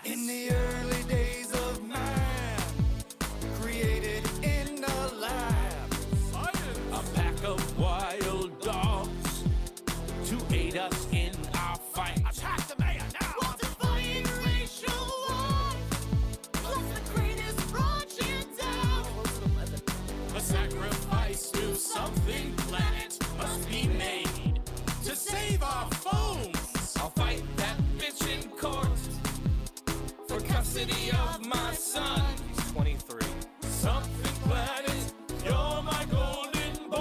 In the early days of man, created in a lab, a pack of wild dogs to aid us in our fight. Attack the mayor now! We'll defy racial law. What's the greatest project down? A sacrifice to something planet must be made to save our phones. I'll fight that bitch in court for custody of my son. He's 23. Something planet, you're my golden boy.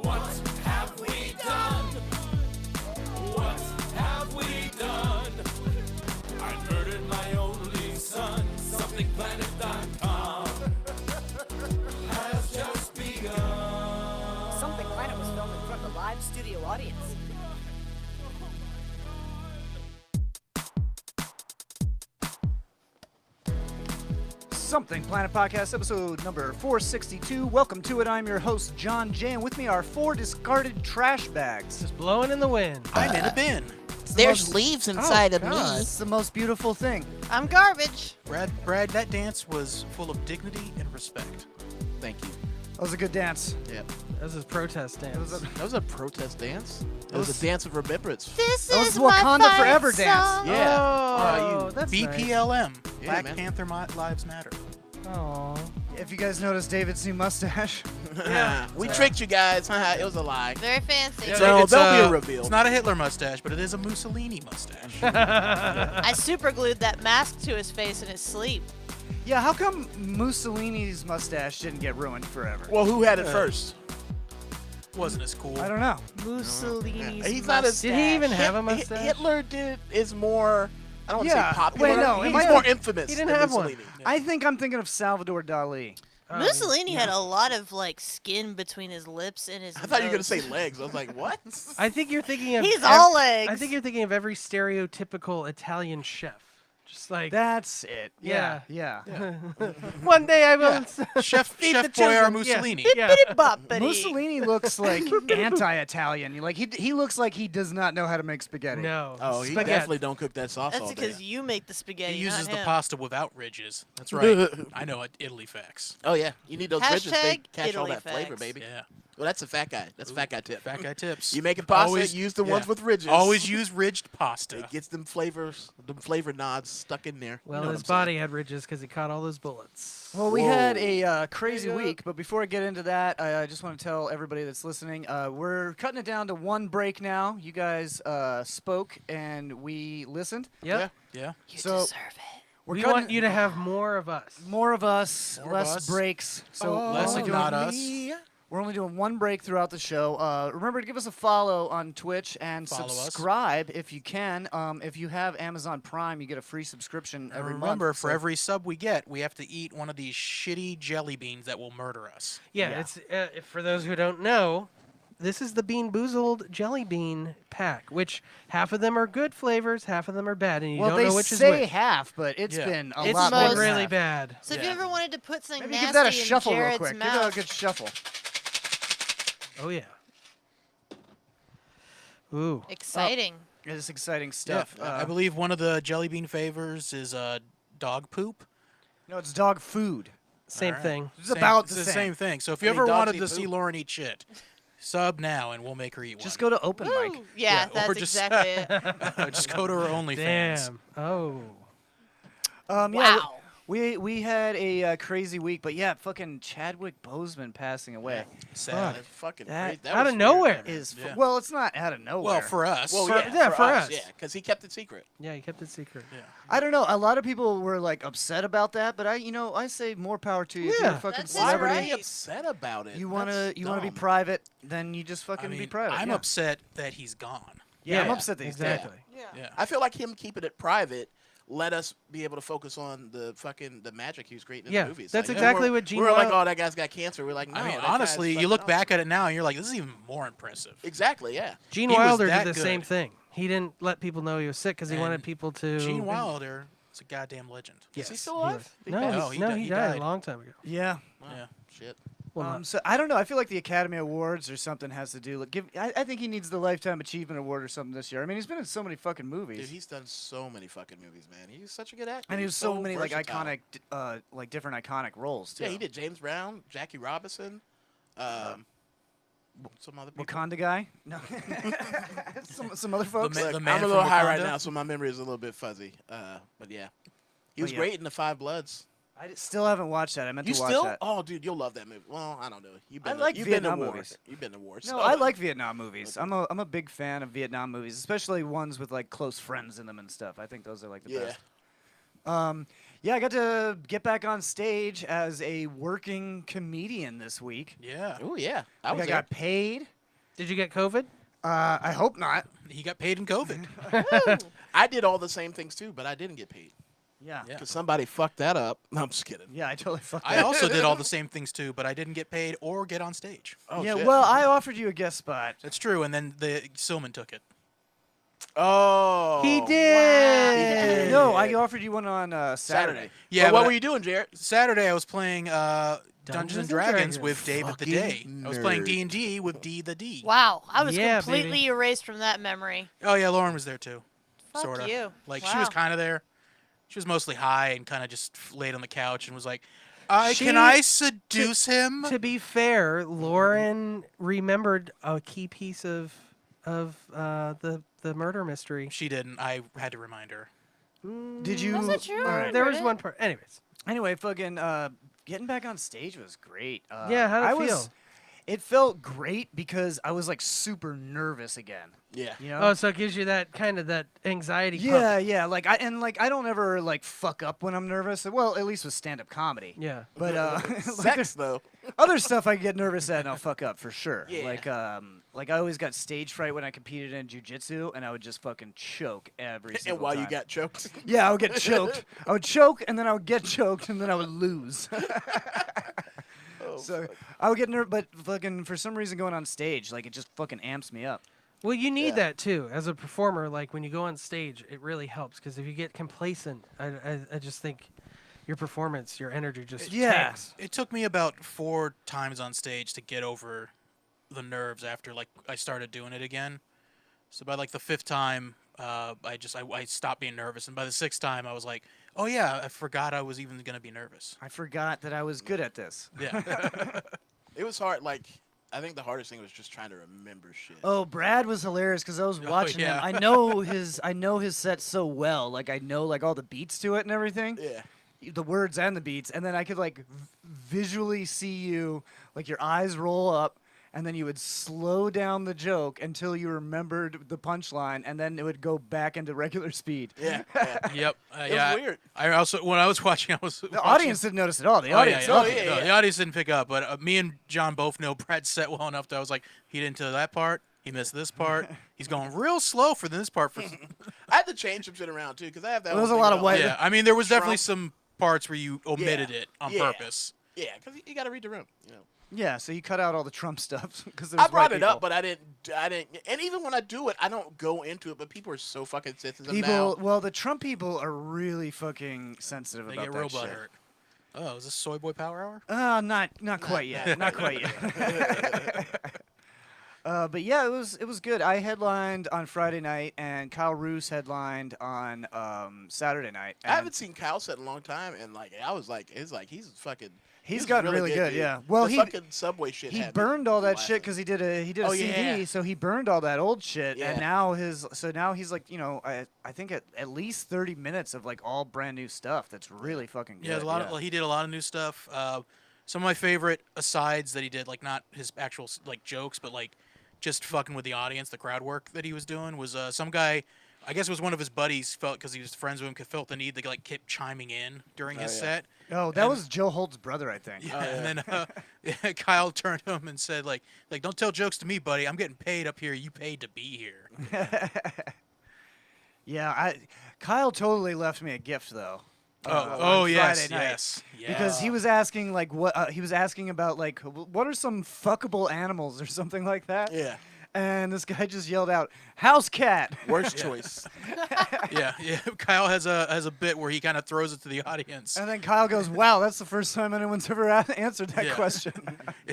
What have we done? What have we done? I murdered my only son. SomethingPlanet.com has just begun. Something Planet was filmed in front of a live studio audience. Something Planet Podcast, episode number 462. Welcome to it. I'm your host, John Jay, and with me are 4 discarded trash bags. Just blowing in the wind. I'm in a bin. There's leaves inside of me. It's the most beautiful thing. I'm garbage. Brad, that dance was full of dignity and respect. Thank you. That was a good dance. Yep. That was his protest dance. That was a protest dance. It was a dance of remembrance. That was Wakanda Forever dance. Yeah. Oh, that's BPLM. Yeah, Black man. Panther Lives Matter. nice. Aw. If you guys noticed David's new mustache. Yeah. We tricked you guys. It was a lie. Very fancy. So there'll be a reveal. It's not a Hitler mustache, but it is a Mussolini mustache. I super glued that mask to his face in his sleep. Yeah, how come Mussolini's mustache didn't get ruined forever? Well, who had it first? Wasn't as cool. I don't know. Mussolini's He's not as. Did he even have a mustache? Hitler is more. I don't want to Yeah. say popular. Wait, no, it He's might more not- infamous. he didn't than have one. Mussolini. I think I'm thinking of Salvador Dali. Mussolini had a lot of like skin between his lips and his I thought you were gonna nose. say legs. I was like, what? I think you're thinking of. He's all legs. I think you're thinking of every stereotypical Italian chef. Just like. That's it. Yeah. Yeah. One day I will. Chef Feed the Boyardee children. Mussolini. Yeah. Bippity-boppity. Mussolini looks like anti-Italian. Like he looks like he does not know how to make spaghetti. No. Oh, he Spaghetti. definitely don't cook that sauce That's all day. because you make the spaghetti. He uses not the him. pasta without ridges. That's right. I know Italy facts. Oh yeah, you need those ridges. They Hashtag catch all Italy that flavor, facts. baby. Yeah. Well, that's a fat guy. That's a fat guy tip. Fat guy tips. You making pasta? Always- Use the ones yeah. with ridges. Always use ridged pasta. It gets them flavors, them flavor nods stuck in there. Well, You know his what I'm body had ridges because he caught all those bullets. Well, we Whoa. had a crazy week, but before I get into that, I just want to tell everybody that's listening, we're cutting it down to one break now. You guys spoke and we listened. Yep. Yeah. You So- deserve it. We cutting want you to have more of us. more of us, More of less us. breaks. So Oh, we're Less only of doing- not us. We're only doing one break throughout the show. Remember to give us a follow on Twitch and Follow us. subscribe if you can. If you have Amazon Prime, you get a free subscription every month. Remember, for So- every sub we get, we have to eat one of these shitty jelly beans that will murder us. Yeah, Yeah. it's for those who don't know, this is the Bean Boozled jelly bean pack, which half of them are good flavors, half of them are bad, and you well, don't they know which is say which. half, but it's Yeah. been a It's lot most- more been than really half. bad. So if Yeah. you ever wanted to put something Maybe nasty give that a in shuffle real Jared's quick. Give mouth, that a good shuffle. Oh yeah. Ooh. exciting. It's exciting Yeah, stuff. I believe one of the jelly bean favors is dog poop. No, it's dog food. Same Alright. thing. It's about It's the the same. same thing. So if you I mean, ever dogs wanted eat to see poop. Lauren eat shit, sub now and we'll make her eat Just one. go to open mic. Woo! Yeah, or that's just- exactly it. Just go to her OnlyFans. Damn. Oh. Yeah, Wow. we had a crazy week, but yeah, fucking Chadwick Boseman passing away Sad. That's fucking That- crazy. That out was of weird, nowhere. man. is Yeah. well, it's not out of nowhere. Well, for us. Well, For- yeah, yeah, for for us, us. yeah, because he kept it secret. Yeah, he kept it secret. I don't know. A lot of people were like upset about that, but I say more power to you. If you're a Yeah. fucking That's his Why celebrity, were they right. upset about it? you wanna That's be dumb. private, then you just I fucking be mean, private. I'm yeah. upset that he's gone. Yeah, I'm Yeah, upset that he's dead. exactly. Yeah. I feel like him keeping it private let us be able to focus on the magic he was creating in Yeah, the movies. that's Like, exactly we're- what Gene We were like, Wilder- oh, that guy's got cancer. We're like, no. I mean, that guy's honestly, you fucking look awesome. back at it now and you're like, this is even more impressive. Exactly, yeah. Gene He was Wilder that did the good. same thing. He didn't let people know he was sick because he And wanted people to. Gene Wilder is a goddamn legend. Yes, Is he still he alive? was. He No, passed? No, he he died died. a long time ago. Yeah. Wow, Yeah. Shit. So I don't know. I feel like the Academy Awards or something has to do. I think he needs the Lifetime Achievement Award or something this year. I mean, he's been in so many fucking movies. Dude, he's done so many fucking movies, man. He's such a good actor. and he He's was so many like versatile. iconic, like different iconic roles too. Yeah, he did James Brown, Jackie Robinson, some other people. Wakanda guy. No, some other folks. The Look, man I'm a little from high right Wakanda? now, so my memory is a little bit fuzzy. But yeah, he was yeah. great in The Five Bloods. I still haven't watched that. I meant You to watch still? that. Oh, dude, you'll love that movie. Well, I don't know. You've I been like you've Vietnam been to war. movies. You've been to war. No, so- I like Vietnam movies. I'm a big fan of Vietnam movies, especially ones with like close friends in them and stuff. I think those are like the Yeah. best. Yeah, I got to get back on stage as a working comedian this week. Yeah. Oh yeah, I Like, was I there. got paid. Did you get COVID? I hope not. He got paid in COVID. I did all the same things too, but I didn't get paid Yeah. Yeah. because somebody fucked that up. No, I'm just kidding. Yeah, I totally fucked I that. also did all the same things too, but I didn't get paid or get on stage. Oh, yeah, shit. well, I offered you a guest spot. That's true. And then the Silman took it. Oh, He did. did. No, I offered you one on Saturday. Yeah. Well, what but were you doing, Jared? Saturday I was playing Dungeons and Dragons Dragons. with David the Fucking Day. I was playing nerd. D&D with D the D. Wow, I was Yeah, completely baby. erased from that memory. Oh yeah, Lauren was there too. Fuck Sorta. you. Like wow. she was kind of there. She was mostly high and kind of just laid on the couch and was like, She- "Can I seduce him?" To be fair, Lauren remembered a key piece of the murder mystery. She didn't. I had to remind her. Did you? Was it true? All right. There was Reddit? one part. Anyways, Anyway, fucking getting back on stage was great. Yeah, how'd it I feel? It felt great because I was like super nervous again. Yeah. You know? oh, so it gives you that kind of that anxiety. yeah, pump. yeah. Like I don't ever like fuck up when I'm nervous. Well, at least with stand-up comedy. Yeah. But like, Sex there's though. other stuff I get nervous at and I'll fuck up for sure. Yeah. Like I always got stage fright when I competed in jiu-jitsu and I would just fucking choke every single And while time. you got choked. Yeah, I would get choked. I would choke and then I would get choked and then I would lose. Oh, So fuck. I would get nervous, but fucking for some reason going on stage, like it just fucking amps me up. Well, you need Yeah. that too as a performer. Like when you go on stage, it really helps because if you get complacent, I just think your performance, your energy just Yeah. tanks. It took me about 4 times on stage to get over the nerves after like I started doing it again. So by like the 5th time, I stopped being nervous, and by the 6th time, I was like, "Oh yeah, I forgot I was even gonna be nervous." I forgot that I was good at this. Yeah. It was hard. Like I think the hardest thing was just trying to remember shit. Oh, Brad was hilarious because I was Oh, watching yeah. him. I know his set so well. Like I know like all the beats to it and everything. Yeah. The words and the beats, and then I could like visually see you, like your eyes roll up, and then you would slow down the joke until you remembered the punchline, and then it would go back into regular speed. Yeah. Yeah. Yep. It yeah. was weird. I also when I was watching, I was The audience didn't notice at all. The Oh, audience, yeah, loved yeah. it. Oh, yeah. The audience didn't pick up, but me and John both know Brad's set well enough that I was like, he didn't do that part. He missed this part. He's going real slow for this part. For I had to change some shit around too because I have that. There was whole a thing lot of about, white- yeah, I mean there was definitely Trump. some parts where you omitted it on Yeah. purpose. Yeah, because you got to read the room. You know. Yeah, so you cut out all the Trump stuff because I brought it up, but I didn't. And even when I do it, I don't go into it. But people are so fucking sensitive now. Well, the Trump people are really fucking sensitive They about get that real shit. butthurt. Oh, is this Soy Boy Power Hour? Not quite yet. Not quite yet. But yeah, it was good. I headlined on Friday night, and Kyle Roos headlined on Saturday night. I and haven't seen Kyle set in a long time, and like I was like, it's like he's fucking. He's He's gotten really good, dude. yeah. Well, the he fucking Subway shit. he had me burned all that shit laughing. because he did a Oh, CD, yeah. so he burned all that old shit, Yeah. and now he's like, you know, I think at least 30 minutes of like all brand new stuff that's really fucking good. Yeah, he did a lot of new stuff. Some of my favorite asides that he did, like not his actual like jokes, but like just fucking with the audience, the crowd work that he was doing was some guy. I guess it was one of his buddies felt because he was friends with him, felt the need to like keep chiming in during his yeah. set. Oh, that and- was Joe Holt's brother, I think. Yeah, and then Kyle turned to him and said, like, don't tell jokes to me, buddy. I'm getting paid up here. You paid to be here. Yeah, Kyle totally left me a gift though. Oh on yes, Friday night. yes, yes. Because he was asking like what he was asking about like what are some fuckable animals or something like that. Yeah. and this guy just yelled out, "House cat!" Worst choice. Yeah. Kyle has a bit where he kind of throws it to the audience. And then Kyle goes, "Wow, that's the first time anyone's ever answered that Yeah. question."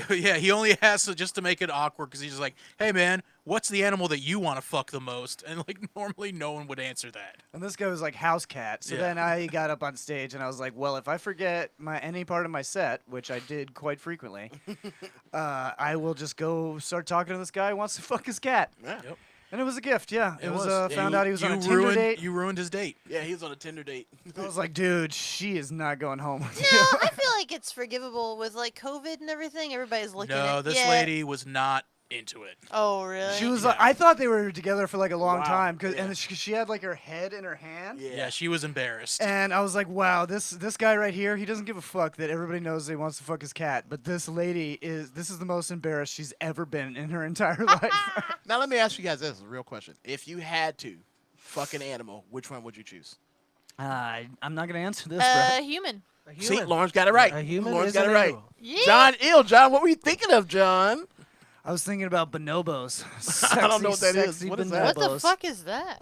Yeah, he only has to just to make it awkward because he's just like, "Hey man, what's the animal that you want to fuck the most?" And like normally no one would answer that. And this guy was like, "House cat." So Yeah. then I got up on stage and I was like, "Well, if I forget any part of my set, which I did quite frequently, I will just go start talking to this guy who wants to fuck his cat." Yeah. Yep. And it was a gift, yeah. It was. Yeah, Found out he was on a Tinder ruined, date. You ruined his date. Yeah, he was on a Tinder date. I was like, "Dude, she is not going home with No, you." I feel like it's forgivable with like COVID and everything. Everybody's looking No, at this yeah. lady was not into it. Oh, really? She was like, I thought they were together for like a long Wow, time, yeah. and she had like her head in her hand. Yeah, she was embarrassed. And I was like, wow, this guy right here, he doesn't give a fuck that everybody knows that he wants to fuck his cat. But this lady this is the most embarrassed she's ever been in her entire life. Now let me ask you guys this, a real question. If you had to fuck an animal, which one would you choose? I'm not going to answer this, Brett. Human. A See, human. Lawrence got it right. A human Lawrence is got an it right. animal. Yeah. John, what were you thinking of, John? I was thinking about bonobos. I don't know what that is. Sexy What is that? What the bonobos. fuck is that?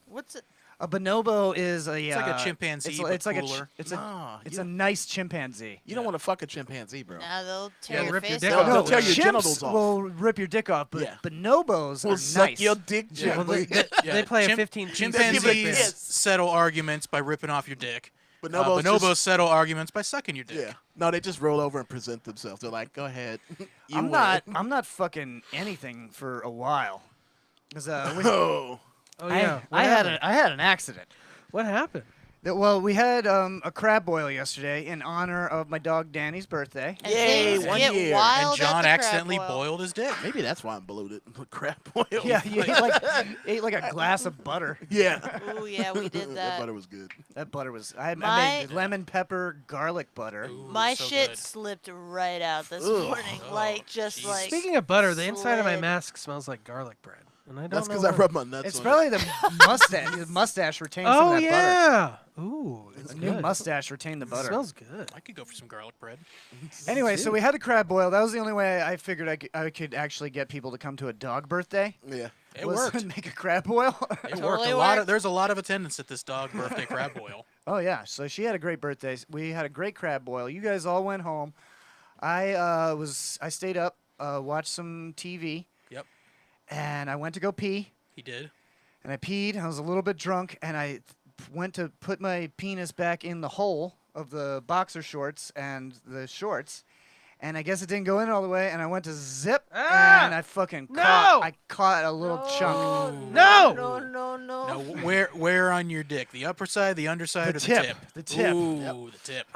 What's it? A bonobo is a. It's like a chimpanzee, It's, but it's like cooler. it's Nah, it's you- a nice chimpanzee. You don't want to fuck a chimpanzee, bro. Nah, they'll tear Yeah, your rip your face dick off. off. They'll No, tear your Chimps genitals off. will rip your dick off, but Yeah. bonobos We'll are suck nice. your dick Yeah, gently. They play a 15 piece Chimpanzees Yes. settle arguments by ripping off your dick. Bonobos Bonobos just- settle arguments by sucking your dick. Yeah. No, they just roll over and present themselves. They're like, go ahead. You I'm win. not fucking anything for a while. 'Cause, Oh. Oh yeah. What I happened? had an accident. What happened? Well, we had a crab boil yesterday in honor of my dog Danny's birthday. And Yay, things 1 get year. wild And at John the crab accidentally boil. boiled his dick. Maybe that's why I'm bloated. Crab boil. Yeah, he ate like a glass of butter. Yeah. Ooh, yeah, we did That that. butter was good. That butter was I My- made lemon pepper garlic butter. Ooh, My so shit good. slipped right out this Ugh. morning. Oh, Like, just jeez. like. Speaking of butter, the inside of my slid. mask smells like garlic bread, and I don't That's know. because I why. rub my nuts It's on probably the mustache. The mustache retains some Oh of that butter. yeah. Ooh, it's A new good. mustache retained the It butter. smells good. I could go for some garlic bread. Anyway, so we had the crab boil. That was the only way I figured I could actually get people to come to a dog birthday. it. Yeah. It was worked. make a crab boil. It worked. Totally A lot of worked. there's a lot of attendance at this dog birthday crab boil. Oh yeah, so she had a great birthday. We had a great crab boil. You guys all went home. I stayed up, watched some TV, Yep, and I went to go pee. he did. And I peed. I was a little bit drunk, and I went to put my penis back in the hole of the boxer shorts and the shorts. And I guess it didn't go in all the way, and I went to zip, and I fucking caught a little chunk. No! No. Now, where on your dick? The upper side, the underside, The or tip. the tip? The tip. Ooh, the tip.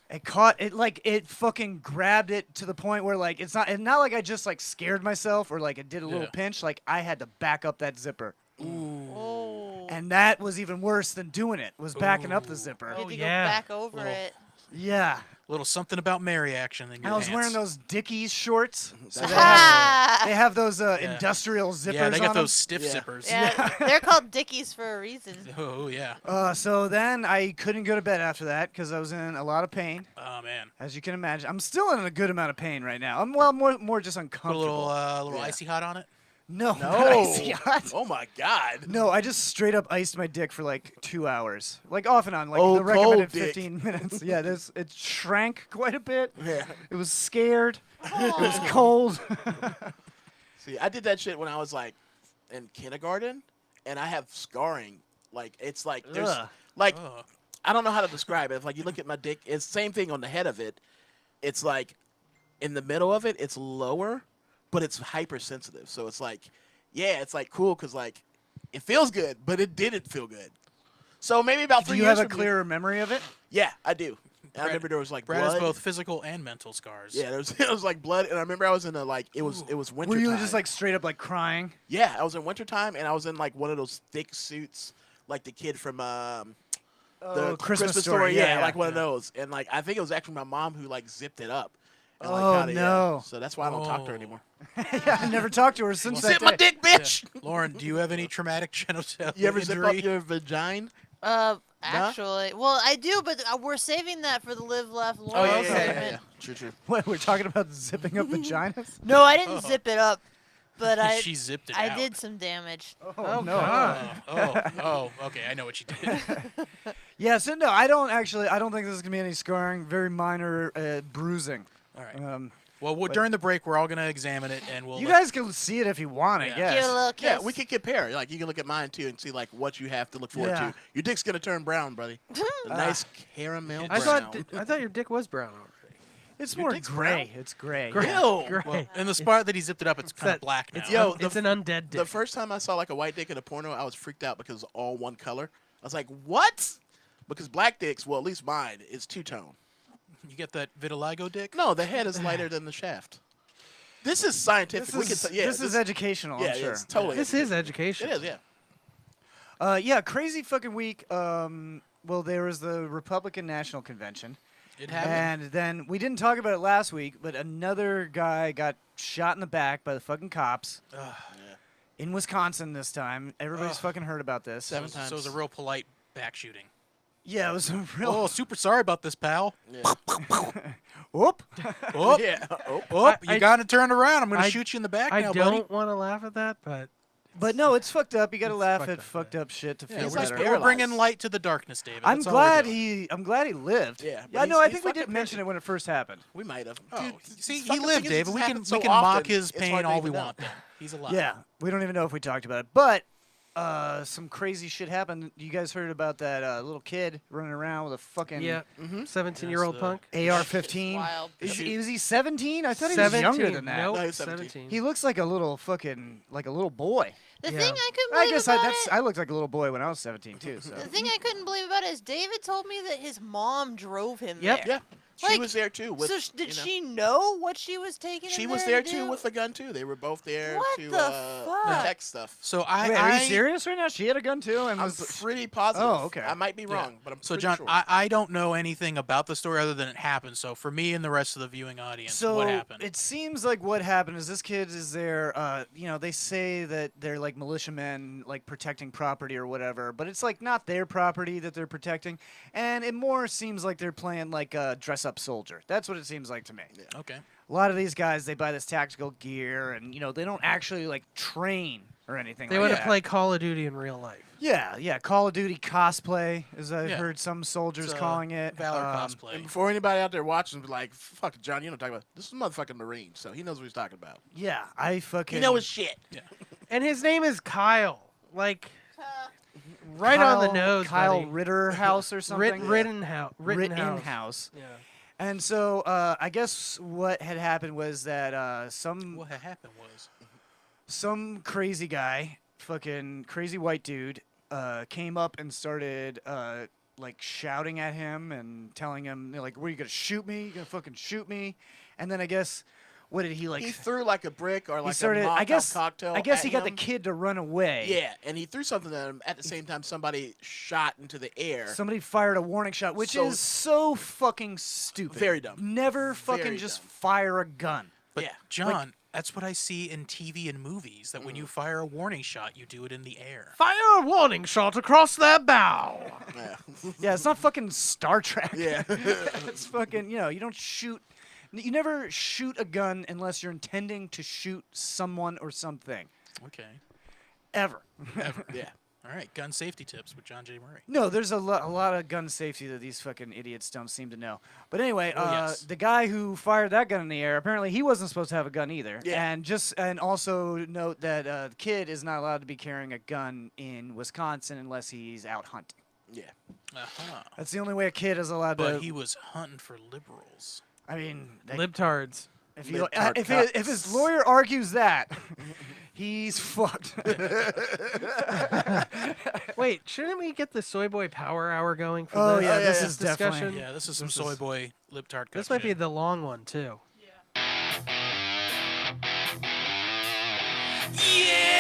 It caught it like it fucking grabbed it to the point where like it's not like I just like scared myself or like it did a little Yeah. pinch. Like I had to back up that zipper, Oh. and that was even worse than doing it. Was backing up the zipper. You had to yeah. go back over Little- it. Yeah. Little something about Mary action in your I was pants. wearing those Dickies shorts. So they Ah! have those industrial zippers Yeah, they got on those stiff Yeah. zippers. Yeah, they're called Dickies for a reason. Oh yeah. them. So then I couldn't go to bed after that because I was in a lot of pain, Oh man. as you can imagine. I'm still in a good amount of pain right now. I'm more just Put a uncomfortable. little Yeah. icy hot on it. No, No. not icy hot. Oh my God. No, I just straight up iced my dick for like 2 hours, like off and on, like Oh, the recommended cold dick. 15 minutes. Yeah, it shrank quite a bit. Yeah. It was scared. It was cold. See, I did that shit when I was like in kindergarten, and I have scarring. Like it's like there's Ugh. like Ugh. I don't know how to describe it. If like you look at my dick, it's the same thing on the head of it. It's like in the middle of it, it's lower, but it's hypersensitive. So it's like, yeah, it's like cool because like it feels good, but it didn't feel good. So maybe about Do 3 you years have a from clearer memory of it? Yeah, I do. And I Brad- remember there was like Brad blood. has both physical and mental scars. Yeah, there was it was like blood, and I remember I was in a like it was winter. Were you time. just like straight up like crying? Yeah, I was in wintertime, and I was in like one of those thick suits, like the kid from the Oh, Christmas Christmas Story. Story, Yeah, yeah, like one of yeah. those. And like I think it was actually my mom who like zipped it up. And, like, Oh, kinda, no. Yeah. So that's why I don't talk to her Oh. anymore. Yeah, I never talked to her since that Zip my day. dick, bitch. Lauren, do you have any traumatic genital You ever zip injury? up your vagina? Actually, well, I do, but we're saving that for the Live, Laugh, Oh Laugh segment. True. What, we're talking about zipping up vaginas? No, I didn't zip it up. but I She zipped it I out. did some damage. Oh, no. God. Okay, I know what you did. Yeah, so no, I don't think there's gonna be any scarring. Very minor bruising. All right. But During the break, we're all gonna examine it, and we'll. you let- guys can see it if you want, I Yeah. guess. Give it a little kiss. Yeah, we can compare. Like you can look at mine too and see like what you have to look forward Yeah. to. Your dick's gonna turn brown, buddy. A nice caramel I brown. thought your dick was brown already. It's Your more dick's gray. brown? It's gray. Gray. Ew. Gray. Well, in the spot that he zipped it up, it's kind of that- black now. It's, Yo, it's an undead dick. The first time I saw like a white dick in a porno, I was freaked out because it was all one color. I was like, what? Because black dicks, well, at least mine, is two-tone. You get that vitiligo dick? No, the head is lighter than the shaft. This is scientific. This is educational, Yeah, I'm sure. it's totally. This is education. It is, yeah. Yeah, crazy fucking week. Well, there was the Republican National Convention. It happened. And then we didn't talk about it last week, but another guy got shot in the back by the fucking cops in Wisconsin this time. Everybody's fucking heard about this. Seven So times. it was a real polite back shooting. Yeah, it was a real. Oh, super sorry about this, pal. Yeah. Whoop. Oh, Yeah. Oh. oh, you I- got to turn around. I'm going I- to shoot you in the back I now, don't buddy. want to laugh at that, but But no, it's fucked up. You got to It's laugh fucked at up, fucked up shit to Yeah, feel he's we're, like better. we're paralyzed. bringing light to the darkness, David. I'm That's all we're glad doing. I'm glad he lived. Yeah, but Yeah, no, he's- I he's think we fucking did mention crazy. it when it first happened. We might have. Oh, Dude, see, he fucking lived, things David. just We can happen so we can mock often, his it's pain hard to all even we know. want. Then he's alive. Yeah, we don't even know if we talked about it, but some crazy shit happened. You guys heard about that little kid running around with a fucking yeah, Mm-hmm. 17-year-old Yes, punk. AR-15? Wild. Was he 17? I thought he was 17. younger than that. Nope, No, he's 17. He looks like a little fucking like a little boy. The Yeah. thing I couldn't I believe guess about that's it. I looked like a little boy when I was 17 too. So The thing I couldn't believe about it is David told me that his mom drove him Yep. there. Yeah. She Like, was there too. With, So did you know, she know what she was taking She him was there there to too do? with the gun too. They were both there What to the fuck? protect stuff. So Wait, I are you serious right now? She had a gun too, and I'm was pretty positive. Oh, okay. I might be wrong, but I'm So pretty John, sure. I don't know anything about the story other than it happened. So for me and the rest of the viewing audience, so what happened? it seems like what happened is this kid is there. You know, they say that they're like militiamen, like protecting property or whatever, but it's like not their property that they're protecting, and it more seems like they're playing like a dress-up soldier. That's what it seems like to me. Okay. A lot of these guys, they buy this tactical gear, and you know they don't actually like train or anything. They like want that. to play Call of Duty in real life. Yeah, Call of Duty cosplay, as I've Yeah. heard some soldiers It's, calling it. Valor Um, cosplay. and before anybody out there watching, be like, "Fuck, John, you don't talk about this is a motherfucking Marine, so he knows what he's talking about. Yeah, I fucking. He knows his shit." And his name is Kyle. Like, right on the Kyle- nose, Kyle buddy. Rittenhouse or something. Rittenhouse. Rittenhouse. Yeah. And so I guess what had happened was that What had happened was some crazy guy, fucking crazy white dude, came up and started like shouting at him and telling him, you know, like, "What, are you gonna shoot me? You gonna fucking shoot me?" And then I guess, what did he like? He threw like a brick or he like started. a Molotov I guess. cocktail. I guess at he got the him. kid to run away. Yeah, and he threw something at him. At the same time, somebody shot into the air. Somebody fired a warning shot, which So- is so fucking stupid. Very dumb. Never fucking Very just dumb. fire a gun. But Yeah. John, that's what I see in TV and movies. That when you fire a warning shot, you do it in the air. Fire a warning shot across their bow. Yeah. Yeah, it's not fucking Star Trek. Yeah. It's fucking, you know, you don't shoot. You never shoot a gun unless you're intending to shoot someone or something. Okay. Ever. Ever. Yeah. All right. Gun safety tips with John J. Murray. No, there's a lot of gun safety that these fucking idiots don't seem to know. But anyway, Oh, yes. the guy who fired that gun in the air, apparently he wasn't supposed to have a gun either. Yeah. And also note that the kid is not allowed to be carrying a gun in Wisconsin unless he's out hunting. Yeah. Uh-huh. That's the only way a kid is allowed to. But he was hunting for liberals. I mean, Libtards. if you libtard if his lawyer argues that, he's fucked. Wait, shouldn't we get the Soy Boy Power Hour going for Oh, this, yeah, this is discussion? definitely- Yeah, this is some soy boy libtard. This might be the long one, too.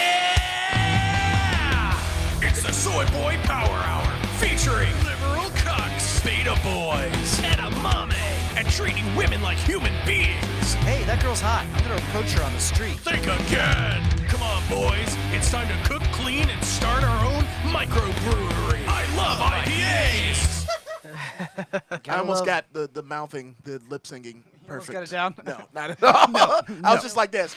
Yeah! It's the Soy Boy Power Hour, featuring liberal cucks, beta boys, edamame, and treating women like human beings. Hey, that girl's hot. I'm gonna approach her on the street. Think again. Come on, boys. It's time to cook, clean, and start our own microbrewery. I love IPAs. I almost got the mouthing, the lip singing almost perfect. got it down? No, not at all. I was just like this.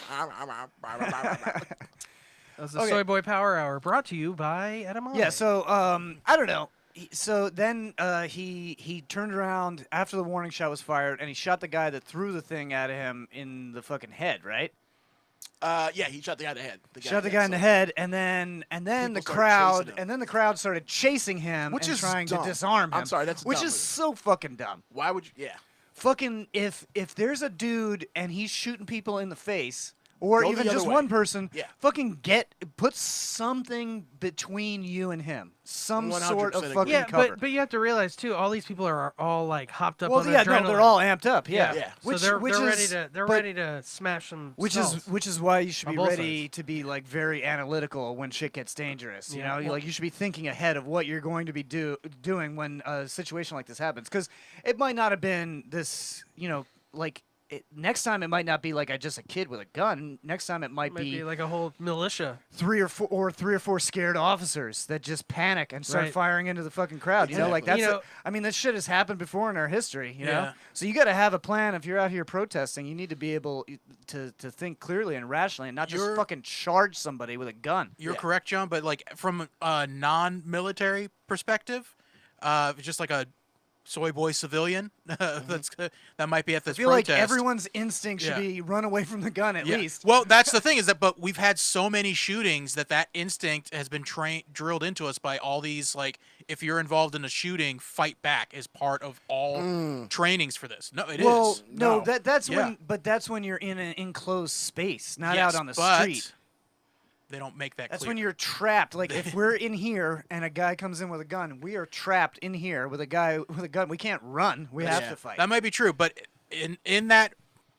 That was the Okay. Soy Boy Power Hour, brought to you by Edamame. Yeah, so I don't know. So then he turned around after the warning shot was fired, and he shot the guy that threw the thing at him in the fucking head, right? Yeah, he shot the guy in the head. Shot the guy in the head, and then People the started crowd, chasing him. and then the crowd started chasing him, Which and is trying dumb. to disarm him. I'm sorry, that's a which dumb is move. so fucking dumb. Why would you? Yeah. Fucking if there's a dude and he's shooting people in the face, or Go the even other just way. one person, Yeah. fucking put something between you and him, some sort 100% of agree. fucking Yeah, cover. but you have to realize too, all these people are all like hopped up well, on yeah, adrenaline. no, they're all amped up, yeah. Yeah. So they're but- ready to smash some. Which skulls. is why you should On be both ready to be like very analytical when shit gets dangerous. You Yeah, know, well- like you should be thinking ahead of what you're going to be doing when a situation like this happens. Because it might not have been this, you know, like next time it might not be like just a kid with a gun. Next time it might might be like a whole militia. three or four scared officers that just panic and start Right. firing into the fucking crowd. You know, like that's. Exactly. You know- I mean, this shit has happened before in our history. You know, Yeah. so you got to have a plan. If you're out here protesting, you need to be able to think clearly and rationally, and not just You're- fucking charge somebody with a gun. You're Yeah. correct, John. But like from a non-military perspective, just like a soy boy civilian, that might be at I this feel protest. like everyone's instinct should Yeah. be run away from the gun at Yeah. least. Well, that's the thing is that, but we've had so many shootings that instinct has been drilled into us by all these, like, if you're involved in a shooting, fight back is part of all trainings for this. No, it is. Well, no, No. that's Yeah. that's when you're in an enclosed space, not Yes, out on the but street. they don't make that That's clear. when you're trapped. Like if we're in here and a guy comes in with a gun, we are trapped in here with a guy with a gun. We can't run. We have to fight. That might be true, but in that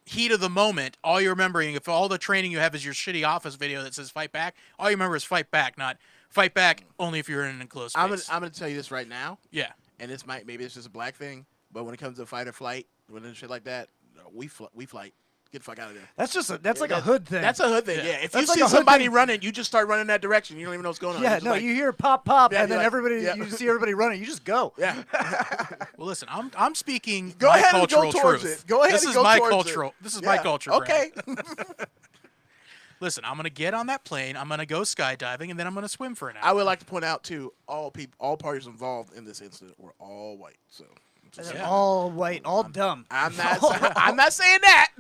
heat of the moment, all you're remembering, if all the training you have is your shitty office video that says fight back, all you remember is fight back, not fight back only if you're in an enclosed space. I'm gonna tell you this right now, Yeah. and maybe it's just a black thing, but when it comes to fight or flight, when it's shit like that, we flight. Get the fuck out of there. That's like a hood thing. That's a hood thing. Yeah. Yeah. If That's you like see a hood somebody thing. running, you just start running that direction. You don't even know what's going on. yeah. You're just No, like, you hear pop pop, Yeah, and then you're like, everybody yeah. you see everybody running. You just go. Yeah. Well, listen, I'm speaking Go my ahead and go cultural towards truth. it. Go ahead this and is go my towards cultural. it. This is my Yeah. culture. Okay. Brad. Listen, I'm gonna get on that plane. I'm gonna go skydiving, and then I'm gonna swim for an I hour. would like to point out too, all parties involved in this incident were all white. So Yeah. All white, all dumb. I'm not saying that.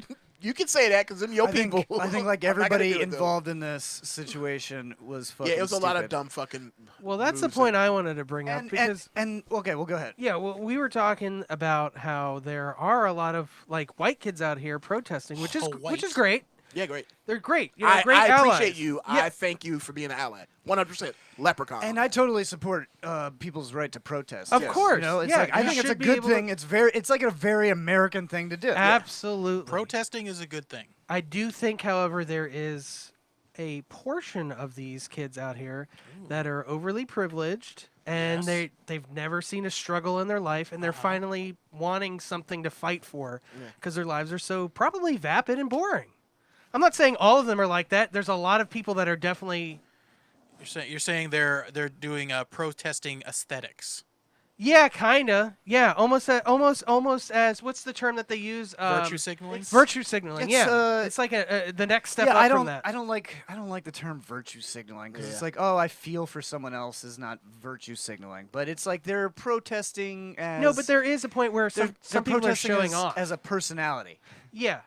You can say that because them your I think, people. I think like I'm not gonna everybody do it, though. involved in this situation was fucking Yeah, it was a lot of stupid. dumb fucking. Well, that's the moves point and- I wanted to bring up And, because okay, well, go ahead. yeah, well, we were talking about how there are a lot of like white kids out here protesting, which is Oh, which is white. great. Yeah, great. They're great. You're great I allies. appreciate you. Yeah. I thank you for being an ally. 100%. Leprechaun. And I totally support people's right to protest. Of yes. course, You know, it's yeah, like I you think it's a should be good able to- thing. It's like a very American thing to do. Absolutely. Protesting is a good thing. I do think, however, there is a portion of these kids out here that are overly privileged and Yes. they've never seen a struggle in their life and they're finally wanting something to fight for because their lives are so probably vapid and boring. I'm not saying all of them are like that. There's a lot of people that are definitely You're saying they're doing protesting aesthetics. yeah, kinda. Yeah, almost as what's the term that they use? Virtue signaling? Virtue signaling. It's, Yeah, it's like the next step Yeah, up I from don't. that. I don't like the term virtue signaling because it's Yeah. like, oh, I feel for someone else is not virtue signaling, but it's like they're protesting as No, but there is a point where they're some people are protesting showing as, off. as a personality. Yeah,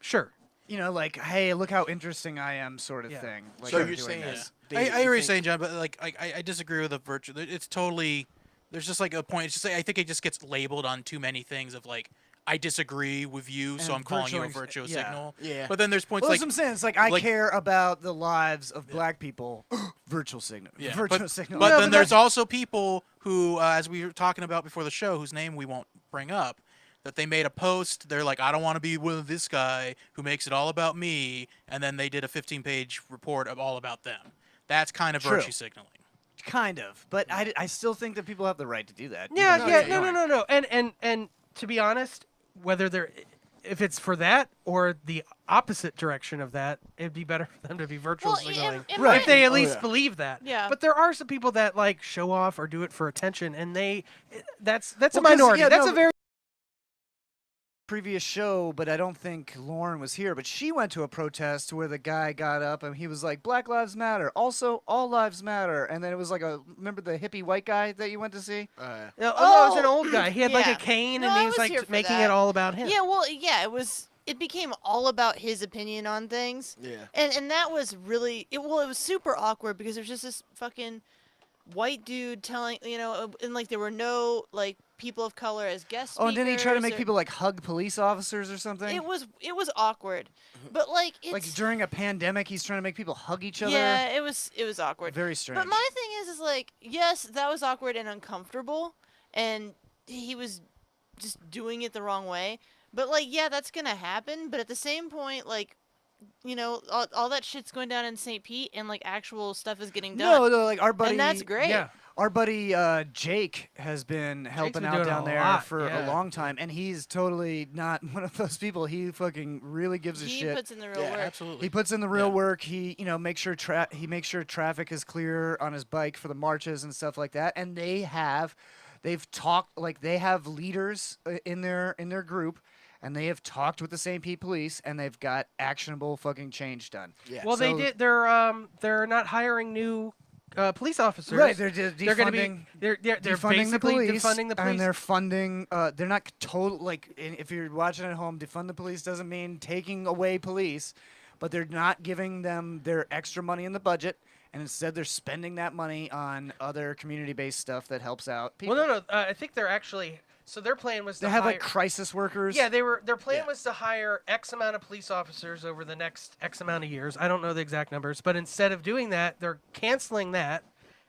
sure. You know, like, hey, look how interesting I am, sort of Yeah. thing. Like, So I'm you're doing saying this. I hear what you're saying, John, but like I disagree with the virtue. It's totally there's just like a point. It's just like, I think it just gets labeled on too many things of like I disagree with you, so And I'm calling you a virtual- virtue yeah. signal. Yeah. But then there's points Well, like that's what I'm saying. It's like I like- care about the lives of black people. Virtual signal. yeah, Virtual but, signal. but No, then but there's that's- also people who, as we were talking about before the show, whose name we won't bring up, that they made a post. They're like, I don't want to be with this guy who makes it all about me, and then they did a 15-page report of all about them. That's kind of True. virtue signaling. Kind of, but I still think that people have the right to do that. Yeah, even though yeah, it's no, annoying. no. And to be honest, whether they're if it's for that or the opposite direction of that, it'd be better for them to be virtual Well, signaling. in Right. If they at Oh, least yeah. believe that. Yeah. But there are some people that like show off or do it for attention, and that's a Well, 'cause, minority. yeah, That's no, a very previous show, but I don't think Lauren was here. But she went to a protest where the guy got up and he was like, "Black Lives Matter. Also, all lives matter." And then it was like remember the hippie white guy that you went to see? no, it was an old guy. He had like yeah. a cane, No, and I he was was here like for making that. it all about him. Yeah, well, yeah, it became all about his opinion on things. Yeah. And that was really it was super awkward because there's just this fucking white dude telling, and like there were no like people of color as guest speakers. Oh, and then he tried to make or- people like hug police officers or something. It was awkward. But like it's Like during a pandemic, he's trying to make people hug each other. yeah, it was awkward. Very strange. But my thing is like, yes, that was awkward and uncomfortable, and he was just doing it the wrong way. But like, yeah, that's gonna happen. But at the same point, like, all that shit's going down in St. Pete, and like actual stuff is getting done. No, like our buddy. and that's great. Yeah. Our buddy Jake has been helping been out doing down a there lot, for yeah. a long time, and he's totally not one of those people. He fucking really gives a He shit. puts in the real Yeah, work. Absolutely. He puts in the real Yeah. work. He, makes sure makes sure traffic is clear on his bike for the marches and stuff like that. And they've talked like they have leaders in their group, and they have talked with the St. Pete police, and they've got actionable fucking change done. Yeah. Well, they So- did. They're not hiring new police officers. Right, they're defunding. They're going to be. They're defunding the basically police, defunding the police. and they're funding. They're not total like. If you're watching at home, defund the police doesn't mean taking away police, but they're not giving them their extra money in the budget, and instead they're spending that money on other community-based stuff that helps out people. Well, no. I think they're actually. So their plan was They to have hire, like crisis workers. Yeah, their plan Yeah. was to hire X amount of police officers over the next X amount of years. I don't know the exact numbers, but instead of doing that, they're canceling that,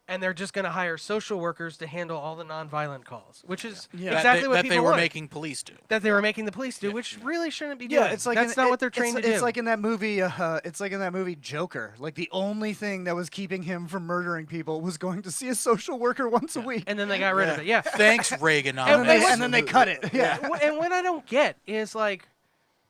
and they're just going to hire social workers to handle all the nonviolent calls, which is Yeah. exactly what that people they were wanted. making police do. That they were making the police do, which really shouldn't be doing. Yeah, it's like that's not what they're trained to do. It's like in that movie. It's like in that movie Joker. Like the only thing that was keeping him from murdering people was going to see a social worker once a week. and then they got rid of it. Yeah. Thanks, Reaganomics. And then they cut it. Yeah. And what I don't get is like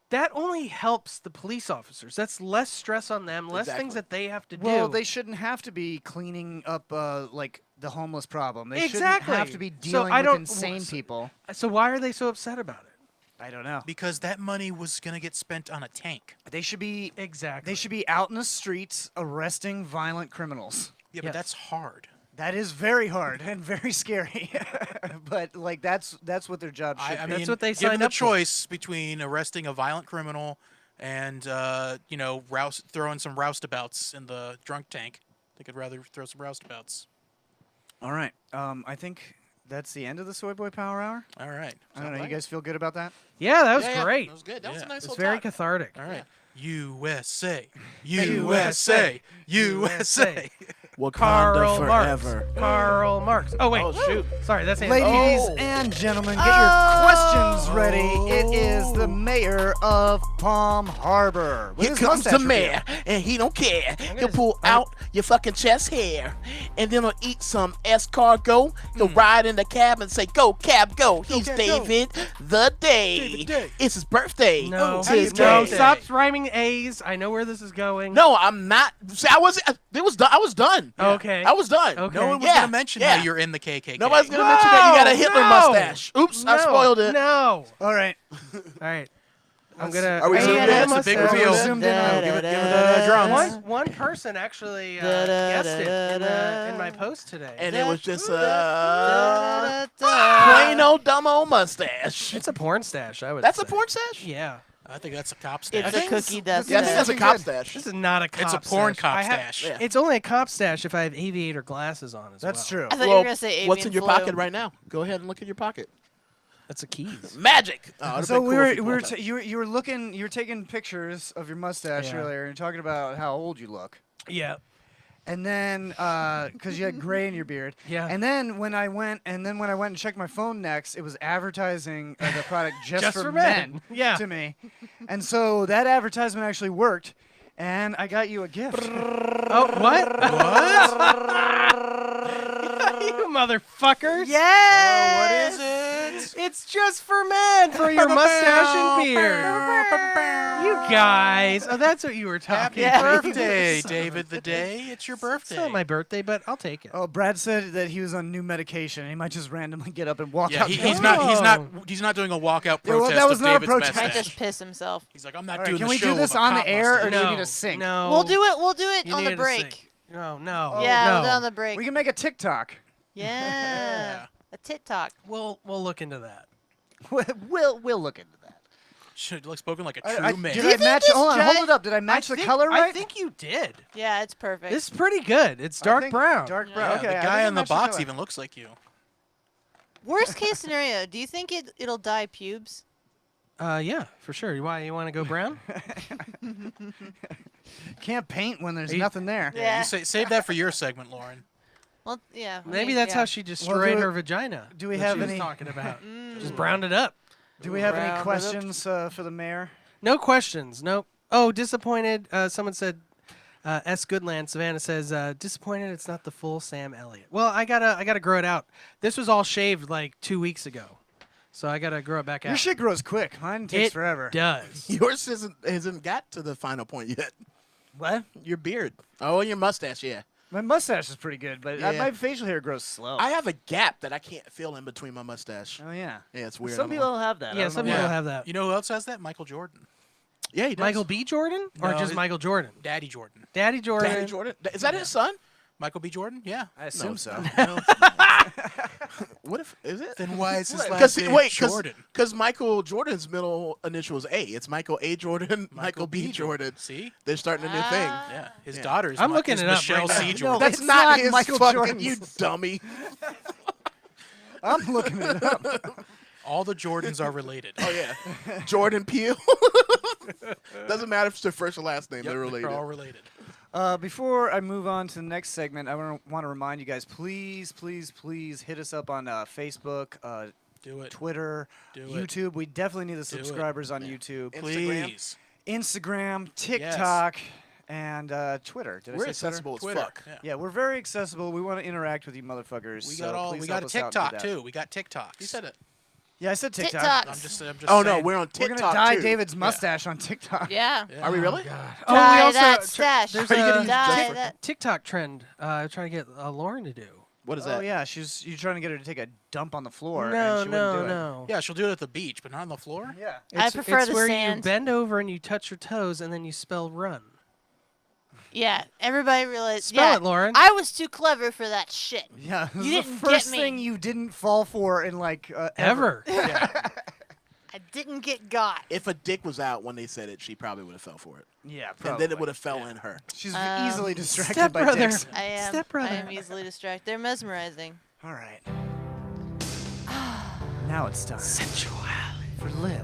that only helps the police officers. That's less stress on them, less things Exactly. that they have to do. Well, they shouldn't have to be cleaning up like the homeless problem. They shouldn't Exactly. have to be So dealing I with don't- insane so- people. So why are they so upset about it? I don't know. Because that money was going to get spent on a tank. They should be Exactly. they should be out in the streets arresting violent criminals. Yeah, Yes. but that's hard. That is very hard and very scary. But like that's what their job should I be. mean, what they given signed the up for. choice between arresting a violent criminal and throwing some roustabouts in the drunk tank, they could rather throw some roustabouts. All right. I think that's the end of the Soy Boy Power Hour. All right. I don't know. like You guys feel good about that? Yeah, that was Yeah, great. That was good. That was a Yeah. nice It's little very talk. cathartic. All right. USA. USA. USA. Wakanda Karl forever. Marx. Karl Marx. Oh wait. Oh, shoot. Sorry, that's Ladies Oh. and gentlemen, get your questions ready. It is the mayor of Palm Harbor. with Here his comes the mustache mayor, and he don't care. He'll gonna- pull out your fucking chest hair, and then he'll eat some escargot. He'll ride in the cab and say, "Go, cab, go." He's cab, go. David the Day. David Day. It's his birthday. No, It's his no, birthday. stop rhyming A's. I know where this is going. No, I'm not. See, I was done. I was done. Okay. I was done. Okay. No one was Yeah, going to mention yeah. how you're in the KKK. Nobody's gonna mention that you got a Hitler No, mustache. Oops, I No, spoiled it. No. All right. All right. I'm gonna. Are we I zoomed had in? a It's a big mustache. reveal. Zoomed in on- Give it the drums. One person actually guessed it in my post today. And it was just a plain old dumb old mustache. It's a porn stash, I would That's say. a porn stash? Yeah. I think that's a cop stash. It's a cookie dust. Yeah, I think that's a Good. cop stash. This is not a cop It's a porn stash. cop I have- stash. Yeah. It's only a cop stash if I have aviator glasses on as That's well. true. I thought you Well, were gonna say avian what's in your flu. pocket right now? Go ahead and look in your pocket. That's a keys. Magic. Oh, it'd So been we cool were if you we were pulled that. you were looking you were taking pictures of your mustache Yeah. earlier and talking about how old you look. Yeah. And then, because you had gray in your beard. Yeah. And then when I went and checked my phone next, it was advertising the product just, Just for for men. Yeah. to me. And so that advertisement actually worked, and I got you a gift. Oh, what? What? You motherfuckers. Yes. What is it? It's just for men, for your mustache and beard. You guys. Oh, that's what you were talking Happy about. birthday, David the Day. It's your It's birthday. not my birthday, but I'll take it. Oh, Brad said that he was on new medication. He might just randomly get up and walk Yeah, out. he's there. not doing a walkout Yeah, well, protest that was of not a David's protest. Might mustache. just piss himself. He's like, I'm not All right, doing can the we show do this with a on the cop air, or mustache. do we No, need to sync? No. We'll do it You on the need to break. sync. No. Yeah, no. we'll do it on the break. We can make a TikTok. Yeah. A TikTok. We'll look into that. We'll look into that. Should look spoken like a true man. Did Do you I think match? this Hold on, hold judge- it up. Did I match the color right? I think you did. Yeah, it's perfect. It's pretty good. It's I dark think brown. Dark Yeah. brown. Yeah, Okay. the I guy think I on the matched box color. even looks like you. Worst case scenario, do you think it'll dye pubes? Yeah, for sure. Why you want to go brown? Can't paint when there's Are you- nothing there. Yeah. You save that for your segment, Lauren. Well, yeah. I Maybe mean, that's yeah. how she destroyed do her it- vagina. do we that have she was any- talking about? Mm. Just browned it up. Do we have Round it any up. questions for the mayor? No questions. Nope. Oh, disappointed. Someone said, S. Goodland. Savannah says, disappointed it's not the full Sam Elliott. Well, I gotta grow it out. This was all shaved like 2 weeks ago, so I gotta grow it back Your out. shit grows quick. Mine takes It forever. does. Yours hasn't got to the final point yet. What? Your beard. Oh, and your mustache, yeah. My mustache is pretty good, but Yeah. my facial hair grows slow. I have a gap that I can't feel in between my mustache. Oh yeah. Yeah, it's weird. Some I don't people have that. I Yeah, don't some know people why. have that. You know who else has that? Michael Jordan. Yeah, he does. Michael B. Jordan or No, just it- Michael Jordan? Daddy Jordan. Daddy Jordan. Daddy Jordan. Is that his son? Michael B. Jordan? Yeah. I assume so. What if is it? Then why is his Because last name Jordan? because Michael Jordan's middle initial is A. It's Michael A. Jordan, Michael B. Jordan. See? They're starting a new thing. Ah. Yeah. His Yeah. daughter's I'm looking is it up Michelle right C. now. Jordan. No, That's it's not not his Michael fucking, Jordan's. you dummy. I'm looking it up. All the Jordans are related. Oh yeah, Jordan Peele. Doesn't matter if it's their first or last name. Yep, They're related. all related. Before I move on to the next segment, I want to remind you guys, please hit us up on Facebook, Do it. Twitter, Do it. YouTube. We definitely need the Do it. subscribers on YouTube. Instagram. Please. Instagram, TikTok, and Twitter. Did We're I say Twitter? accessible as Twitter. fuck. Yeah. Yeah, we're very accessible. We want to interact with you motherfuckers. We so got all. please We help got a us out and do TikTok that. too. We got TikToks. You said it. Yeah, I said TikTok. TikToks. I'm just Oh no, saying. we're on We're TikTok gonna dye too. David's mustache on TikTok. Yeah. Yeah. Are we really? Oh, Dye we also that stash. there's Are you gonna a use Dye different- that. TikTok trend. I'm trying to get Lauren to do. What is Oh that? yeah, you're trying to get her to take a dump on the floor. No, and she wouldn't do it. no. Yeah, she'll do it at the beach, but not on the floor. Yeah. I prefer it's the where you sand. bend over and you touch your toes and then you spell run. Yeah. Everybody realized. Spell yeah, it, Lauren. I was too clever for that shit. Yeah, this You is the didn't get first me. thing you didn't fall for in like Ever. I didn't get got. If a dick was out when they said it, she probably would have fell for it. Yeah, And probably. then it would have fell in her. She's Um, easily distracted by Stepbrother. dicks. I am. Stepbrother. I am easily distracted. They're mesmerizing. All right. Now it's time Sensuality. for Liv.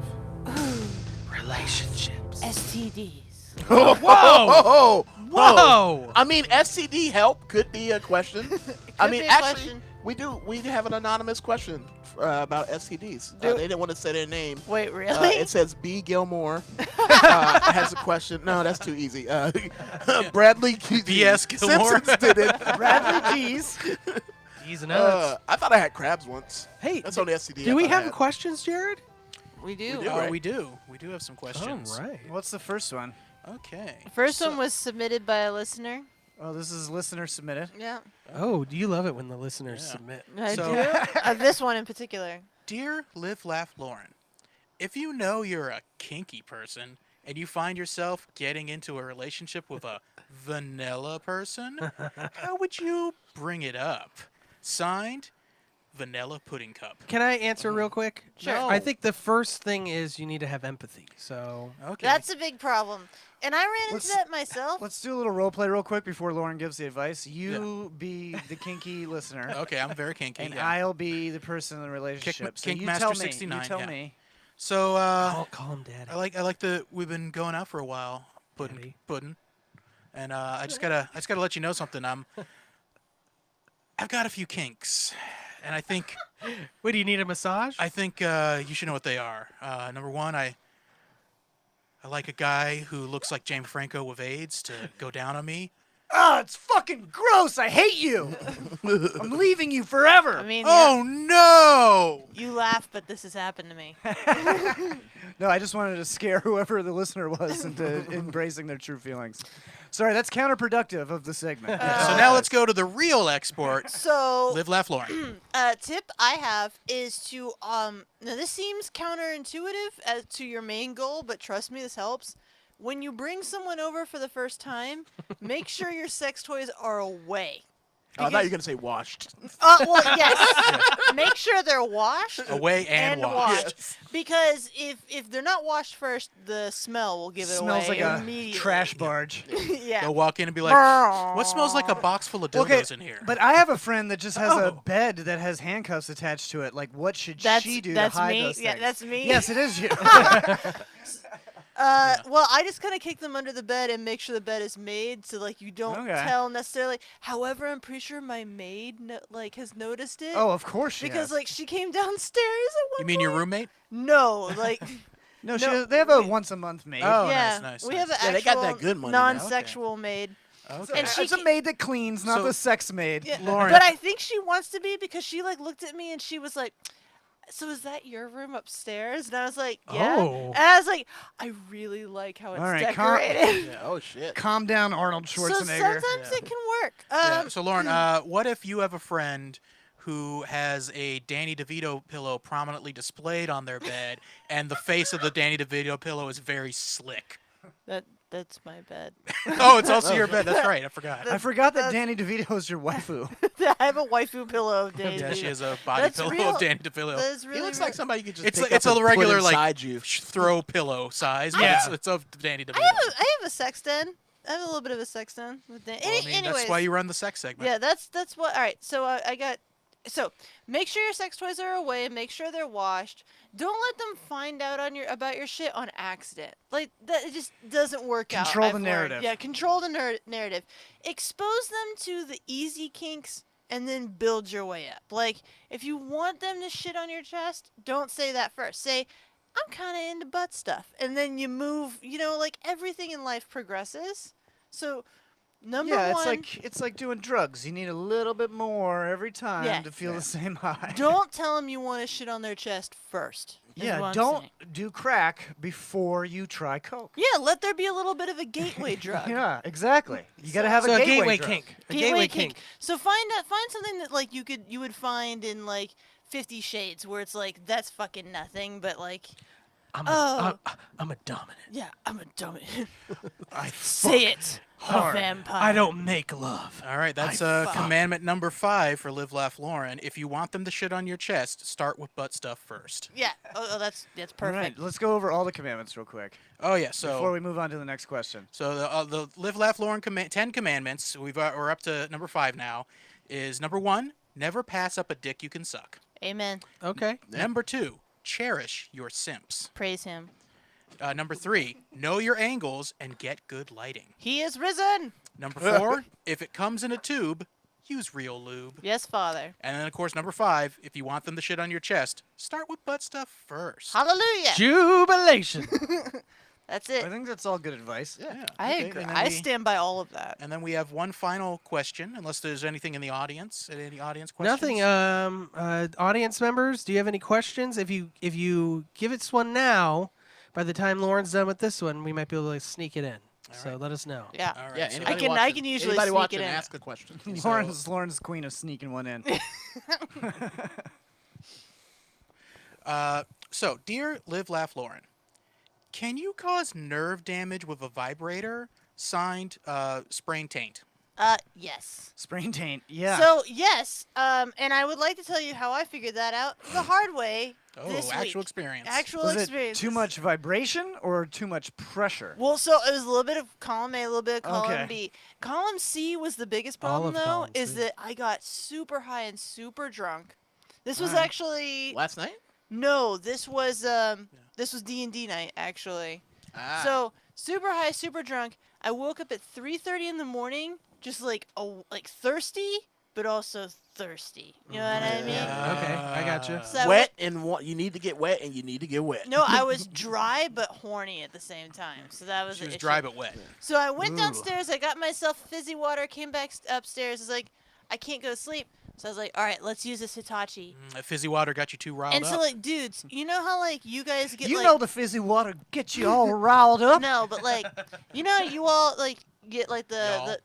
Relationships. STDs. Whoa! Oh, Whoa! I mean, STD help could be a question. I Could mean, be a actually, question. we have an anonymous question about STDs. They didn't want to say their name. Wait, really? It says B. Gilmore has a question. No, that's too easy. Bradley B.S. Gilmore. Simpsons did it. Bradley Keys. He's an nuts. I thought I had crabs once. Hey, That's on the STD. do I we thought I have had. questions, Jared? we do. We do. Oh, right? we do. We do have some questions. All right. What's the first one? Okay. First So- one was submitted by a listener. Oh, this is listener submitted. Yeah. Oh, do you love it when the listeners Yeah. submit? I So- do. This one in particular. Dear Live Laugh Lauren, if you know you're a kinky person and you find yourself getting into a relationship with a vanilla person, how would you bring it up? Signed, Vanilla Pudding Cup. Can I answer real quick? Sure. No. I think the first thing is you need to have empathy. So Okay. That's a big problem. And I ran into Let's- that myself. Let's do a little role play real quick before Lauren gives the advice. You be the kinky listener, okay. I'm very kinky. and yeah. I'll be the person in the relationship. So Kink you Master tell me. 69, You tell yeah. me. So call him daddy. I like the we've been going out for a while, Daddy. pudding, and I just gotta let you know something. I've got a few kinks, and I think What, do you need a massage? you should know what they are. Number one, I like a guy who looks like James Franco with AIDS to go down on me, Ah, it's fucking gross. I hate you. I'm leaving you forever. I mean, Oh no! you laugh, but this has happened to me. No, I just wanted to scare whoever the listener was into embracing their true feelings. Sorry, that's counterproductive of the segment. So now let's go to the real export. So, Live, laugh, Lauren. tip I have is to now this seems counterintuitive as to your main goal, but trust me, this helps. When you bring someone over for the first time, make sure your sex toys are away. Oh, I thought you were gonna say washed. Well, yes. Make sure they're washed Away and washed. because if they're not washed first, the smell will give it Smells away like a immediately. trash barge. Yeah. They'll walk in and be like, "What smells like a box full of dildos Okay, in here?" but I have a friend that just has a Oh. bed that has handcuffs attached to it. Like, what should she do that's to hide me. those Yeah, things? that's me. Yes, it is you. Well, I just kind of kick them under the bed and make sure the bed is made so like you don't Okay. tell necessarily. However, I'm pretty sure my maid has noticed it. Oh, of course she because has. like she came downstairs at one You mean your point. roommate? No, like no, no, they have a once a month maid. Oh, yeah, nice. we have an Yeah, actual they got that good money now, okay. non-sexual maid. Okay. and she It's a ca- maid that cleans, not So- the sex maid. Yeah, Lauren. but I think she wants to be because she like looked at me and she was like, "So is that your room upstairs?" And I was like, "Yeah." Oh. And I was like, "I really like how it's All right, decorated." Yeah. Oh shit. Calm down, Arnold So Schwarzenegger. sometimes it can work. Yeah. So Lauren, what if you have a friend who has a Danny DeVito pillow prominently displayed on their bed, and the face of the Danny DeVito pillow is very slick? That's my bed. Oh, it's also your bed. That's right. I forgot. I forgot that Danny DeVito is your waifu. I have a waifu pillow of Danny. Yeah, she has a body That's pillow real. of Danny DeVito. That is He really looks like somebody you could just It's pick it's up a and put regular like inside you. throw pillow size. But Yeah. it's of Danny DeVito. I have a sex den. I have a little bit of a sex den with Danny. Well, I mean, Anyways, that's why you run the sex segment. yeah, that's what. All right, so I got. So make sure your sex toys are away. Make sure they're washed. Don't let them find out about your shit on accident. Like that, it just doesn't work out. Control I've the learned. narrative. Yeah, control the narrative. Expose them to the easy kinks and then build your way up. Like if you want them to shit on your chest, don't say that first. Say, "I'm kind of into butt stuff," and then you move. Like everything in life progresses. So. Number Yeah, one, it's like doing drugs. You need a little bit more every time Yeah. to feel the same high. don't tell them you want to shit on their chest first. is Yeah, what I'm don't saying. do crack before you try coke. Yeah, let there be a little bit of a gateway drug. Yeah, exactly. You got to have So a a gateway drug. kink. A Gateway kink. So find something that like you would find in like 50 Shades where it's like that's fucking nothing, but like I'm a dominant. yeah, I'm a dummy. I Say it, hard. vampire. I don't make love. All right, that's commandment number 5 for Live, Laugh, Lauren. If you want them to shit on your chest, start with butt stuff first. Yeah. Oh, that's All perfect. right, let's go over all the commandments real quick Oh yeah, before so we move on to the next question. the Live, Laugh, Lauren 10 commandments. We're up to number 5 now. Is number 1, never pass up a dick you can suck. Amen. Okay. Number 2, cherish your simps. Praise him. Number 3, know your angles and get good lighting. He is risen. Number 4, if it comes in a tube, use real lube. Yes, Father. And then, of course, number 5, if you want them to shit on your chest, start with butt stuff first. Hallelujah. Jubilation. That's I it. think that's all good advice. Yeah. I okay, agree. and then I we- stand by all of that. And then we have one final question, unless there's anything in the audience. Any audience questions? Nothing. Audience members, do you have any questions? If you give us one now, by the time Lauren's done with this one, we might be able to sneak it in. So let us know. Yeah. All right. Yeah, so- anybody I watching- can usually anybody sneak watching it in. ask a question. Lauren's queen of sneaking one in. So, dear Live, Laugh, Lauren, can you cause nerve damage with a vibrator? Signed, Sprain Taint. Yes. Sprain taint. Yeah. So yes, and I would like to tell you how I figured that out the hard way. Oh, this actual week. experience. Actual was it experience. too much vibration or too much pressure? Well, so it was a little bit of column A, a little bit of column Okay. B. Column C was the biggest All problem of though, column is C. that I got super high and super drunk. This was Alright. actually Last night? no, this was D&D night actually. Ah. So super high, super drunk. I woke up at 3:30 in the morning, just like thirsty, but also thirsty. You know what I mean? Okay, I gotcha. So I Wet and you need to get wet, and you need to get wet. No, I was dry but horny at the same time. So that was She the was issue. dry but wet. So I went downstairs. I got myself fizzy water. Came back upstairs. I was like, I can't go to sleep. So I was like, all right, let's use this Hitachi. That fizzy water got you too riled And up. so like, dudes, you know how like you guys get You like know the fizzy water gets you all riled up. no, but like you know how you all like get like Y'all.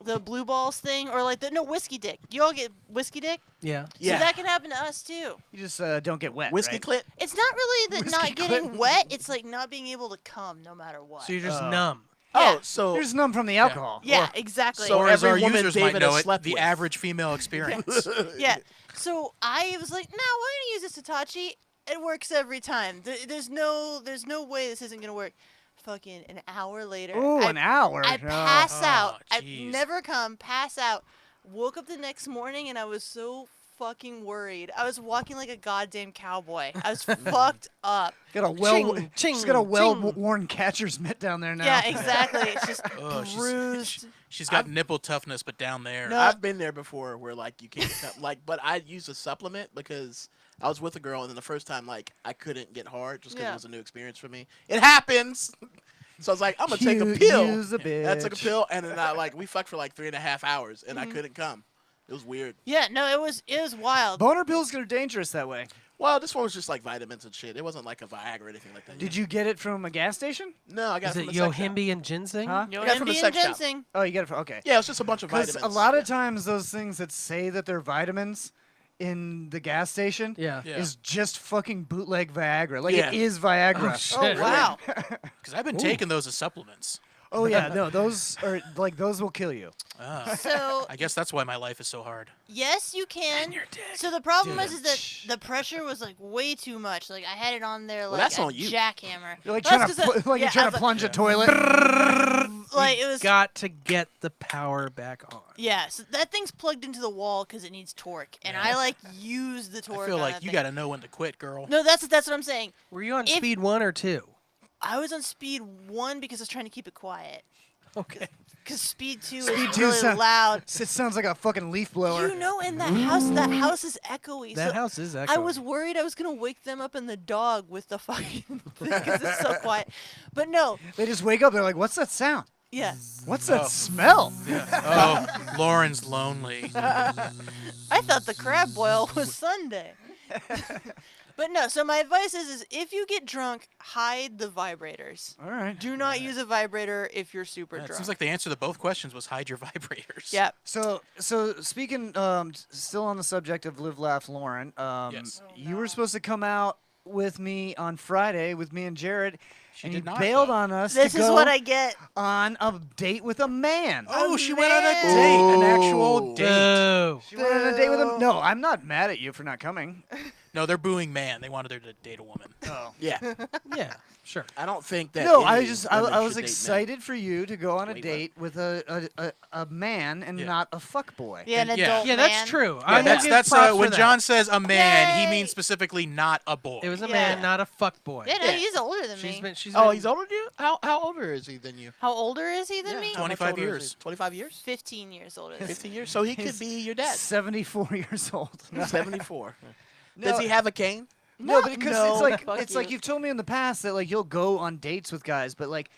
the blue balls thing or like the whiskey dick. You all get whiskey dick. Yeah. Yeah. So that can happen to us too. You just don't get wet. Whiskey right? clit. It's not really that Whiskey not getting clit. wet. It's like not being able to come no matter what. So you're just Oh. numb. Yeah. Oh, so You're just numb from the alcohol. Yeah, exactly. So or as every our woman users might David know has it, slept the with. average female experience. Yeah. So I was like, no, why don't you use this Hitachi? It works every time. There's no way this isn't gonna work. Fucking an hour later. Ooh, an hour. I Oh. pass out. I jeez. never come. Pass out. Woke up the next morning and I was so fucking worried. I was walking like a goddamn cowboy. I was fucked up. Got a well, Ching, she's got a ching, well-worn catcher's mitt down there now. Yeah, exactly. It's just Oh, bruised. she's got nipple toughness, but down there. No. I've been there before where like you can't like, but I used a supplement because I was with a girl and then the first time like I couldn't get hard just because Yeah. it was a new experience for me. It happens. So I was like, I'm gonna take a pill. Use a I took a bitch. pill and then we fucked for like 3.5 hours and I couldn't come. It was weird. Yeah, no, it was wild. Boner pills are dangerous that way. Well, this one was just like vitamins and shit. It wasn't like a Viagra or anything like that. Did you get it from a gas station? No, I got Is it it from the sex shop. Yohimbi and ginseng? Huh? Yo, I got it from the MD and sex shop. ginseng. Oh, you get it from okay. Yeah, it's just a bunch of Because vitamins. a lot of Yeah. times those things that say that they're vitamins in the gas station Yeah. Yeah. is just fucking bootleg Viagra. Like Yeah. it is Viagra. Oh, shit. Oh wow. Because I've been taking those as supplements. Oh yeah, no, those are like those will kill you. Ah, So I guess that's why my life is so hard. yes, you can. So the problem is that the pressure was like way too much. Like I had it on there like that's a on you. jackhammer. You're like That's trying 'cause to I- like yeah, you're trying I to was plunge a toilet. like it was. Got to get the power back on. Yeah, so that thing's plugged into the wall because it needs torque, and I like use the I torque. feel on like that you thing. got to know when to quit, girl. No, that's what I'm saying. Were you on If- speed 1 or 2? I was on speed 1 because I was trying to keep it quiet. Okay. Because speed 2 Speed is 2 really sound- loud. It sounds like a fucking leaf blower. You know, in that house is echoey. That so house is I echoing. was worried I was gonna wake them up and the dog with the fucking thing because it's so quiet. But no, They just wake up. They're like, "What's that sound? yeah. What's that Oh. smell?" Oh, Lauren's lonely. I thought the crab boil was Sunday. But no, so my advice is if you get drunk, hide the vibrators. All right. Do not use a vibrator if you're super It drunk. seems like the answer to both questions was hide your vibrators. yeah. So speaking, still on the subject of Live, Laugh, Lauren. Yes. You were supposed to come out with me on Friday with me and Jared, and did you not, bailed though. on us This to is go what I get. on a date with a man. Oh, A she went on a man. date, an actual Oh. date. Boo. She went on a date with him. No, I'm not mad at you for not coming. No, they're booing man. They wanted her to date a woman. Oh. Yeah, Yeah, sure. I don't think that. No, I any was women I was should date men. excited for you to go on a Wait, what? date with a man and Yeah. not a fuck boy. Yeah, an And- yeah. adult Yeah, man. that's true. Yeah, I'm gonna give that's props for when that. John says a man, he Yay. means specifically not a boy. It was a Yeah. man, not a fuck boy. Yeah, no, Yeah. he's older than She's me. been. She's Oh, been, he's older than you. How older is he than you? How older is he than Yeah, me? how much 25 older is years. he? 25 years. 15 years older. Than 15 years. So he could He's be your dad. 74 years old. 74. No, Does he have a cane? No, but because No, fuck it's like you. you've told me in the past that like you'll go on dates with guys, but like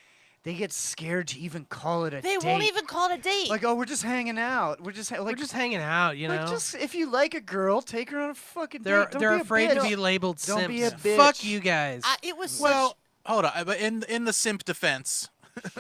they get scared to even call it a They date. won't even call it a date. Like, oh, we're just hanging out. We're just We're like just hanging out, you like know. just if you like a girl, take her on a fucking they're date. Don't they're be a afraid to bitch. be labeled Don't simps. be a bitch. Fuck you guys. it was Well, hold on. But in the simp defense,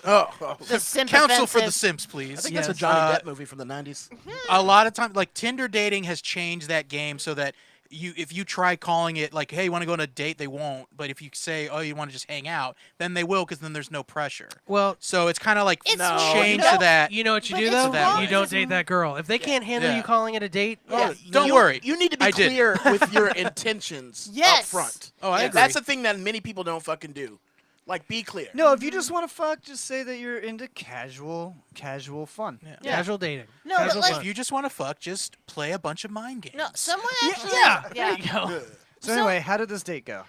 Oh, such the simp counsel for the offensive. simps, I please. think Yes. that's a Johnny Uh, Depp movie from the 90s. A lot of times, like Tinder dating has changed that game so that if you try calling it like, hey, you want to go on a date, they won't. But if you say, oh, you want to just hang out, then they will, because then there's no pressure. well, So it's kind of like It's No, change wrong. to that. you know what you But do it's though? wrong. You don't It's date that girl. If they can't handle Yeah. you calling it a date, Yeah, don't you- worry. You need to be I did. clear with your intentions Yes. up front. Oh, I agree. That's the thing that many people don't fucking do. Like, be clear. No, if you just want to fuck, just say that you're into casual fun. Yeah. Yeah. casual dating. No, but, Casual like- fun. If you just want to fuck, just play a bunch of mind games. No, someone actually. yeah, there you go. So anyway, how did this date go?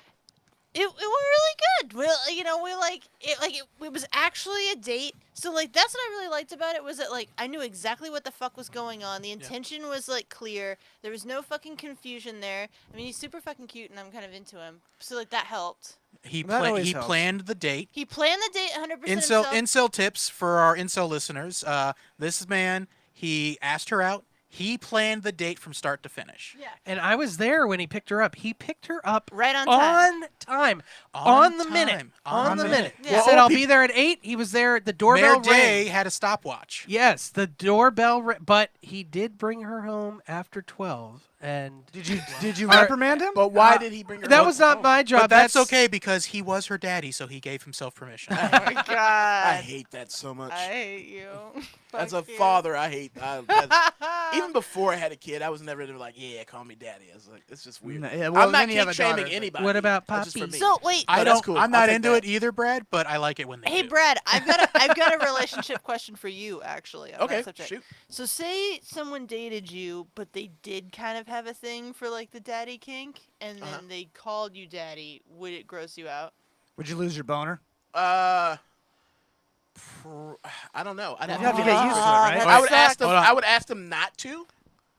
It went really good. Well, you know, we like it. Like it was actually a date. So like that's what I really liked about it was that like I knew exactly what the fuck was going on. The intention was like clear. There was no fucking confusion there. I mean, he's super fucking cute, and I'm kind of into him. So like that helped. He That always he helps. planned the date. He planned the date 100% himself. Incel tips for our incel listeners. This man, he asked her out. He planned the date from start to finish. Yeah. And I was there when he picked her up. He picked her up Right on time. On the minute. time. On the minute. Yeah. He Well, said, all I'll be there at 8. He was there at the doorbell Mayor Day rang. had a stopwatch. Yes, the doorbell but he did bring her home after 12. And Did you reprimand him? But why did he bring her? that up? was not my job. But that's okay because he was her daddy, so he gave himself permission. Oh my god. I hate that so much. I hate you. As a Fuck you. father, I hate. Even before I had a kid, I was never like, yeah, call me daddy. I was like, it's just weird. Yeah, well, I'm not then you have kink a daughter, shaming but- anybody. What about That's just for Poppy? me. So wait. I that's don't. cool. I'm I'll not take into that. it either, Brad. But I like it when they Hey do. Brad, I've got a relationship question for you actually. On Okay, that subject. shoot. So say someone dated you, but they did kind of have a thing for like the daddy kink, and then they called you daddy. Would it gross you out? Would you lose your boner? I don't know. I'd have You have to to get used to it, right? that I would ask sucks. them. Hold on. I would ask them not to.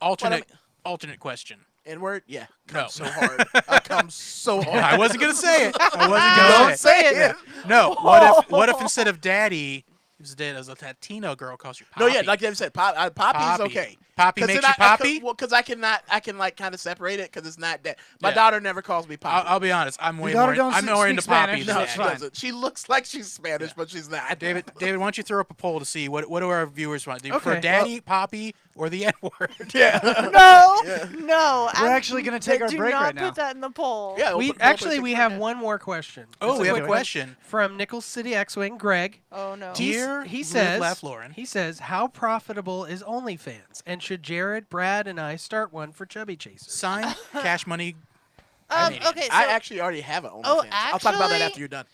Alternate question. N-word? Yeah. No. Come so hard. I come so hard. I wasn't gonna say it. I wasn't gonna Don't say say it. it. No. What if instead of daddy, he was dated as a Latino girl calls you Poppy? No, yeah, like David said, Poppy's Poppy. okay. Poppy 'Cause makes then you Poppy? Because I can like kind of separate it because it's not that. My Yeah. daughter never calls me Poppy. I'll be honest. I'm way Your daughter more. don't I'm more speak into Poppy Spanish, than no, that's she daddy. fine. doesn't. She looks like she's Spanish, but she's not. David, why don't you throw up a poll to see what do our viewers want? Do you Okay, prefer daddy, Poppy, or the N-word? Yeah. No, Yeah. no. We're I'm- actually gonna take our do break not right now. put that in the poll. Yeah. We have one more question. Oh, we have a okay. question. From Nichols City X-Wing, Greg. Oh no. Dear He Live, says, Laugh, Lauren. he says, how profitable is OnlyFans? And should Jared, Brad, and I start one for Chubby Chasers? Sign Cash Money. Okay. So, I actually already have an OnlyFans. Oh, I'll talk about that actually- after you're done.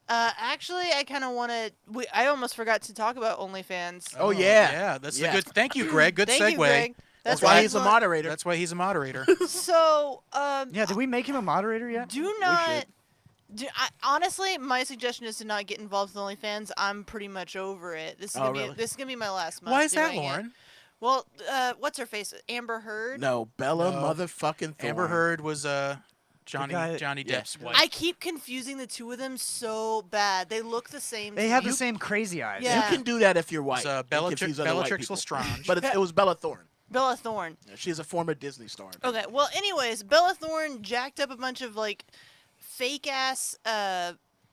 actually, I kind of want to. I almost forgot to talk about OnlyFans. Oh, yeah. Yeah, that's Yeah. a good. Thank you, Greg. Good Thank segue. you, Greg. That's why what he's a I thought. moderator. That's why he's a moderator. So, Yeah, did we make him a moderator yet? do not. Honestly, my suggestion is to not get involved with OnlyFans. I'm pretty much over it. This is Oh, gonna really? be this is gonna be my last month. Why is that, doing it. Lauren? Well, what's her face? Amber Heard. No, Bella No. motherfucking Thorne. Amber Heard was Johnny guy- Johnny yeah. Depp's wife. I keep confusing the two of them so bad. They look the same. They to have me. the same crazy eyes. Yeah. You can do that if you're It white. was and confuse other white Bellatrix people. Lestrange. But it was Bella Thorne. Bella Thorne. She's a former Disney star. Okay, well, anyways, Bella Thorne jacked up a bunch of like fake ass.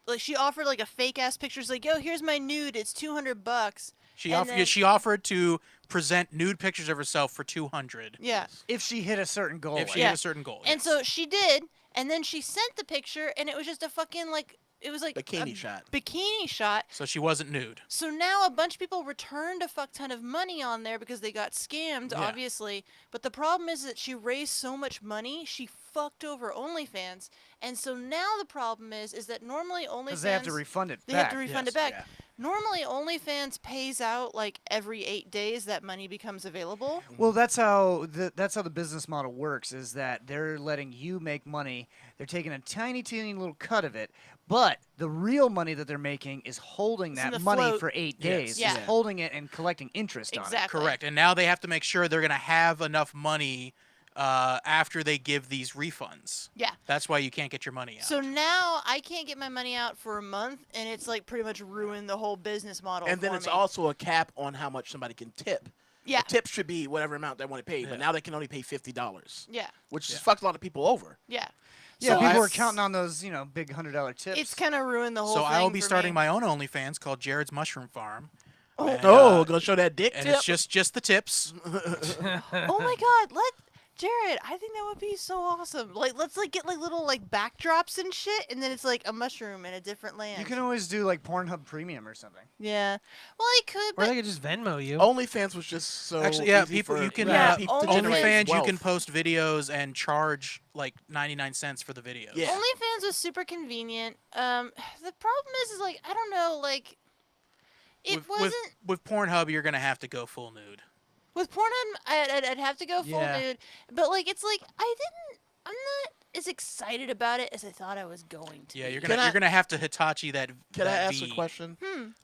Like she offered like a fake ass pictures. Like, yo, here's my nude. It's $200. She and offered. then- She offered to present nude pictures of herself for $200 Yeah. If she hit a certain goal. if she like- hit a certain goal. And yes. so she did, and then she sent the picture, and it was just a fucking like it was like Bikini a shot. Bikini shot. So she wasn't nude. So now a bunch of people returned a fuck ton of money on there because they got scammed, Yeah. obviously. But the problem is that she raised so much money, she fucked over OnlyFans, and so now the problem is that normally OnlyFans Because they have to refund it they back. have to refund Yes, it back. yeah. Normally OnlyFans pays out like every 8 days that money becomes available. Well, that's how the business model works. Is that they're letting you make money. They're taking a tiny, teeny little cut of it, but the real money that they're making is holding It's in that the money float. for 8 Yes. days. Yeah. Is holding it and collecting interest on it. Exactly. Correct. And now they have to make sure they're going to have enough money after they give these refunds. Yeah. That's why you can't get your money out. So now I can't get my money out for a month, and it's like pretty much ruined the whole business model. And then for it's me. also a cap on how much somebody can tip. Yeah. The tip should be whatever amount they want to pay, Yeah. but now they can only pay $50, Yeah. which just Yeah. fucked a lot of people over. Yeah. Yeah, So people I- were counting on those, big $100 tips. It's kind of ruined the whole So thing. I will be for starting me. my own OnlyFans called Jared's Mushroom Farm. And, Oh, gonna show that dick and tip? it's just the tips. Oh my God! Jared, I think that would be so awesome. Like, let's get little backdrops and shit, and then it's like a mushroom in a different land. You can always do like Pornhub Premium or something. Yeah. Well, I could, Or but they could just Venmo you. OnlyFans was just so Actually, yeah, easy people for you can Yeah, people to generate OnlyFans you wealth. can post videos and charge like 99 cents for the videos. Yeah. OnlyFans was super convenient. The problem is like I don't know, like it with, wasn't with Pornhub you're going to have to go full nude. with Pornhub. I'd have to go full Yeah. nude, but like it's like I'm as excited about it as I thought I was going to. Yeah, be. you're Can I- gonna have to Hitachi that. Can I that ask a V. question?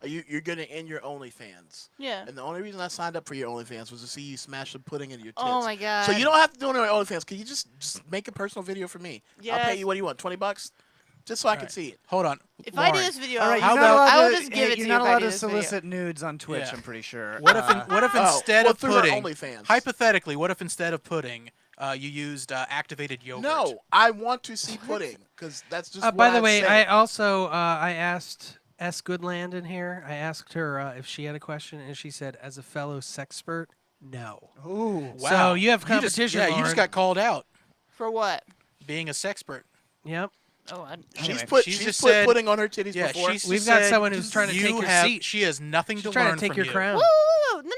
You're gonna end your OnlyFans. Yeah. And the only reason I signed up for your OnlyFans was to see you smash the pudding into your tits. Oh my god. So you don't have to do it on your OnlyFans. Can you just make a personal video for me? I'll Yes. pay you. What do you want? $20, just so I can see it. Hold on. If I do Lauren, this video, All right, How you're not about- allowed I will to- just give hey, it to you're you not if I allowed do to this video. solicit nudes on Twitch. Yeah. I'm pretty sure. What if instead well, of through our pudding, OnlyFans. hypothetically, what if instead of pudding, you used activated yogurt? No, I want to see pudding because that's just. By what the I've way, said. I also I asked S. Goodland in here. I asked her if she had a question, and she said, "As a fellow sexpert, no." Ooh. Wow. So you have just- competition, yeah, you Lauren. just got called out For what? being a sexpert. Yep. Oh, I, she's Anyway, put she's she's just put said- pudding on her titties Yeah, before. she's We've just got said someone who's trying to you take your have, seat. She has nothing She's to trying learn to take from your you. crown. whoa. No.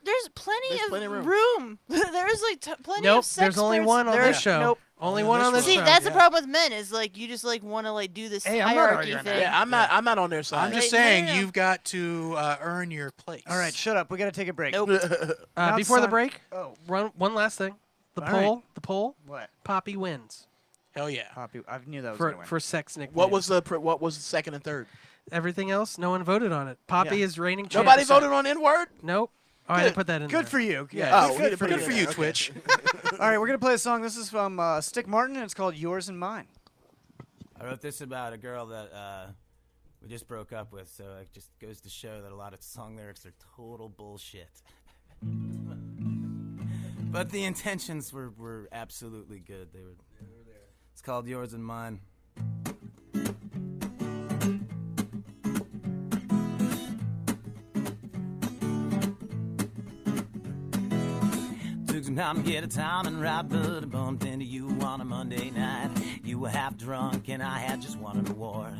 There's plenty There's of plenty of room. There's like plenty Nope. of sex There's only experts. one on There- this show. Nope. Only On one this on this one. See, show. that's the Yeah. problem with men is like you just like want to like do this Hey, I'm not hierarchy arguing thing. that. Yeah, I'm not on their side. I'm just Hey, no, saying no, no. you've got to earn your place. All right, shut up. We gotta take a break. Nope. Before the Outside- break, Oh, one last thing. The All right. poll. The poll. what? Poppy wins Hell yeah. Poppy. I knew that was for gonna win. for sex nicknames. what was the second and third? everything else? No one voted on it. Poppy Yeah. is reigning champ. Nobody voted on N-word. Nope. Oh, I didn't put that in Good there. for you. Yeah. Oh, good, we good didn't for put you. it in Good for you, Okay. Twitch. All right, we're gonna play a song. This is from Stick Martin, and it's called "Yours and Mine." I wrote this about a girl that we just broke up with, so it just goes to show that a lot of song lyrics are total bullshit. But the intentions were absolutely good. They were there. It's called Yours and Mine. Took some time to get a time and right, but I bumped into you on a Monday night. You were half drunk and I had just won an award.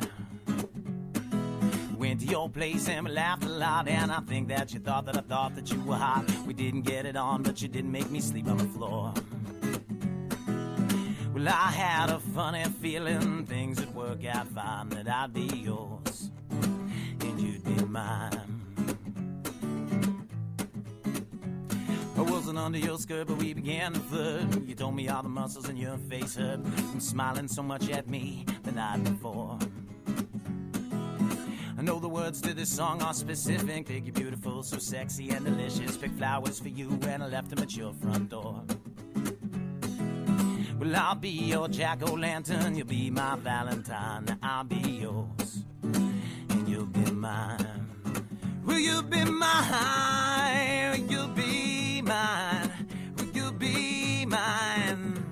Went to your place and we laughed a lot, and I think that you thought that I thought that you were hot. We didn't get it on, but you didn't make me sleep on the floor. Well, I had a funny feeling things would work out fine, that I'd be yours and you'd be mine. I wasn't under your skirt, but we began to flirt. You told me all the muscles in your face hurt from smiling so much at me the night before. I know the words to this song are specific. Think you're beautiful, so sexy and delicious. Picked flowers for you and I left them at your front door. Well, I'll be your jack-o'-lantern, you'll be my Valentine. I'll be yours and you'll be mine. Will you be mine? Will you be mine? Will you be mine?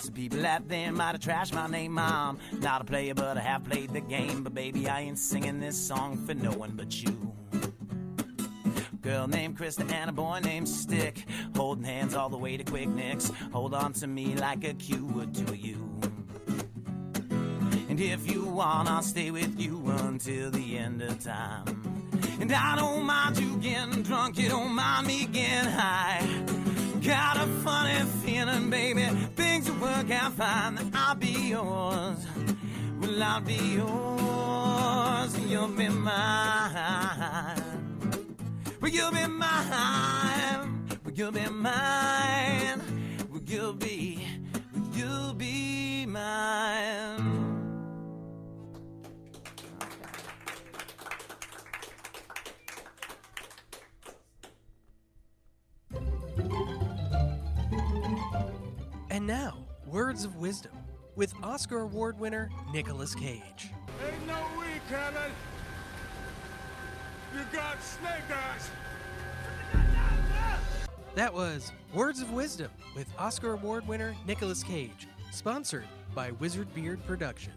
Some people out there might have trashed my name, Mom. Not a player, but I have played the game. But baby, I ain't singing this song for no one but you. Girl named Krista and a boy named Stick, holding hands all the way to Quick Nicks. Hold on to me like a Q would to you. And if you want, I'll stay with you until the end of time. And I don't mind you getting drunk, you don't mind me getting high. Got a funny feeling, baby, things will work out fine. I'll be yours, well, I'll be yours, and you'll be mine. Will you be mine? Will you be mine? Will you be mine? And now, words of wisdom with Oscar Award winner Nicolas Cage. Ain't no way, Kevin. You got snake eyes. That was Words of Wisdom with Oscar Award winner Nicolas Cage, sponsored by Wizard Beard Productions.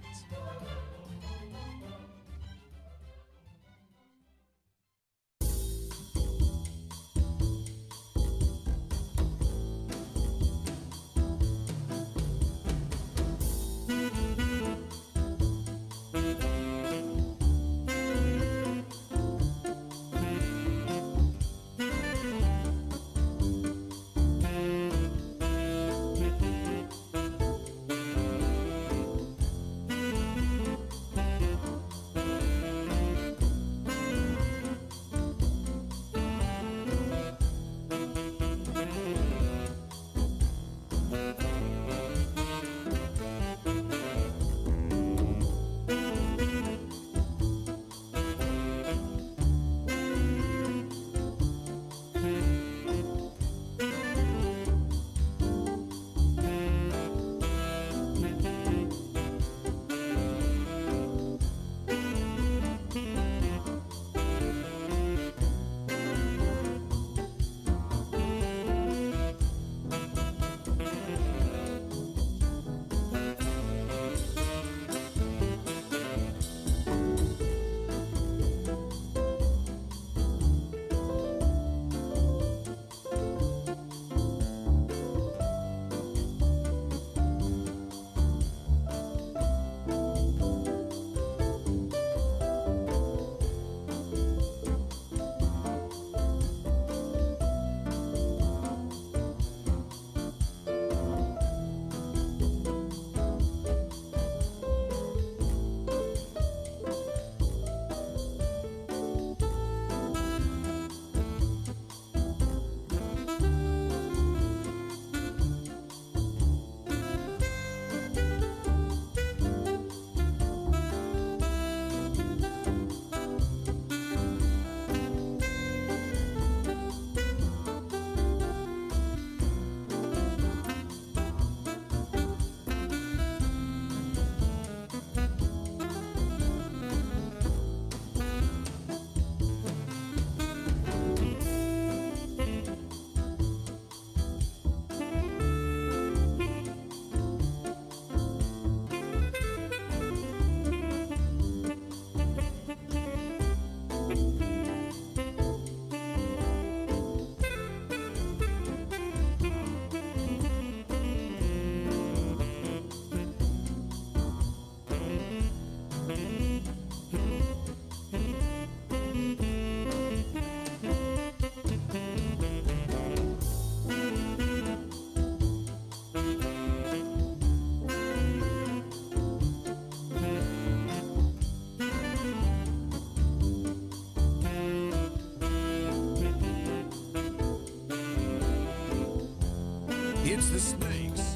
It's the snakes.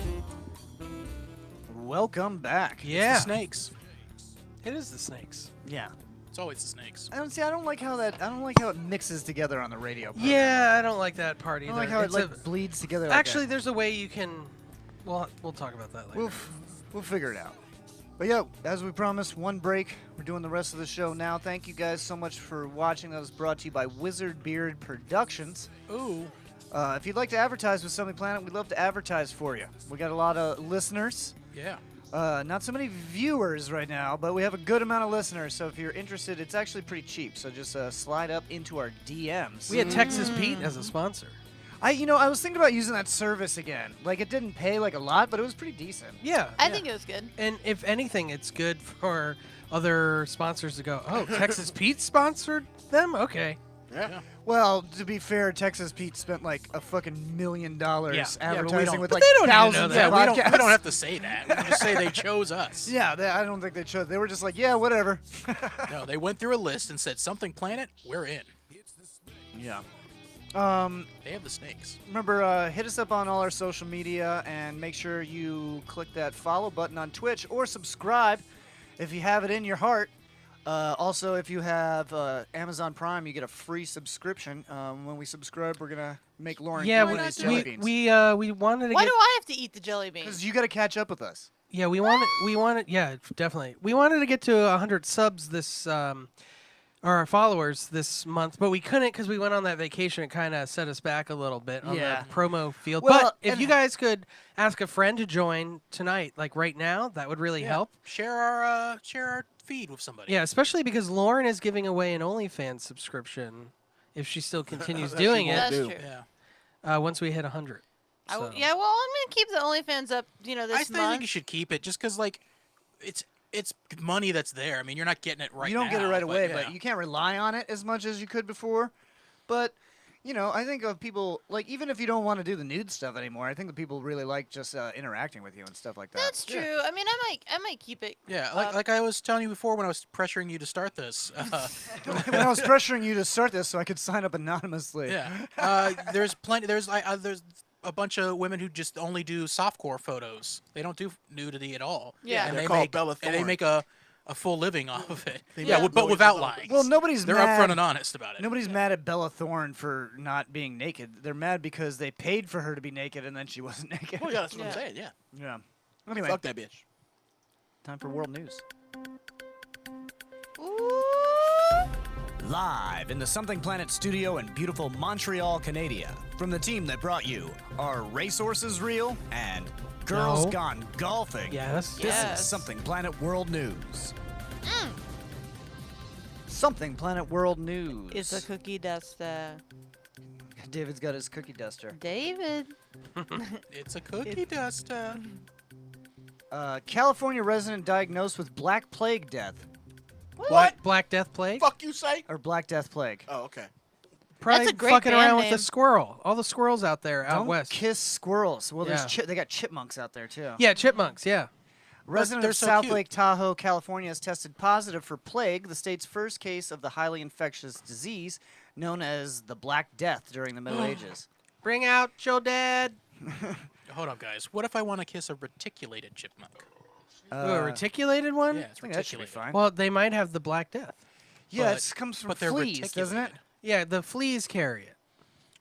Welcome back. Yeah. The snakes. It is the snakes. Yeah. It's always the snakes. I don't like how it mixes together on the radio. Program. Yeah, I don't like that part I either. don't like how it It's like bleeds together. Like actually, that. there's a way you can. We'll talk about that later. We'll figure it out. But yeah, as we promised, one break. We're doing the rest of the show now. Thank you guys so much for watching. That was brought to you by Wizard Beard Productions. Ooh. If you'd like to advertise with Something Planet, we'd love to advertise for you. We got a lot of listeners. Yeah. Not so many viewers right now, but we have a good amount of listeners. So if you're interested, it's actually pretty cheap. So just slide up into our DMs. We had Texas Pete as a sponsor. I was thinking about using that service again. Like, it didn't pay like a lot, but it was pretty decent. Yeah. I yeah. think it was good. And if anything, it's good for other sponsors to go, oh, Texas Pete sponsored them? Okay. Yeah. Well, to be fair, Texas Pete spent like a fucking $1 million Yeah, but we advertising don't- with but like they don't need to know thousands that. of We podcasts. don't have to say that. We can just say they chose us. Yeah, I don't think they chose. They were just like, yeah, whatever. No, they went through a list and said, Something Planet, we're in. Yeah. They have the snakes. Remember, hit us up on all our social media and make sure you click that follow button on Twitch or subscribe if you have it in your heart. Also, if you have Amazon Prime, you get a free subscription. When we subscribe, we're gonna make Lauren Yeah, eat one of these jelly beans. we wanted to Why get. do I have to eat the jelly beans? Because you got to catch up with us. Yeah, we wanted. Yeah, definitely. We wanted to get to 100 subs this, or followers this month, but we couldn't because we went on that vacation. It kind of set us back a little bit on Yeah. the promo field. Well, but if and- you guys could ask a friend to join tonight, like right now, that would really Yeah. help. Share our feed with somebody. Yeah, especially because Lauren is giving away an OnlyFans subscription if she still continues That she doing won't it That's do. true. Yeah. once we hit 100. So. Yeah, well, I'm gonna keep the OnlyFans up. This I think month. you should keep it just because, like, it's money that's there. I mean, you're not getting it right you don't get it now, right away, yeah. but you can't rely on it as much as you could before. But I think of people like even if you don't want to do the nude stuff anymore, I think that people really like just interacting with you and stuff like that. That's true. I mean, I might keep it. Yeah, up. like I was telling you before when I was pressuring you to start this. When I was pressuring you to start this so I could sign up anonymously. Yeah. There's plenty. There's a bunch of women who just only do softcore photos. They don't do nudity at all. Yeah. and They're they called make Bella and they Thorne. make a full living off of it. Yeah. Yeah, but Noise without is lying. Well, nobody's They're mad. upfront and honest about it. Nobody's mad at Bella Thorne for not being naked. They're mad because they paid for her to be naked and then she wasn't naked. Well, yeah, that's what I'm Yeah. saying. Yeah. Yeah. Anyway, Fuck that bitch. time for world news. Ooh. Live in the Something Planet studio in beautiful Montreal, Canada. From the team that brought you Are Racehorses Real? And Girls No. Gone Golfing. Yes. This Yes. is Something Planet World News. Something Planet World News. It's a cookie duster. David's got his cookie duster. David. It's a cookie duster. California resident diagnosed with Black Plague death. What? Black Death Plague. Fuck you say? Or Black Death Plague. Oh, okay. Probably a great fucking band around with name. a squirrel. All the squirrels out there out Don't west. kiss squirrels. Well, Yeah. they got chipmunks out there, too. Yeah, chipmunks. Yeah. Resident they're of so South cute. Lake Tahoe, California, has tested positive for plague, the state's first case of the highly infectious disease known as the Black Death during the Middle Ages. Bring out your dad. Hold up, guys. What if I want to kiss a reticulated chipmunk? a reticulated one? Yeah, it's I think that should be reticulated. fine. Well, they might have the Black Death. Yeah, but- it comes from but they're fleas, doesn't it? reticulated. Yeah, the fleas carry it.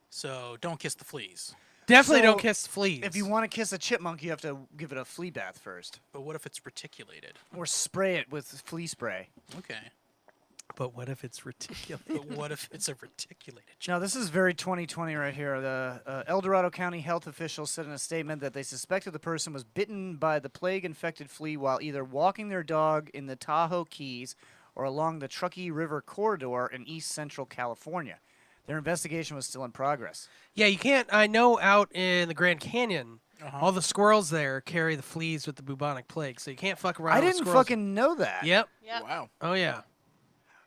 So don't kiss the fleas. Definitely So, don't kiss fleas. If you want to kiss a chipmunk, you have to give it a flea bath first. But what if it's reticulated? Or spray it with flea spray. Okay. But what if it's reticulated? But what if it's a reticulated chipmunk? Now, this is very 2020 right here. The El Dorado County health officials said in a statement that they suspected the person was bitten by the plague-infected flea while either walking their dog in the Tahoe Keys or along the Truckee River corridor in east central California. Their investigation was still in progress. Yeah, you can't. I know out in the Grand Canyon, all the squirrels there carry the fleas with the bubonic plague, so you can't fuck around I with didn't squirrels. fucking know that. Yep. Yep. Wow. Oh, yeah.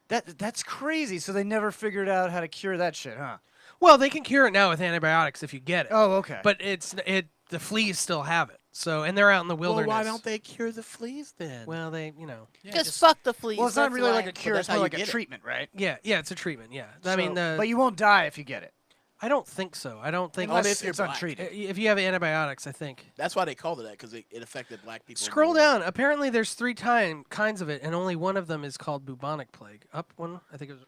That's crazy. So they never figured out how to cure that shit, huh? Well, they can cure it now with antibiotics if you get it. Oh, okay. But the fleas still have it. So, and they're out in the Well, wilderness. why don't they cure the fleas then? Well, they, Yeah, Just fuck the fleas. well, it's not that's really why. like a cure. that's it's how more you like a get it. treatment, right? yeah, it's a treatment. Yeah, I So- mean, but you won't die if you get it. I don't think so. I don't think Unless if you're it's black. untreated. if you have antibiotics, I think. That's why they called it that, because it affected black people. Scroll more. down. Apparently, there's 3 kinds of it, and only one of them is called bubonic plague. Up one, I think it was.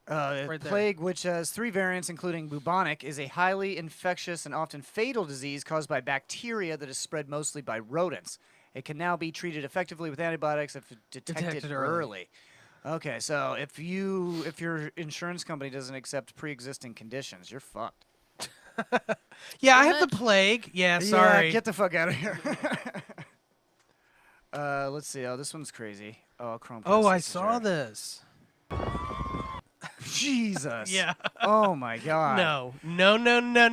Right there. Plague, which has 3 variants, including bubonic, is a highly infectious and often fatal disease caused by bacteria that is spread mostly by rodents. It can now be treated effectively with antibiotics if detected Detected early. early. Okay, so if your insurance company doesn't accept pre-existing conditions, you're fucked. Yeah, I Pretty have the plague. Yeah, sorry. Yeah, get the fuck out of here. Let's see. Oh, this one's crazy. Oh, Chrome. Oh, Press I is a saw jerk. this. Jesus. Yeah. Oh my god. No.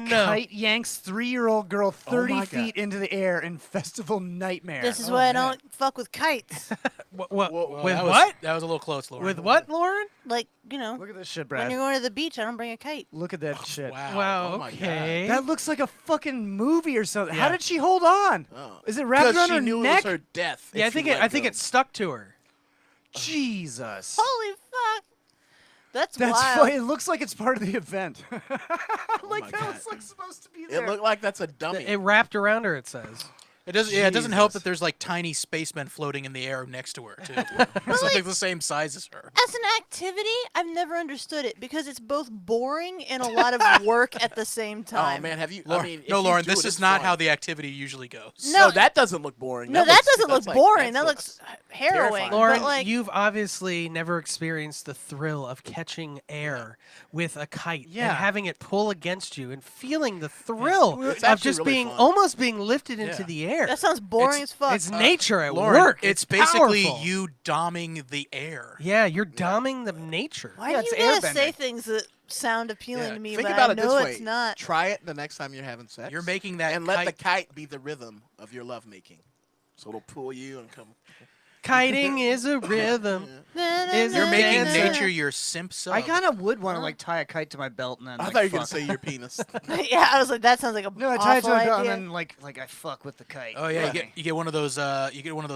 Kite yanks 3-year-old girl 30 my God. feet into the air in festival nightmare. This is Oh, why I man. don't fuck with kites. What? Whoa, With that what? That was a little close, Lauren. With what, Lauren? Like, you know, Look at this shit, when Brad. you're going to the beach, I don't bring a kite. Look at that shit. Wow. Wow. Oh my God. Okay. That looks like a fucking movie or something. How Yeah. did she hold on? Oh. Is it wrapped Because around she her knew neck? it was her death. Yeah, if she let I think go. it stuck to her. Jesus. Holy fuck. That's That's wild. funny. It looks like it's part of the event. like my that God. was like supposed to be there. It looked like that's a dummy. It wrapped around her. It says. It doesn't. Yeah, it doesn't help Jesus. that there's like tiny spacemen floating in the air next to her too. It's like the same size as her. As an activity, I've never understood it because it's both boring and a lot of work at the same time. Oh man, have you? Lauren, I mean, if no, you Lauren, do this it, is it's not fun. how the activity usually goes. No, No, that doesn't look boring. No, that doesn't look that's like- boring. That looks looks harrowing. terrifying. Lauren, but like, you've obviously never experienced the thrill of catching air with a kite Yeah. and having it pull against you and feeling the thrill It's of actually just really being fun. almost being lifted into Yeah. the air. that sounds boring as fuck. It's nature at Lauren, work. it's basically powerful. you doming the air. Yeah, you're doming the nature. Why Yeah, do you it's gotta say airbending. things that sound appealing Yeah. to me, Think but about I it know this way. it's not? Try it the next time you're having sex. You're making that and let the kite- kite be the rhythm of your lovemaking. So it'll pull you and come. Kiting is a rhythm. Is You're a making dancer. nature your simp sub. I kind of would want to like tie a kite to my belt and then. I like, thought you were gonna fuck. say your penis. Yeah, I was like, that sounds like a No, I tie it to awful my belt and idea. then like I fuck with the kite. Oh yeah, Okay. you get one of those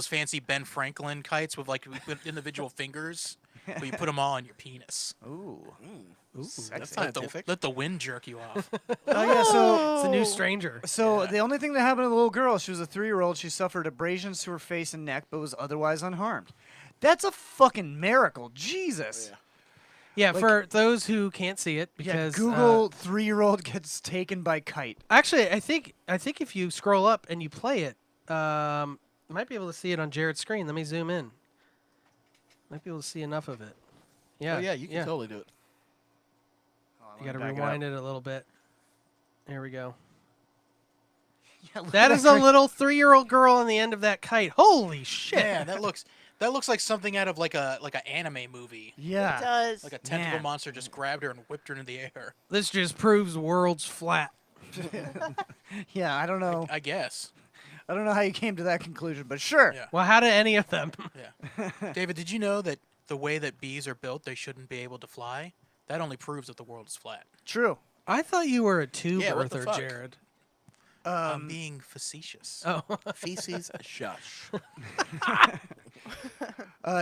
fancy Ben Franklin kites with like individual fingers, but you put them all on your penis. Ooh. That's Sexy. scientific. Let the wind jerk you off. Oh yeah. So It's a new stranger. So the only thing that happened to the little girl, she was a 3-year-old. She suffered abrasions to her face and neck, but was otherwise unharmed. That's a fucking miracle. Jesus. Yeah, Like- for those who can't see it, Yeah. because Google 3-year-old gets taken by kite. actually, I think if you scroll up and you play it, you might be able to see it on Jared's screen. Let me zoom in. Might be able to see enough of it. Yeah. Oh yeah, you can totally do it. You got to Back it rewind up. it a little bit. There we go. Yeah, look That at is a little 3-year-old girl on the end of that kite. Holy shit! Yeah, that looks like something out of like an anime movie. It Yeah. does. Like a tentacle Man. monster just grabbed her and whipped her into the air. This just proves the world's flat. Yeah. I don't know. I guess. I don't know how you came to that conclusion, but sure. Yeah. Well, how do any of them? Yeah. David, did you know that the way that bees are built, they shouldn't be able to fly? That only proves that the world is flat. True. I thought you were a tube Yeah, what the earther, fuck? Jared. I'm being facetious. Oh, Feces, shush.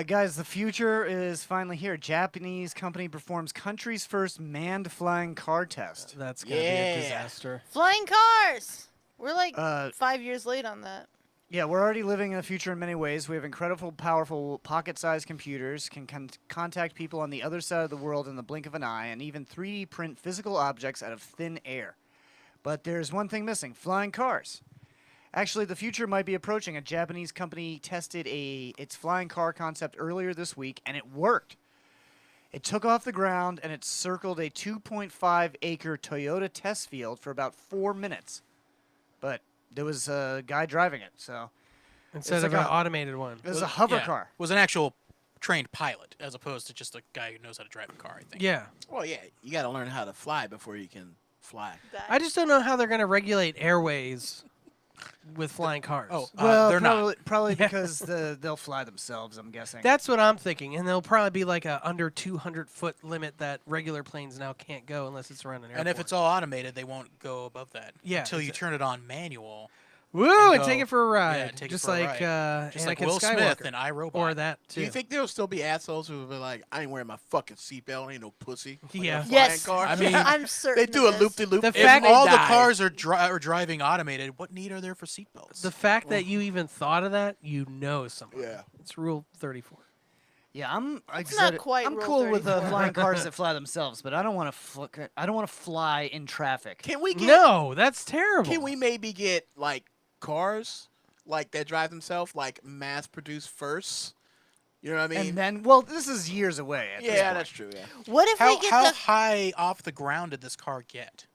Guys, the future is finally here. Japanese company performs country's first manned flying car test. that's gonna be Yeah. a disaster. Flying cars. We're like 5 years late on that. Yeah, we're already living in the future in many ways. We have incredible, powerful, pocket-sized computers, can contact people on the other side of the world in the blink of an eye, and even 3D print physical objects out of thin air. But there's one thing missing: flying cars. Actually, the future might be approaching. A Japanese company tested its flying car concept earlier this week, and it worked. It took off the ground, and it circled a 2.5-acre Toyota test field for about 4 minutes. But there was a guy driving it, so Instead It's of like an a- automated one. it was a hover Yeah, car. was an actual trained pilot as opposed to just a guy who knows how to drive a car, I think. Yeah. Well, yeah, you got to learn how to fly before you can fly. I just don't know how they're going to regulate airways with flying cars. Oh, Well, they're probably Yeah. because they'll fly themselves, I'm guessing. That's what I'm thinking. And there'll probably be like a under 200-foot limit that regular planes now can't go unless it's around an airport. And if it's all automated, they won't go above that. Yeah, Until you turn it on manual. Woo, and go- take it for a ride. Yeah, take it just for a like ride. Just like Anakin Will Skywalker. Smith and iRobot. Or that too. Do you think there'll still be assholes who will be like, I ain't wearing my fucking seatbelt, ain't no pussy? Like Yeah. a flying Yes. car? I mean, I'm certain they do a of loop this. de loop. The if fact all the die. cars are driving automated, what need are there for seatbelts? the fact that you even thought of that, you know something. Yeah. It's Rule 34. Yeah, I'm not excited. quite I'm Rule cool with 34. flying cars that fly themselves, but I don't want to. I don't want to fly in traffic. Can we get? No, that's terrible. Can we maybe get like cars like that drive themselves, like mass produced first? You know what I mean? And then, well, this is years away. At this yeah, point. that's true. Yeah. What if how we get how the high off the ground did this car get?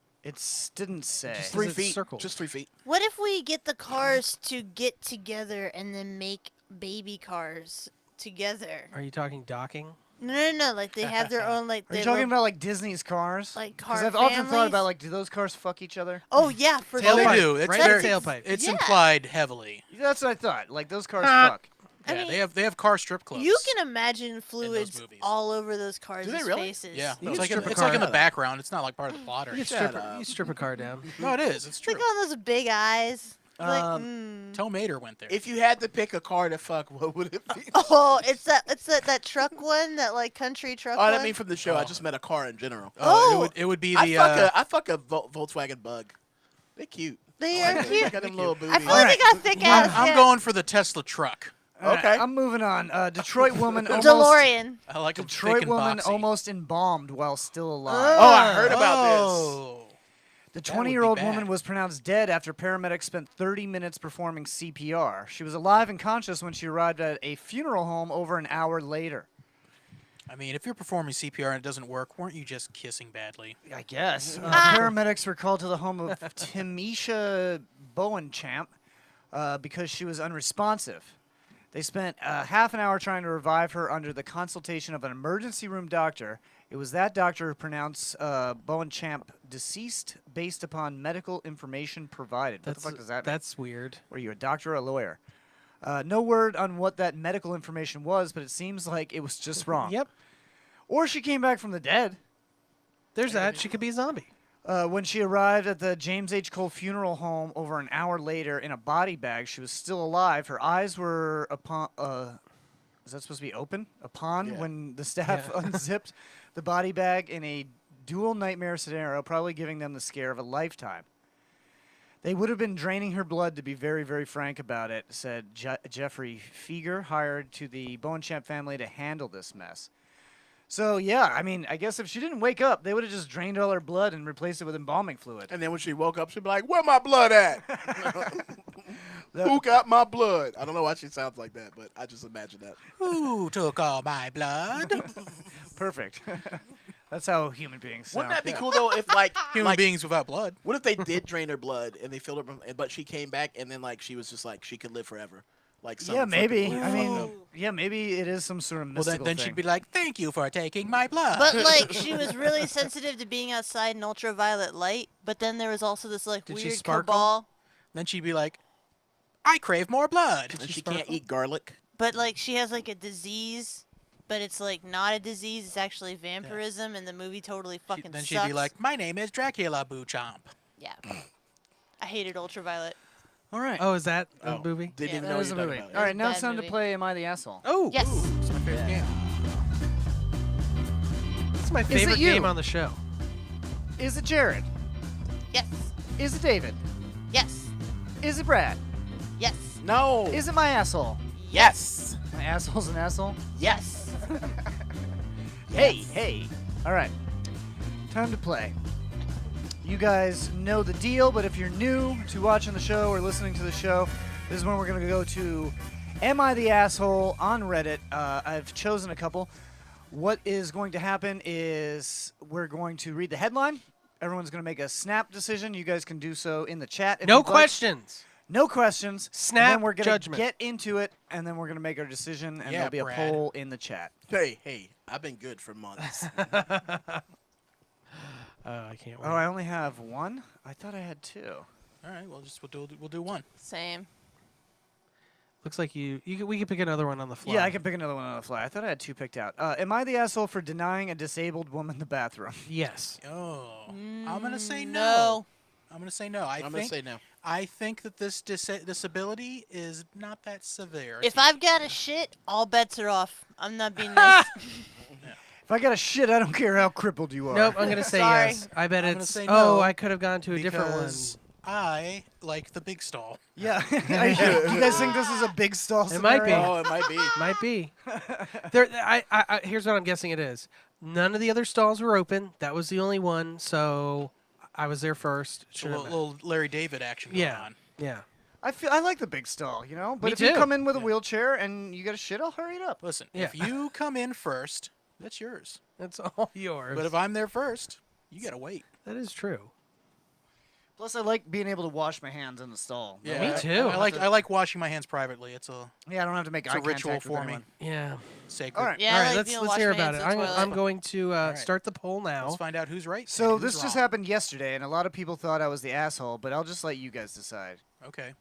Didn't say. Just 3 it's feet. circled. Just 3 feet. What if we get the cars to get together and then make baby cars together? Are you talking docking? No. Like they have their own like. Are they you talking will- about like Disney's cars? Like Because car I've often thought families? about like, do those cars fuck each other? Oh yeah, for Well, sure. they do. It's right very, in the tailpipe. It's Yeah. implied heavily. That's what I thought. Like those cars Huh. fuck. I Yeah, mean, they have car strip clubs. You can imagine fluids movies. all over those cars' Do they really? faces. Yeah, You it's can like strip a it's like in car. the background. It's not like part of the plot or You anything. strip, Shut a, up. you strip a car down. No, it is. It's true. Look at all those big eyes. Like, Um, Toe Mater went there. If you had to pick a car to fuck, what would it be? Oh, it's that truck one, that like country truck Oh, I one. didn't mean from the show. I just meant a car in general. Oh. it would be I the fuck a Volkswagen Bug. They're cute. They I are like them. cute. They got them little boobies. I feel like they got thick ass. I'm yeah. going for the Tesla truck. all right, Okay. I'm moving on. Detroit woman almost. DeLorean. I like 'em thick Detroit and woman boxy. almost embalmed while still alive. Oh, I heard about this. Oh. The That would be 20-year-old bad. woman was pronounced dead after paramedics spent 30 minutes performing CPR. She was alive and conscious when she arrived at a funeral home over an hour later. I mean, if you're performing CPR and it doesn't work, weren't you just kissing badly? I guess. Ah. Paramedics were called to the home of Tamisha Bowenchamp because she was unresponsive. They spent half an hour trying to revive her under the consultation of an emergency room doctor. It was that doctor who pronounced Bowenchamp deceased based upon medical information provided. What the fuck does that mean? That's weird. Were you a doctor or a lawyer? No word on what that medical information was, but it seems like it was just wrong. Yep. Or she came back from the dead. There's that. She could be a zombie. When she arrived at the James H. Cole funeral home over an hour later in a body bag, she was still alive. Her eyes were upon. Is that supposed to be open? Upon Yeah. when the staff Yeah. unzipped the body bag in a dual nightmare scenario, probably giving them the scare of a lifetime. They would have been draining her blood, to be very, very frank about it, said Jeffrey Feger, hired to the Bowenchamp family to handle this mess. So, yeah, I mean, I guess if she didn't wake up, they would have just drained all her blood and replaced it with embalming fluid. And then when she woke up, she'd be like, "Where my blood at? Who got my blood?" I don't know why she sounds like that, but I just imagine that. Who took all my blood? Perfect. That's how human beings sound. Wouldn't that be yeah. cool though? If like, Human like, beings without blood. what if they did drain her blood and they filled her, but she came back and then like she was just like she could live forever, like some Yeah, maybe. fucking- I mean, yeah, maybe it is some sort of Well, mystical then thing. she'd be like, "Thank you for taking my blood." But like she was really sensitive to being outside in ultraviolet light. But then there was also this like Did she weird sparkle? cabal. Then she'd be like, "I crave more blood." and she can't eat garlic. But like she has like a disease, but it's like not a disease. It's actually vampirism, and the movie totally fucking Then sucks. she'd be like, "My name is Dracula Boochomp." yeah. I hated ultraviolet. All right. Oh, is that a Oh, movie? Didn't Yeah, even that know what is a you were movie. talking All about. right, now it's Bad time to movie. play Am I the Asshole? Oh, Yes. It's my favorite game. It's my it favorite you? game on the show. Is it Jared? Yes. Is it David? Yes. Is it Brad? Yes. No. Is it my asshole? Yes. My asshole's an asshole? Yes. Hey. All right. Time to play. You guys know the deal, but if you're new to watching the show or listening to the show, this is when we're going to go to Am I the Asshole on Reddit. I've chosen a couple. What is going to happen is we're going to read the headline. Everyone's going to make a snap decision. You guys can do so in the chat. if No you'd like. questions. No questions. Snap And then we're gonna judgment. get into it, and then we're going to make our decision, and Yeah, there'll be a Brad. poll in the chat. Hey, I've been good for months. I can't wait. Oh, I only have one? I thought I had two. All right, we'll do one. Same. Looks like we could pick another one on the fly. Yeah, I can pick another one on the fly. I thought I had two picked out. Am I the asshole for denying a disabled woman the bathroom? Yes. Oh, I'm gonna say No. I'm gonna say no. I'm gonna say no. I think that this disability is not that severe. If I've got a shit, all bets are off. I'm not being nice. If I got a shit, I don't care how crippled you are. Nope, I'm gonna say Sorry. yes. I bet I'm gonna it's. say Oh, no I could have gone to a different one. because I like the big stall. Yeah. Do you guys think this is a big stall It might be. scenario? Oh, it might be. Might be. Here's what I'm guessing it is. None of the other stalls were open. That was the only one, so I was there first. So a Should've little Larry David action going Yeah. on. Yeah. I like the big stall, you know. But Me if you too. come in with a wheelchair and you got a shit, I'll hurry it up. Listen, Yeah. if you come in first, that's yours. That's all yours. But if I'm there first, you gotta wait. That is true. Plus, I like being able to wash my hands in the stall. Yeah, Me too. I like washing my hands privately. It's a Yeah, I don't have to make It's eye a ritual contact with for me. anyone. Yeah. sacred. All right. Yeah, All I right, like, let's wash hear my about hands it. in the I'm toilet. going to right. start the poll now. Let's find out who's right. So and who's this just wrong. happened yesterday, and a lot of people thought I was the asshole, but I'll just let you guys decide. Okay.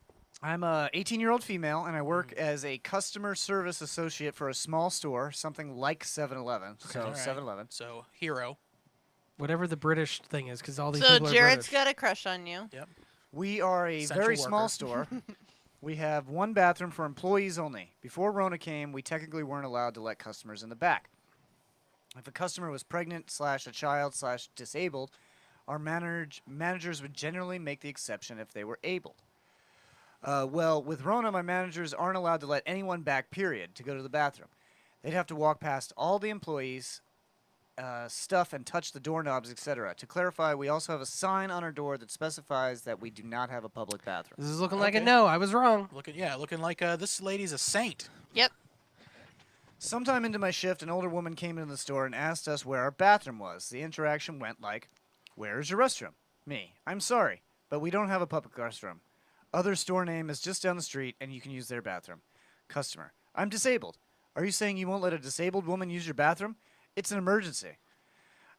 I'm a 18-year-old female, and I work as a customer service associate for a small store, something like 7-Eleven. So All right. 7-Eleven. So hero. Whatever the British thing is, because all these So people are Jared's British. got a crush on you. Yep. We are a Essential very small worker. store. We have one bathroom for employees only. Before Rona came, we technically weren't allowed to let customers in the back. If a customer was pregnant / a child / disabled, our managers would generally make the exception if they were able. Well, with Rona, my managers aren't allowed to let anyone back, period, to go to the bathroom. They'd have to walk past all the employees, stuff, and touch the doorknobs, etc. To clarify, we also have a sign on our door that specifies that we do not have a public bathroom. This is looking like a Okay. no. I was wrong. Looking like this lady's a saint. Yep. Sometime into my shift, an older woman came into the store and asked us where our bathroom was. The interaction went like, "Where is your restroom?" Me: "I'm sorry, but we don't have a public restroom. Other store name is just down the street, and you can use their bathroom." Customer: "I'm disabled. Are you saying you won't let a disabled woman use your bathroom? It's an emergency."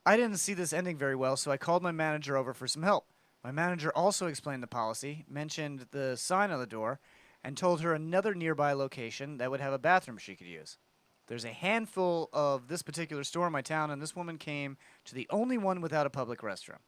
I didn't see this ending very well, so I called my manager over for some help. My manager also explained the policy, mentioned the sign on the door, and told her another nearby location that would have a bathroom she could use. There's a handful of this particular store in my town, and this woman came to the only one without a public restroom.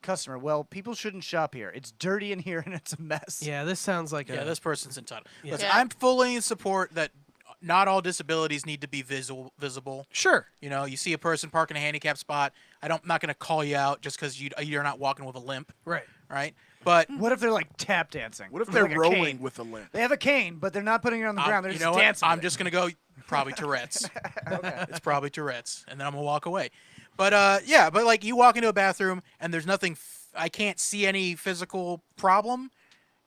Customer: "Well, people shouldn't shop here. It's dirty in here and it's a mess." Yeah, this sounds like Yeah, a. this person's entitled. Yeah. Listen, Yeah. I'm fully in support that not all disabilities need to be visible. Sure. You know, you see a person parking a handicap spot. I'm not going to call you out just because you're not walking with a limp, Right. right? But What if they're like tap dancing? What if With, they're like, a rolling cane? with a limp? They have a cane, but they're not putting it on the ground. They're you just know what? dancing. I'm with it. just going to go probably Tourette's. It's probably Tourette's, and then I'm going to walk away. But yeah, but like you walk into a bathroom and there's nothing. I can't see any physical problem.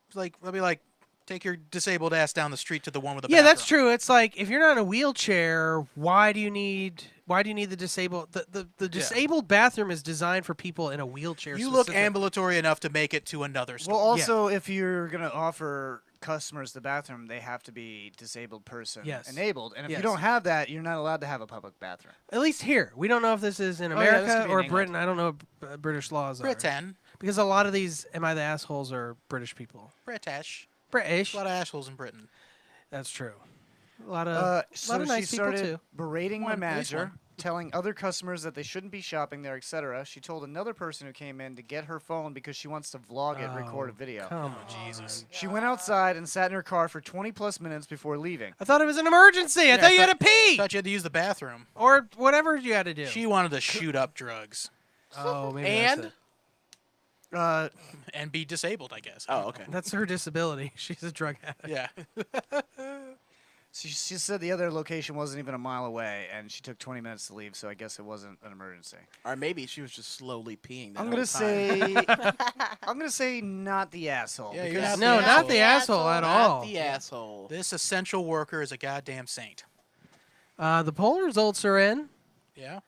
It's like I'll be like, take your disabled ass down the street to the one with the Yeah, that's bathroom. true. It's like if you're not in a wheelchair, why do you need the disabled? The disabled bathroom is designed for people in a wheelchair. You look specifically. ambulatory enough to make it to another store. Well, also, if you're going to offer customers the bathroom, they have to be disabled person Yes. enabled. And if Yes. you don't have that, you're not allowed to have a public bathroom. At least here, we don't know if this is in Oh, yeah, this America could be in or England. Britain. I don't know what British laws are. Britain, Because a lot of these "Am I the assholes" are British people. British. British. A lot of assholes in Britain. That's true. A lot of So lot of nice she people started too. berating my One, at least manager, one. telling other customers that they shouldn't be shopping there, etc. She told another person who came in to get her phone because she wants to vlog it, record a video. Come Oh, Jesus. She went outside and sat in her car for 20+ minutes before leaving. I thought it was an emergency. I thought you had to pee Thought you had to use the bathroom. or whatever you had to do. She wanted to shoot up drugs oh, maybe And? that's it. and be disabled, I guess. Oh, okay. That's her disability. She's a drug addict. Yeah. She said the other location wasn't even a mile away, and she took 20 minutes to leave, so I guess it wasn't an emergency. Or maybe she was just slowly peeing. That I'm whole gonna time. say, I'm gonna say not the asshole. Yeah, you're because- not No, not the asshole at all. Not the asshole. This essential worker is a goddamn saint. The poll results are in. Yeah.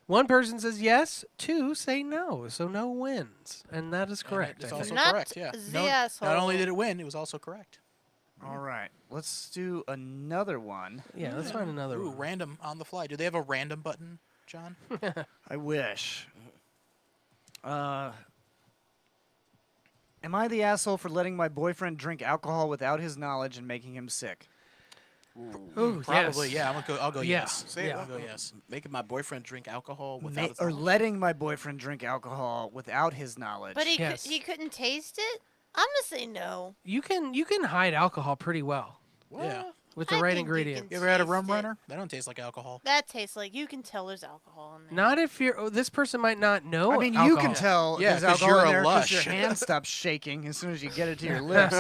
One person says yes, two say no, so no wins, and that is correct. It's I also think. Not correct, yeah. the asshole. Not only did it win, it was also correct. All right, let's do another one. Yeah, let's find another Ooh, one. random on the fly. Do they have a random button, John? I wish. Am I the asshole for letting my boyfriend drink alcohol without his knowledge and making him sick? Ooh, Probably, yes. yeah. I'll go Yeah. yes. Say Yeah. it. I'll go yes. Making my boyfriend drink alcohol without his Or knowledge. letting my boyfriend drink alcohol without his knowledge. But Yes. he couldn't taste it. I'm gonna say no. You can hide alcohol pretty well Yeah. with the I right think you ingredients. You ever had a Taste rum it. runner? That don't taste like alcohol. That tastes like you can tell there's alcohol in there. Not if you're. Oh, this person might not know. I mean, you alcohol. can tell Yeah, there's 'cause alcohol you're in a there because your lush. hand stops shaking as soon as you get it to your lips.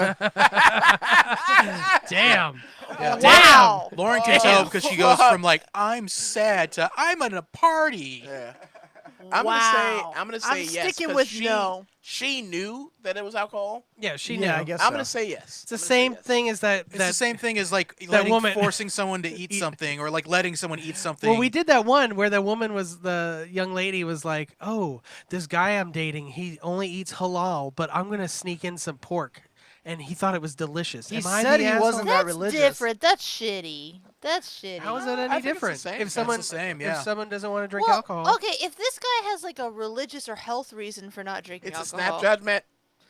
Damn. Yeah. Wow. Lauren can tell because she goes from like I'm sad to I'm at a party. Yeah. Wow. I'm gonna say I'm yes. sticking 'cause with she, no. She knew that it was alcohol. Yeah, she Yeah, knew. I guess I'm so. gonna say yes. It's the same thing as that. It's the same thing as like woman- forcing someone to eat something or like letting someone eat something. Well, we did that one where the young lady was like, "Oh, this guy I'm dating, he only eats halal, but I'm gonna sneak in some pork," and he thought it was delicious. He Am I said the he asshole? wasn't that That's religious. different. That's shitty. That's shitty. How is that I any think it's the different? same. If That's someone, the same, yeah. if someone doesn't want to drink well, alcohol, okay, if this guy has like a religious or health reason for not drinking It's a alcohol, snap judgment.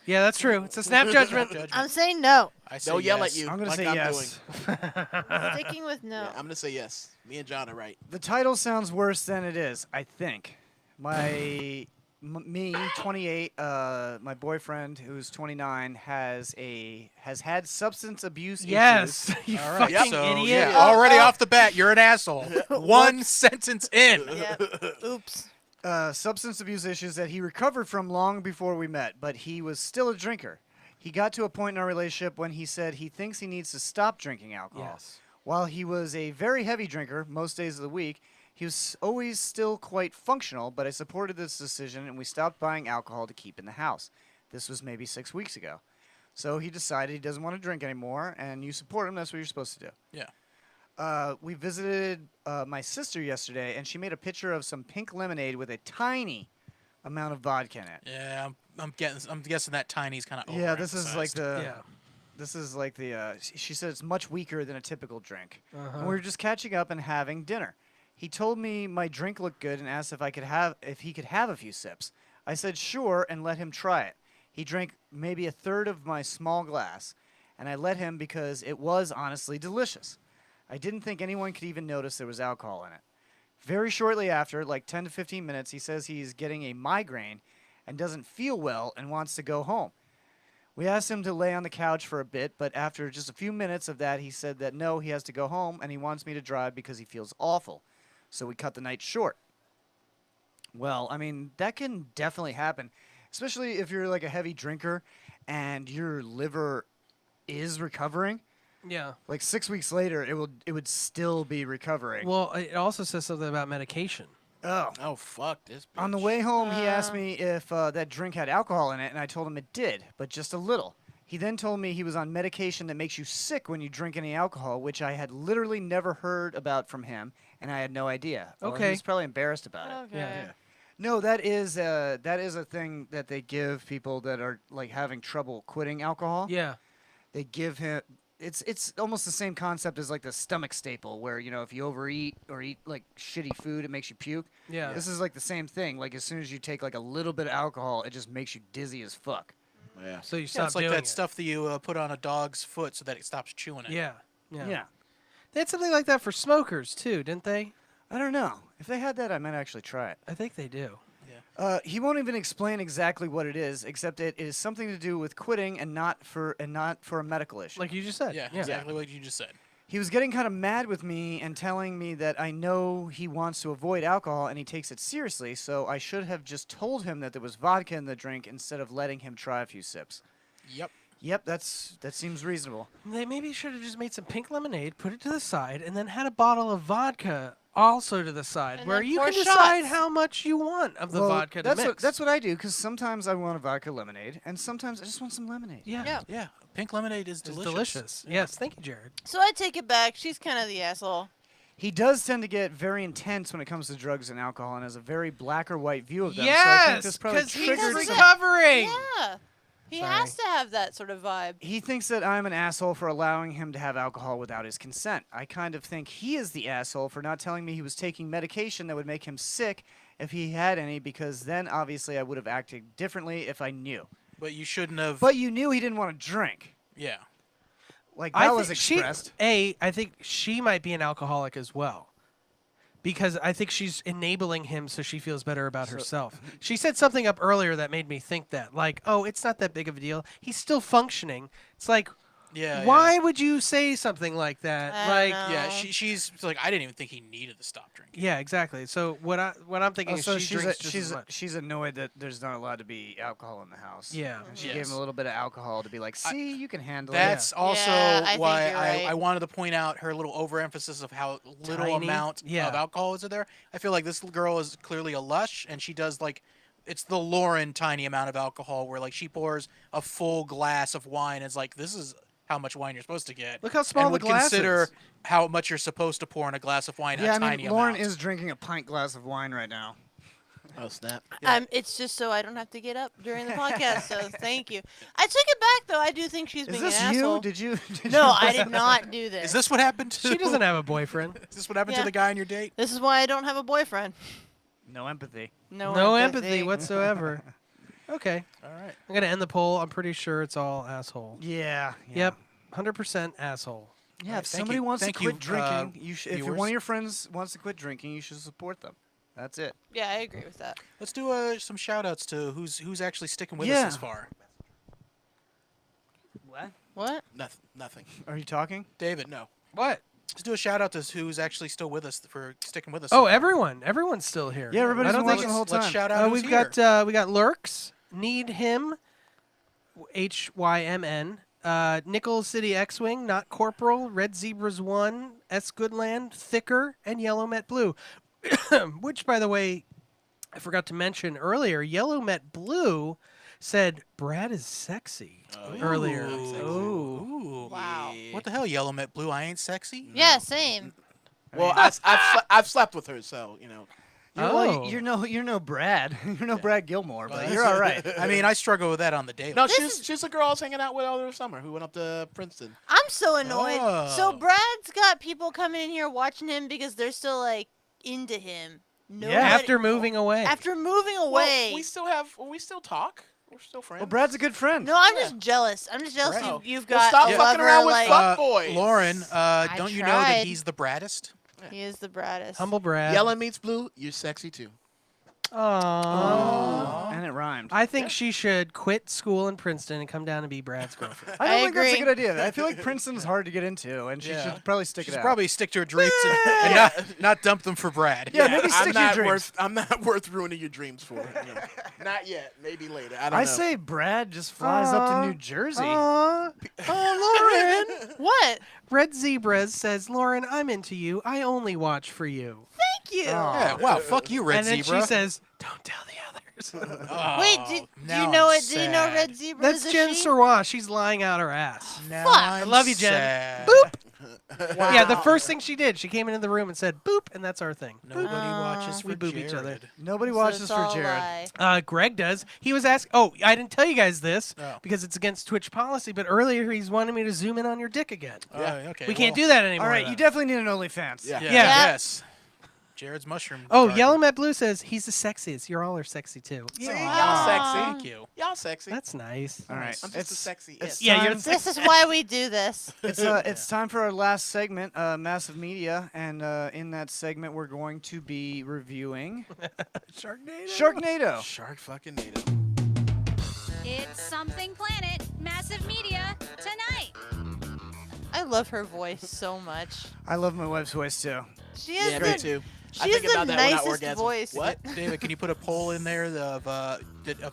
yeah, that's true. It's a snap judgment. I'm saying no. I say They'll yell yes. at you. I'm gonna like say I'm yes. Sticking with no. Yeah, I'm gonna say yes. Me and John are right. The title sounds worse than it is, I think. Me, 28, my boyfriend, who's 29, has had substance abuse Yes, issues. you All right, fucking so, idiot. Yeah, already off the bat, you're an asshole. One sentence in. Yeah. Oops. Substance abuse issues that he recovered from long before we met, but he was still a drinker. He got to a point in our relationship when he said he thinks he needs to stop drinking alcohol. Yes. While he was a very heavy drinker most days of the week, he was always still quite functional, but I supported this decision and we stopped buying alcohol to keep in the house. This was maybe 6 weeks ago. So he decided he doesn't want to drink anymore, and you support him, that's what you're supposed to do. Yeah. We visited my sister yesterday, and she made a picture of some pink lemonade with a tiny amount of vodka in it. Yeah, I'm guessing that tiny's kind of Yeah, this is like the. Yeah. This is like the. She said it's much weaker than a typical drink. Uh-huh. And we were just catching up and having dinner. He told me my drink looked good and asked if he could have a few sips. I said sure and let him try it. He drank maybe a third of my small glass, and I let him because it was honestly delicious. I didn't think anyone could even notice there was alcohol in it. Very shortly after, like 10 to 15 minutes, he says he's getting a migraine and doesn't feel well and wants to go home. We asked him to lay on the couch for a bit, but after just a few minutes of that, he said that no, he has to go home and he wants me to drive because he feels awful. So we cut the night short. Well, I mean, that can definitely happen, especially if you're like a heavy drinker and your liver is recovering. Yeah. Like 6 weeks later, it would still be recovering. Well, it also says something about medication. Oh. Oh fuck this. Bitch. On the way home, he asked me if that drink had alcohol in it, and I told him it did, but just a little. He then told me he was on medication that makes you sick when you drink any alcohol, which I had literally never heard about from him, and I had no idea. Well, Okay. he was probably embarrassed about it. Okay. Yeah. No, that is a thing that they give people that are like having trouble quitting alcohol. Yeah. They give him. It's almost the same concept as like the stomach staple, where if you overeat or eat like shitty food, it makes you puke. Yeah. This is like the same thing. Like as soon as you take like a little bit of alcohol, it just makes you dizzy as fuck. Yeah. So you Yeah, stop it's like doing that it. stuff that you put on a dog's foot so that it stops chewing it. Yeah. Yeah. Yeah. They had something like that for smokers too, didn't they? I don't know. If they had that, I might actually try it. I think they do. He won't even explain exactly what it is, except it is something to do with quitting and not for a medical issue. Like you just said. Yeah, exactly what you just said. He was getting kind of mad with me and telling me that I know he wants to avoid alcohol and he takes it seriously, so I should have just told him that there was vodka in the drink instead of letting him try a few sips. Yep. Yep, that seems reasonable. They maybe should have just made some pink lemonade, put it to the side, and then had a bottle of vodka also to the side, And where then you pour can decide shots. how much you want of the Well, vodka to that's mix. that's what I do, because sometimes I want a vodka lemonade, and sometimes I just want some lemonade. yeah. Yeah. Yeah. Pink lemonade is It's delicious. delicious. Yes, thank you, Jared. So I take it back. She's kind of the asshole. He does tend to get very intense when it comes to drugs and alcohol and has a very black or white view of them. so I think Yes, this probably because he's triggered Because some- recovering. Yeah. He Sorry. has to have that sort of vibe. He thinks that I'm an asshole for allowing him to have alcohol without his consent. I kind of think he is the asshole for not telling me he was taking medication that would make him sick if he had any, because then obviously I would have acted differently if I knew. But you shouldn't have. But you knew he didn't want to drink. yeah. Like I that was think expressed. I think she might be an alcoholic as well. Because I think she's enabling him so she feels better about herself. She said something up earlier that made me think that. Like, oh, it's not that big of a deal. He's still functioning. It's like, Yeah. why would you say something like that? I Like, don't know. Yeah, she's like, I didn't even think he needed to stop drinking. yeah, exactly. So what I'm thinking is So she drinks just as she's much. she's annoyed that there's not allowed to be alcohol in the house. Yeah. And she Yes. gave him a little bit of alcohol to be like, see, you can handle That's also Yeah, I think why you're right. I wanted to point out her little overemphasis of how little Tiny. amount Yeah. of alcohol is in there. I feel like this girl is clearly a lush, and she does like, it's the Lauren tiny amount of alcohol where like she pours a full glass of wine. And it's like, this is how much wine you're supposed to get. Look how small and the would glass consider is. how much you're supposed to pour in a glass of wine. it. Yeah, a I tiny mean, Lauren amount. is drinking a pint glass of wine right now. Oh snap! It's just so I don't have to get up during the podcast. So thank you. I took it back though. I do think she's Is being this an you? asshole. Did you? No, I did not do this. Is this what happened to? She doesn't have a boyfriend. Is this what happened Yeah. to the guy on your date? This is why I don't have a boyfriend. No empathy. No empathy whatsoever. Okay. All right. I'm going to end the poll. I'm pretty sure it's all asshole. Yeah. Yep. 100% asshole. Yeah, Alright, if thank somebody you. wants Thank to you, quit drinking, you should. If viewers. one of your friends wants to quit drinking, you should support them. That's it. Yeah, I agree with that. Let's do some shout outs to who's actually sticking with us Yeah. this far. What? What? Nothing. Are you talking? David, no. What? Let's do a shout out to who's actually still with us for sticking with us. Oh, everyone. Everyone's still here. Yeah, everybody's I don't been think watching the whole Let's time. shout out who's we've here. got we got Lurks, Need Him, HYMN, Nickel City X-Wing, Not Corporal, Red Zebras 1, S Goodland, Thicker, and Yellow Met Blue. Which, by the way, I forgot to mention earlier, Yellow Met Blue said Brad is sexy earlier. Ooh. Wow. What the hell, Yellow Met Blue? I ain't sexy? Yeah, same. Well, I've slept with her, so you know. Oh. You're no Brad. You're no Brad Gilmore, but you're all right. I mean, I struggle with that on the daily. No, This she's a girl I was hanging out with all the summer who went up to Princeton. I'm so annoyed. So Oh. Brad's got people coming in here watching him because they're still like into him. Nobody, After moving away. after moving away. Well, we still talk. We're still friends. Well, Brad's a good friend. No, I'm just jealous. I'm just jealous Right. you've Well, got stop a fucking lover around with like fuck boys. Lauren, don't you know that tried. he's the braddest? he is the braddest. Humble Brad. Yellow meets blue. You're sexy too. Aww. And it rhymed. I think she should quit school in Princeton and come down and be Brad's girlfriend. I don't I think that's a agree. good idea. I feel like Princeton's hard to get into, and she Yeah. should probably stick She's it out. probably stick to her dreams and not dump them for Brad. Yeah, maybe stick I'm to your not dreams. I'm not worth ruining your dreams for. You know. Not yet. Maybe later. I don't know. I say Brad just flies up to New Jersey. Aww. Oh, Lauren. What? Red Zebras says, Lauren, I'm into you. I only watch for you. Thank you. Yeah, wow, fuck you, Red and then Zebra. she says, don't tell the others. Oh, Wait, do now you know I'm it? Do you know sad. Red Zebra? That's is a Jen she? Sirwa. She's lying out her ass. Now Fuck. I'm I love you, Jen. sad. Boop. Wow. Yeah, the first thing she did, she came into the room and said, boop, and that's our thing. Nobody watches for We boob each other. Jared. Nobody So watches it's for all a Jared. lie. Greg does. He was asked. Oh, I didn't tell you guys this Oh. because it's against Twitch policy. But earlier he's wanted me to zoom in on your dick again. Yeah. Okay. We can't well, do that anymore. All right, though. you definitely need an OnlyFans. Yeah. Yeah. Yeah. Yes. Jared's mushroom. Oh, garden. Yellow Met Blue says he's the sexiest. You all are sexy too. See, Aw. y'all sexy. Thank you. Y'all sexy. That's nice. All right. I'm just a sexy. it's it. Yeah, time, you're This is why we do this. it's time for our last segment, Massive Media, and in that segment we're going to be reviewing Sharknado. Shark fucking native. It's Something Planet, Massive Media, tonight. I love her voice so much. I love my wife's voice too. She has Yeah, the, me too. I She has think the about that when I nicest orgasm. voice. What? David, can you put a poll in there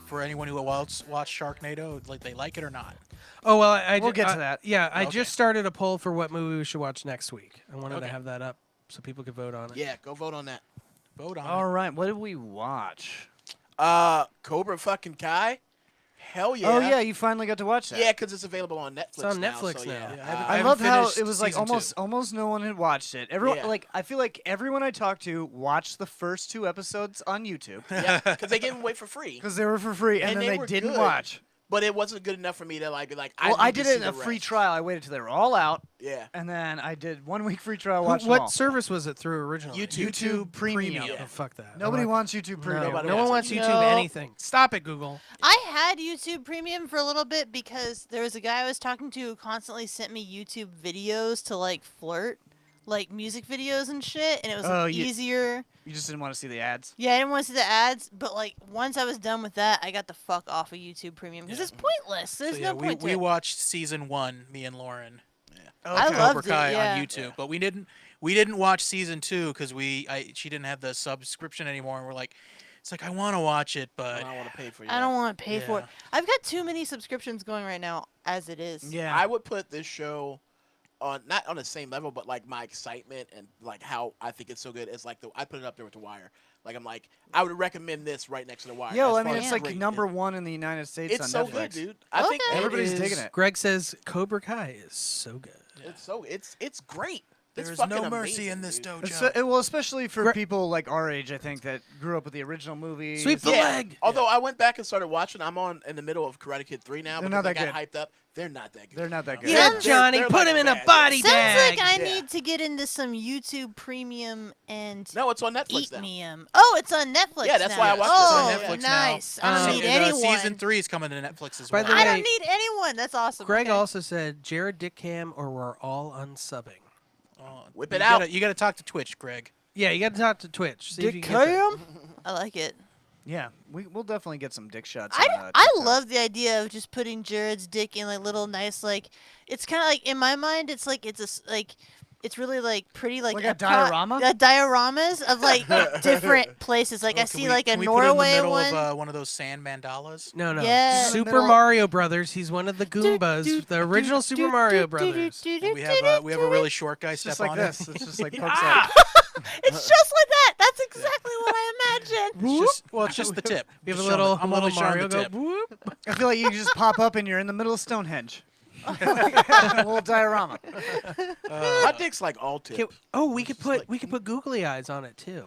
for anyone who watched Sharknado, like they like it or not? Oh well, I We'll get to that. Yeah, I Okay. just started a poll for what movie we should watch next week. I wanted to Okay. have that up so people could vote on it. Yeah, go vote on that. Vote on All it. right, what did we watch? Cobra fucking Kai. Hell yeah. Oh yeah, you finally got to watch that. Yeah, because it's available on Netflix. It's on now, Netflix so, now. Yeah. Yeah, I haven't- I I love how finished it was like season almost no one had watched it. Everyone Yeah. like I feel like everyone I talked to watched the first 2 episodes on YouTube Yeah, because they gave them away for free. because they were for free, and And then they they were didn't good. watch. but it wasn't good enough for me to like. Well, I need did to it see in a the free rest. trial. I waited till they were all out, Yeah. and then I did 1 week free trial. Watched them all. What service was it through originally? YouTube Premium. Oh, fuck that. Nobody I'm not- wants YouTube Premium. No, Nobody no one wants wants it. YouTube No. anything. Stop it, Google. I had YouTube Premium for a little bit because there was a guy I was talking to who constantly sent me YouTube videos to like flirt, like music videos and shit, and it was Oh, like, easier. You just didn't want to see the ads. Yeah, I didn't want to see the ads, but like once I was done with that, I got the fuck off of YouTube Premium because it's pointless. There's So, yeah, no point we to it. watched season 1, me and Lauren. I Cobra loved it. Kai Yeah. on YouTube, but we didn't watch season 2 because she didn't have the subscription anymore, and we're like, it's like I want to watch it, but I don't want to pay for you. I don't want to pay for it. Yeah. I've got too many subscriptions going right now as it is. Yeah. I would put this show on not on the same level, but like my excitement and like how I think it's so good is like I put it up there with The Wire. Like I'm like I would recommend this right next to The Wire. Yeah, well, as I mean, far it's as like great. number 1 in the United States It's on so Netflix. good, dude. I think Okay. Everybody's it is- digging it. Greg says Cobra Kai is so good. It's great. It's there's fucking no mercy amazing, in this dude. dojo. Well, especially for Gre- people like our age, I think that grew up with the original movie. Sweep the Yeah. leg. Although I went back and started watching, I'm in the middle of Karate Kid 3 now. They're because not I that got hyped up. They're not that good. They're not that good. Yeah, Sounds- Johnny, they're put like him in a bad. body Sounds bag. like I Yeah. need to get into some YouTube Premium and No, it's on Netflix Eat now. Me. Oh, it's on Netflix. Yeah, that's now. why I watched it. Oh, It's on Netflix now. nice. I don't need And, anyone. season 3 is coming to Netflix as By well. the I way- don't need anyone. That's awesome. Greg okay. also said Jared Dickham or we're all unsubbing. Whip it you out. You got to talk to Twitch, Greg. Yeah, you got to talk to Twitch. See if you can get that. I like it. Yeah, we'll definitely get some dick shots. I, on, I TikTok. love the idea of just putting Jared's dick in like little nice like. It's kind of like in my mind. It's like it's really like pretty like Like a diorama? dioramas of like different places. Like I Can see we- like a can we put it in the Norway middle one. of one of those sand mandalas. No, no. Yeah. Super Middle- Mario Brothers. He's one of the Goombas. The original Super Mario Brothers. And we have a really short guy It's step just like on this. it. It's just like Ah! Parkside. It's just like that. That's exactly what I imagined. It's just the tip. We have a Just showing little, the- I'm little only showing Mario the go. tip. Whoop. I feel like you just pop up and you're in the middle of Stonehenge. a little diorama. My dick's like all tip. Okay, oh, we could put googly eyes on it too.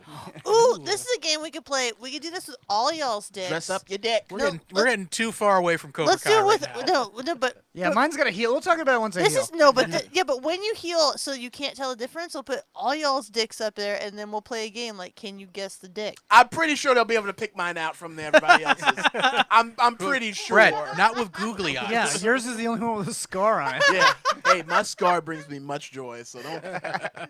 Ooh, this is a game we could play. We could do this with all y'all's dicks. Dress up your dick. We're getting too far away from Cobra Let's Kai do it right with now. no, but Yeah, mine's got to heal. We'll talk about it once I this heal. is no, but but when you heal, so you can't tell the difference. We'll put all y'all's dicks up there, and then we'll play a game like, can you guess the dick? I'm pretty sure they'll be able to pick mine out from everybody else's. I'm pretty sure. Brett, not with googly eyes. Yeah, yours is the only one with a scar on it. Yeah. Hey, my scar brings me much joy, so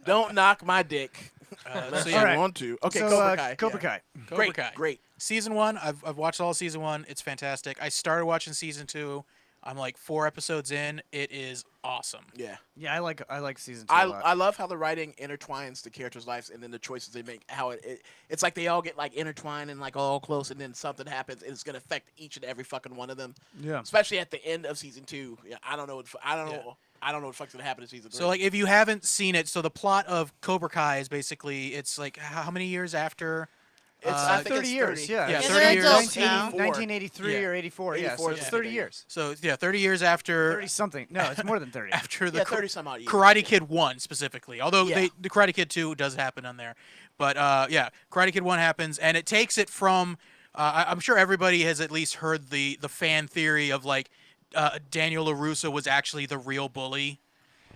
don't knock my dick. Unless so you yeah, Alright. want to. Okay, so, Cobra Kai. Cobra yeah. Kai. Cobra Great, Kai. great. Season 1, I've watched all of season 1. It's fantastic. I started watching season 2. I'm like 4 episodes in. It is awesome. Yeah. Yeah, I like season 2 a lot. I love how the writing intertwines the characters' lives and then the choices they make. How it's like they all get like intertwined and like all close, and then something happens and it's gonna affect each and every fucking one of them. Yeah. Especially at the end of season 2. Yeah, I don't know what the fuck's gonna happen in season 3. So like if you haven't seen it, so the plot of Cobra Kai is basically it's like how many years after? I think 30 it's years, 30. yeah. Yeah, And 30 they're years. adults now. 1983 Yeah. or 84, yeah. So 84 it's is 30 the years. So yeah, 30 years after 30 something. No, it's more than 30. after the Yeah, 30 some odd years. Karate Kid 1 specifically. Although Yeah. the Karate Kid 2 does happen on there. But yeah, Karate Kid 1 happens and it takes it from I'm sure everybody has at least heard the fan theory of like Daniel LaRusso was actually the real bully.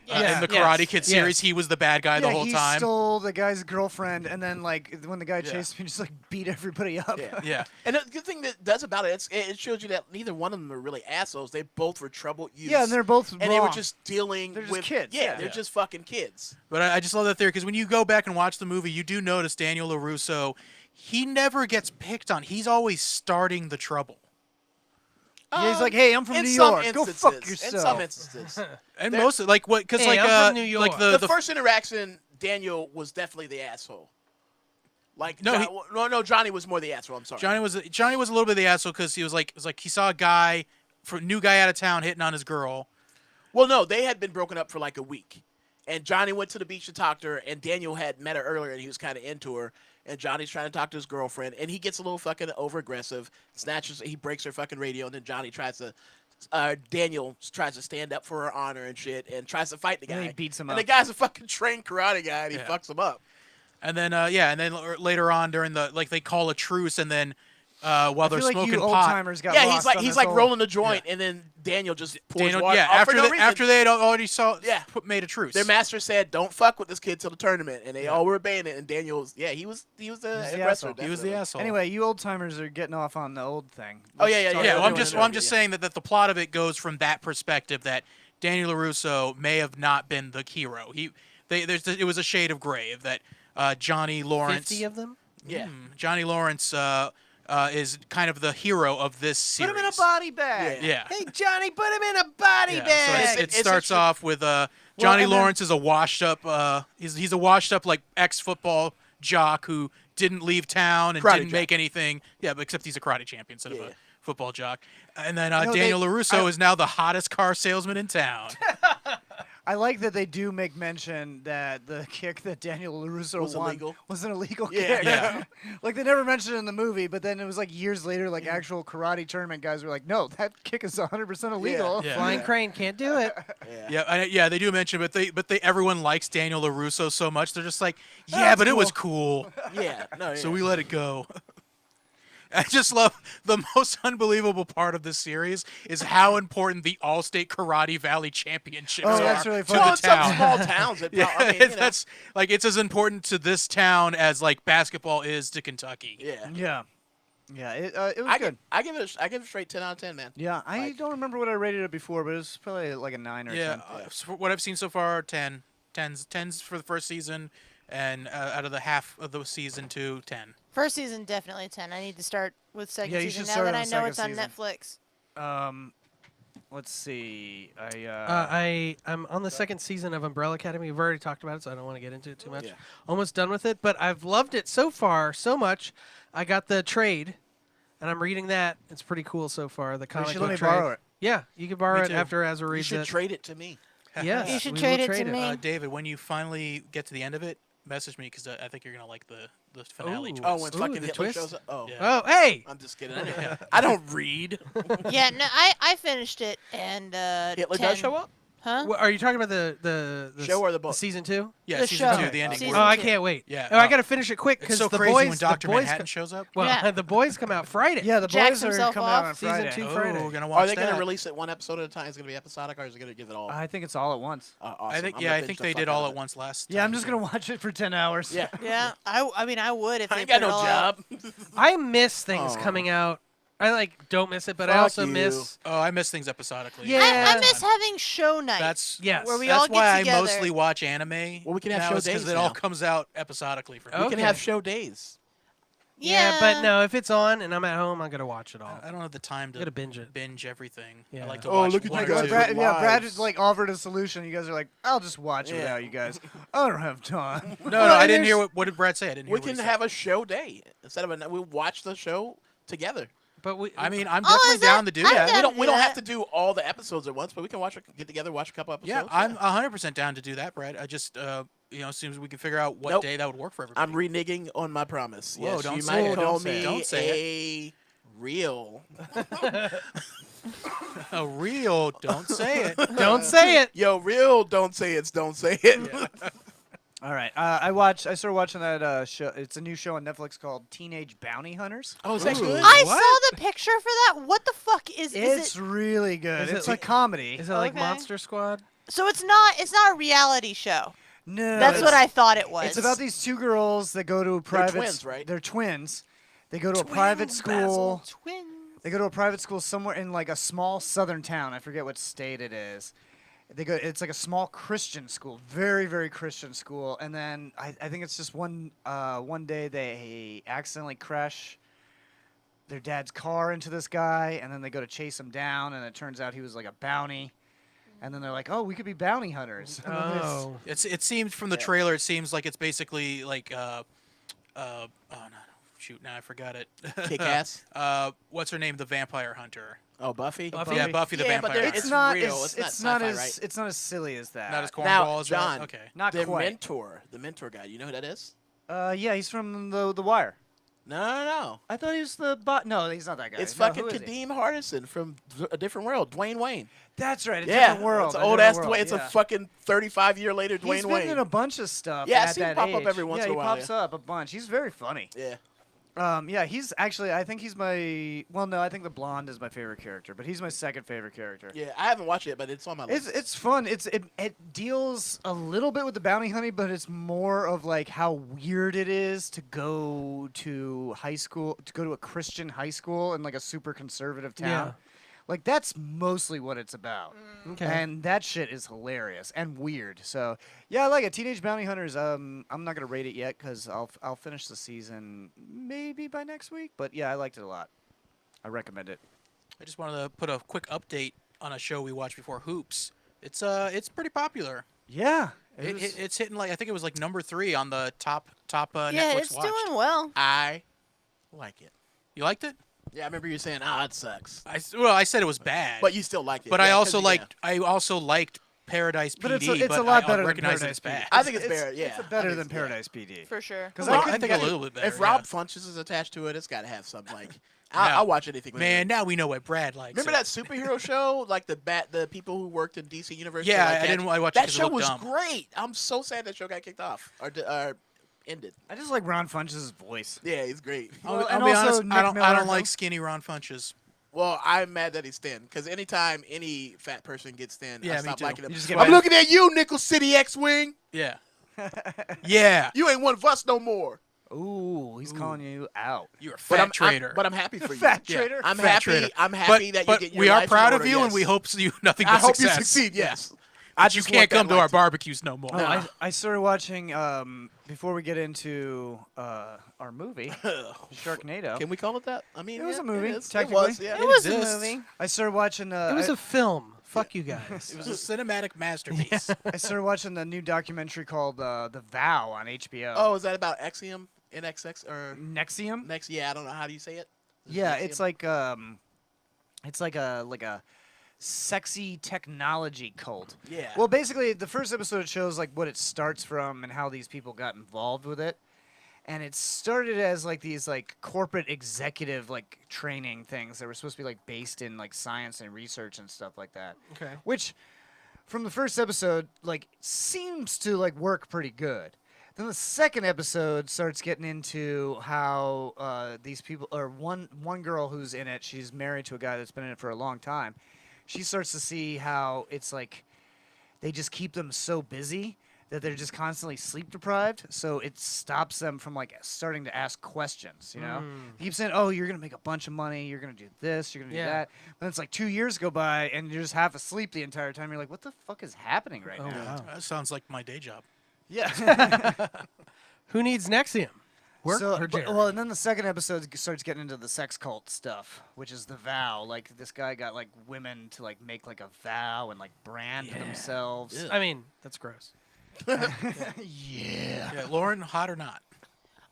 In the Karate Kid series, he was the bad guy the whole he time. stole the guy's girlfriend, and then like when the guy chased him, he just like beat everybody up. Yeah. Yeah. And the good thing that does about it, it shows you that neither one of them are really assholes. They both were troubled youths. Yeah, and they're both and they were wrong. just dealing They're just with kids, Yeah, yeah. they're Yeah. just fucking kids. But I just love that theory because when you go back and watch the movie, you do notice Daniel LaRusso, he never gets picked on. He's always starting the trouble. Yeah, he's like, hey, I'm from In New some York. Go instances, fuck In yourself. some instances. And There- most like what because Hey, like I'm from New York. like the first interaction, Daniel was definitely the asshole. Like No, no, Johnny was more the asshole. I'm sorry. Johnny was a little bit of the asshole because he was like he saw a guy new guy out of town hitting on his girl. Well, no, they had been broken up for like a week, and Johnny went to the beach to talk to her, and Daniel had met her earlier, and he was kind of into her. And Johnny's trying to talk to his girlfriend, and he gets a little fucking over aggressive, he breaks her fucking radio, and then Daniel tries to stand up for her honor and shit, and tries to fight the guy. And he beats him and up. the guy's a fucking trained karate guy, and he fucks him up. And then later on during the like they call a truce and then while I they're feel like smoking you old pot. timers got Yeah, lost on he's this like whole- rolling the joint, and then Daniel just pours Daniel, water. yeah, for no reason. after they had already made a truce. Their master said, "Don't fuck with this kid till the tournament," and they all were obeying it. And Daniel's, he was the aggressor. asshole. He was the definitely. asshole. Anyway, you old timers are getting off on the old thing. Oh, yeah, Let's talk Yeah, about well, I'm doing just it. well, I'm just saying that the plot of it goes from that perspective that Daniel LaRusso may have not been the hero. It was a shade of gray that Johnny Lawrence. 50 of them. Yeah. Johnny Lawrence is kind of the hero of this series. Put him in a body bag. Yeah. Hey, Johnny, put him in a body Yeah, bag. so it starts off with Johnny and then- Lawrence is a washed up he's a washed up like ex-football jock who didn't leave town and Karate didn't jock. make anything. Yeah, but except he's a karate champion instead of Yeah. a football jock. And then No, Daniel LaRusso is now the hottest car salesman in town. I like that they do make mention that the kick that Daniel LaRusso Was won illegal. was an illegal Yeah. kick. Yeah. Like they never mentioned it in the movie, but then it was like years later, like actual karate tournament guys were like, "No, that kick is 100% illegal." Yeah. Flying crane can't do it. Yeah, they do mention, but everyone likes Daniel LaRusso so much they're just like, yeah, but it was cool, Yeah. No. so we let it go. I just love the most unbelievable part of this series is how important the All-State Karate Valley Championships Oh, are that's really to funny. the Well, in some town. small towns. Yeah, I mean, that's like it's as important to this town as like basketball is to Kentucky. yeah. Yeah. It was good. I give it a straight 10 out of 10, man. Yeah, I don't remember what I rated it before, but it was probably like a 9 or Yeah, 10. for what I've seen so far, 10. 10s for the first season, and out of the half of the season 2, 10. First season, definitely 10. I need to start with second Yeah, you season should now start that on I the know it's on second Netflix. Let's see. I'm on the second season of Umbrella Academy. We've already talked about it, so I don't want to get into it too much. Yeah. Almost done with it, but I've loved it so far so much. I got the trade, and I'm reading that. It's pretty cool so far. The You comic should book let me trade. borrow it. Yeah, you can borrow Me it too. after Azza You reads should it. trade it to me. Yes, You should we trade will it to me. David, when you finally get to the end of it, message me because I think you're gonna like the finale. Ooh. twist. Oh, when Ooh, fucking the Hitler twist? shows up. Oh. Yeah. Oh, hey! I'm just kidding. I don't read. Yeah, no, I finished it, and Hitler 10. does show up? Huh? What, are you talking about the Show or the book? season 2? Yeah, The season show. 2, the ending. Season Oh, I two. can't wait. Yeah, Oh, I got to finish it quick It's because so the crazy boys, when Dr. the boys Manhattan shows up. well, Yeah. the boys come out Friday. Yeah, the Jacks boys are himself coming out off. on Season Friday. 2 Oh, Friday. we're gonna watch Are they going that. to release it one episode at a time? Is it going to be episodic, or is it going to give it all? I think it's all at once. Awesome. I think I'm yeah, gonna I binge think the they fuck did out all of at it. once last. Yeah, I'm time. just gonna watch it for 10 hours. Yeah. Yeah, I mean, I would if I they ain't got put no it all out. job. I miss things Aw. coming out. I don't miss it, but I Fuck also you. miss. Oh, I miss things episodically. Yeah. I miss having show night. That's Yes. where we that's all get why together. I mostly watch anime. Well, we can have now show because days it all now. comes out episodically for me. Oh. We can Okay. have show days. Yeah, but no, if it's on and I'm at home, I'm gonna watch it all. I don't have the time to Gotta binge it. binge everything. Yeah. I like to Oh, watch look at one you or guys. two. Brad- Brad lives. like offered a solution. You guys are like, I'll just watch it Yeah. without you guys. I don't have time. No, Well, I and didn't hear there's- what did Brad say? I didn't hear We what he can said. have a show day instead of we watch the show together. But we. I mean, I'm Oh, definitely is that- down to do I'm that. down. We don't Yeah. have to do all the episodes at once, but we can get together, watch a couple episodes. Yeah, I'm 100% down to do that, Brad. I just as soon as we can figure out what Nope. day that would work for everybody. I'm reneging on my promise. Whoa, Yes, don't you say might it, call don't say me it. Don't say a real. A real, don't say it. don't say it. Yo, real, don't say it. Don't say it. All right. I started watching that show. It's a new show on Netflix called Teenage Bounty Hunters. Oh, is that good? I What? saw the picture for that. What the fuck is It's it? really good. Is it It's a like- comedy. Is it like Okay. Monster Squad? So it's not a reality show. No, That's what it's- I thought it was. It's about these two girls that go to a private. twins, right? They're twins. They go to a private school. twins. They go to a private school somewhere in like a small southern town. I forget what state it is. They go. It's like a small Christian school, very very Christian school. And then I think it's just one day they accidentally crash their dad's car into this guy, and then they go to chase him down, and it turns out he was like a bounty. And then they're like, oh, we could be bounty hunters. And then it's- Oh. It seems from the trailer, it seems like it's basically like oh no, shoot, now I forgot it. Kick ass. What's her name? The vampire hunter. Oh, Buffy. Yeah, Buffy the Yeah, but Vampire there- Hunter. it's It's not real. as It's not sci-fi, right? it's not as silly as that. Not as Now, cornball as John. Okay. Not Their quite. the mentor guy. You know who that is? Yeah, he's from the Wire. No. I thought he was the bot. No, he's not that guy. It's No, fucking who is he? Kadeem Hardison from A Different World. Dwayne Wayne. That's right. A Yeah, different world. it's a an old different ass world, Dwayne. It's yeah. a fucking 35-year later Dwayne He's been Wayne. in a bunch of stuff. Yeah, I at see him that pop up age. every once yeah, in a while, he pops yeah. up a bunch. He's very funny. Yeah. Yeah, he's actually. I think he's my. Well, no, I think the blonde is my favorite character, but he's my second favorite character. Yeah, I haven't watched it, but it's on my list. It's fun. It deals a little bit with the bounty hunting, but it's more of like how weird it is to go to high school, to go to a Christian high school in like a super conservative town. Yeah. Like that's mostly what it's about. Okay. And that shit is hilarious and weird. So yeah, I like it. Teenage Bounty Hunters. I'm not gonna rate it yet because I'll finish the season maybe by next week. But yeah, I liked it a lot. I recommend it. I just wanted to put a quick update on a show we watched before, Hoops. It's pretty popular. Yeah. It's hitting like I think it was like number 3 on the top Yeah, Netflix it's watched. doing well. I like it. You liked it? Yeah, I remember you saying, "Ah, it sucks," I said it was bad. but you still like it. But Yeah, I 'cause also you- liked Paradise PD. But it's a but lot I better than recognize Paradise it's bad. PD. I think it's better. Yeah, It's I better think than it's- yeah. Paradise PD. For sure. Because Well, I I think a little bit better. If yeah. Rob Funches is attached to it, it's got to have some like. No. I'll watch anything. With Man, it. now we know what Brad likes. Remember that superhero show, like the people who worked in DC Universe? Yeah, like I that? didn't. I watched it That 'cause it show looked was dumb. great. I'm so sad that show got kicked off or ended. I just like Ron Funches' voice. Yeah, he's great. Well, I'll and be also honest. Nick I don't Miller, like though. skinny Ron Funches. Well, I'm mad that he's thin because anytime any fat person gets thin, Yeah, I me stop too. liking him. You just get I'm mad. looking at you, Nickel City X-Wing. Yeah. Yeah. You ain't one of us no more. Ooh, he's calling you out. You're a But fat traitor. but I'm happy for you. Fat Yeah. traitor. I'm Fat happy. traitor. I'm happy that you but get your we are life in proud of order, you, yes. and we hope you nothing but I hope success. you succeed. Yes. But you just can't want that come to our life. barbecues no more. Oh, I started watching before we get into our movie, Sharknado. Can we call it that? I mean, It was yeah, a movie, It is. It technically. was, yeah. It was exists. a movie. I started watching. It was a film. Fuck you guys. It was a cinematic masterpiece. I started watching the new documentary called The Vow on HBO. Oh, is that about Exium? NXX or Nexium. next? Yeah, I don't know how do you say it. Is it Yeah, Nexium? it's like a sexy technology cult. Yeah. Well, basically, the first episode shows like what it starts from and how these people got involved with it. And it started as like these like corporate executive like training things that were supposed to be like based in like science and research and stuff like that. Okay. Which, from the first episode, like seems to like work pretty good. Then the second episode starts getting into how these people, or one girl who's in it, she's married to a guy that's been in it for a long time. She starts to see how it's like they just keep them so busy that they're just constantly sleep deprived, so it stops them from like starting to ask questions, you know? They keep saying, "Oh, you're gonna make a bunch of money, you're gonna do this, you're gonna do Yeah. that." Then it's like 2 years go by and you're just half asleep the entire time. You're like, "What the fuck is happening right now?" wow. That sounds like my day job. Yeah. Who needs Nexium? Work So, or Jared? well, and then the second episode starts getting into the sex cult stuff, which is the vow. Like this guy got like women to like make like a vow and like brand themselves. I mean, that's gross. Yeah, Lauren, hot or not?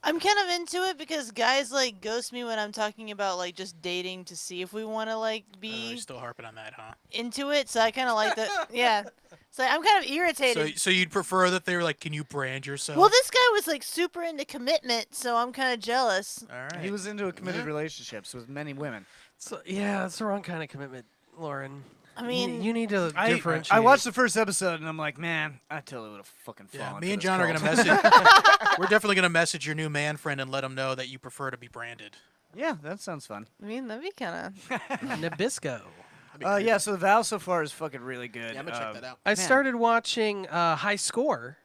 I'm kind of into it because guys like ghost me when I'm talking about like just dating to see if we want to like be You're still harping on that, huh? into it. So I kind of like that. Yeah. So I'm kind of irritated. So you'd prefer that they were like, "Can you brand yourself?" Well, this guy was like super into commitment, so I'm kind of jealous. All right. He was into a committed relationships with many women. So, yeah, that's the wrong kind of commitment, Lauren. I mean, you need to I differentiate. watched the first episode and I'm like, man, I totally would have fucking fallen. Yeah, me for and this John are cult. gonna message. We're definitely gonna message your new man friend and let him know that you prefer to be branded. Yeah, that sounds fun. I mean, that'd be kind of. Nabisco. Yeah, so the vow so far is fucking really good. Yeah, I'm gonna check that out. I Man. started watching High Score.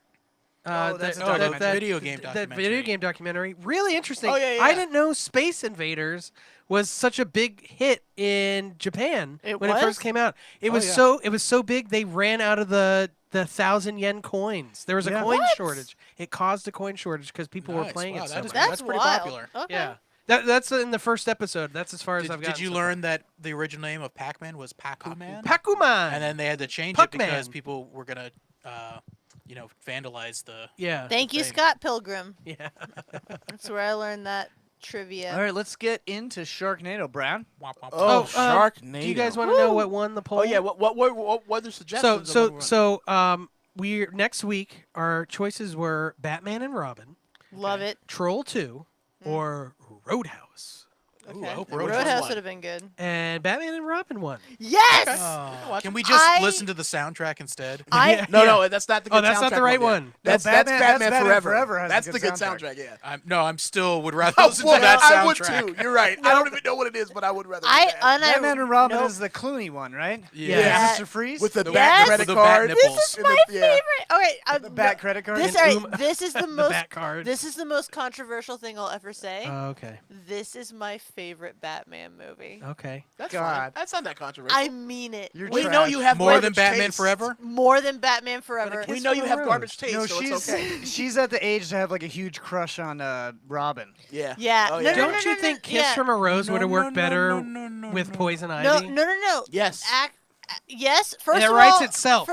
Oh, that's a Oh, the documentary. video game That documentary. video game documentary. Really interesting. Oh, yeah, I yeah. didn't know Space Invaders was such a big hit in Japan It when it was? first came out. It was yeah. it was so big they ran out of the 1,000 yen coins. There was a Yeah. coin What? shortage. It caused a coin shortage because people were Nice. playing Wow, it so that is- much. That's pretty wild. popular. Okay. Yeah. That's in the first episode. That's as far as I've Did gotten. you so learn that the original name of Pac-Man was Pac-Man? far. Pac-Man. And then they had to change Puck-Man. it because people were gonna, vandalize the. yeah. Thank you, thing. Scott Pilgrim. Yeah. That's where I learned that trivia. All right, let's get into Sharknado, Brown. Womp womp. Oh, uh, Sharknado. Do you guys want to know what won the poll? Oh yeah. What are the suggestions? of what we want? we next week our choices were Batman and Robin, Love it. Troll 2, or Roadhouse. Ooh, I hope Roadhouse Roadhouse won. would have been good. And Batman and Robin won. Yes. Can we just I- listen to the soundtrack instead? I No, that's not the good Oh, that's not soundtrack the right one. one. That's Batman Batman Forever. Forever has a That's good the good soundtrack. soundtrack. Yeah. I'm still would rather Oh, listen boy, to that I would soundtrack. too. You're right. I don't even know what it is, but I would rather. do that. Batman and Robin nope. is the Clooney one, right? Yeah. Mr. Freeze? with the The bat Yes. credit with the bat card. nipples. This is And my the- yeah. favorite. Okay, the bat credit card? This, And this is the The most. bat card. This is the most controversial thing I'll ever say. Okay. This is my favorite Batman movie. Okay. That's God. fine. That's not that controversial. I mean it. You're we trash. know you have More than garbage Batman taste. Forever? More than Batman Forever. We Kiss know you from have a garbage Rose. taste, No, so she's it's okay. she's at the age to have like a huge crush on Robin. Yeah. Yeah. Oh, No, yeah. no, Don't you think Kiss yeah. from a Rose would have worked better no, with Poison No, Ivy? no. Yes. Yes. First And it of writes all, itself.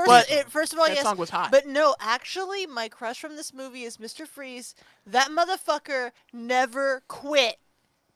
First of all, That yes. song was hot. But no, actually, my crush from this movie is Mr. Freeze. That motherfucker never quit.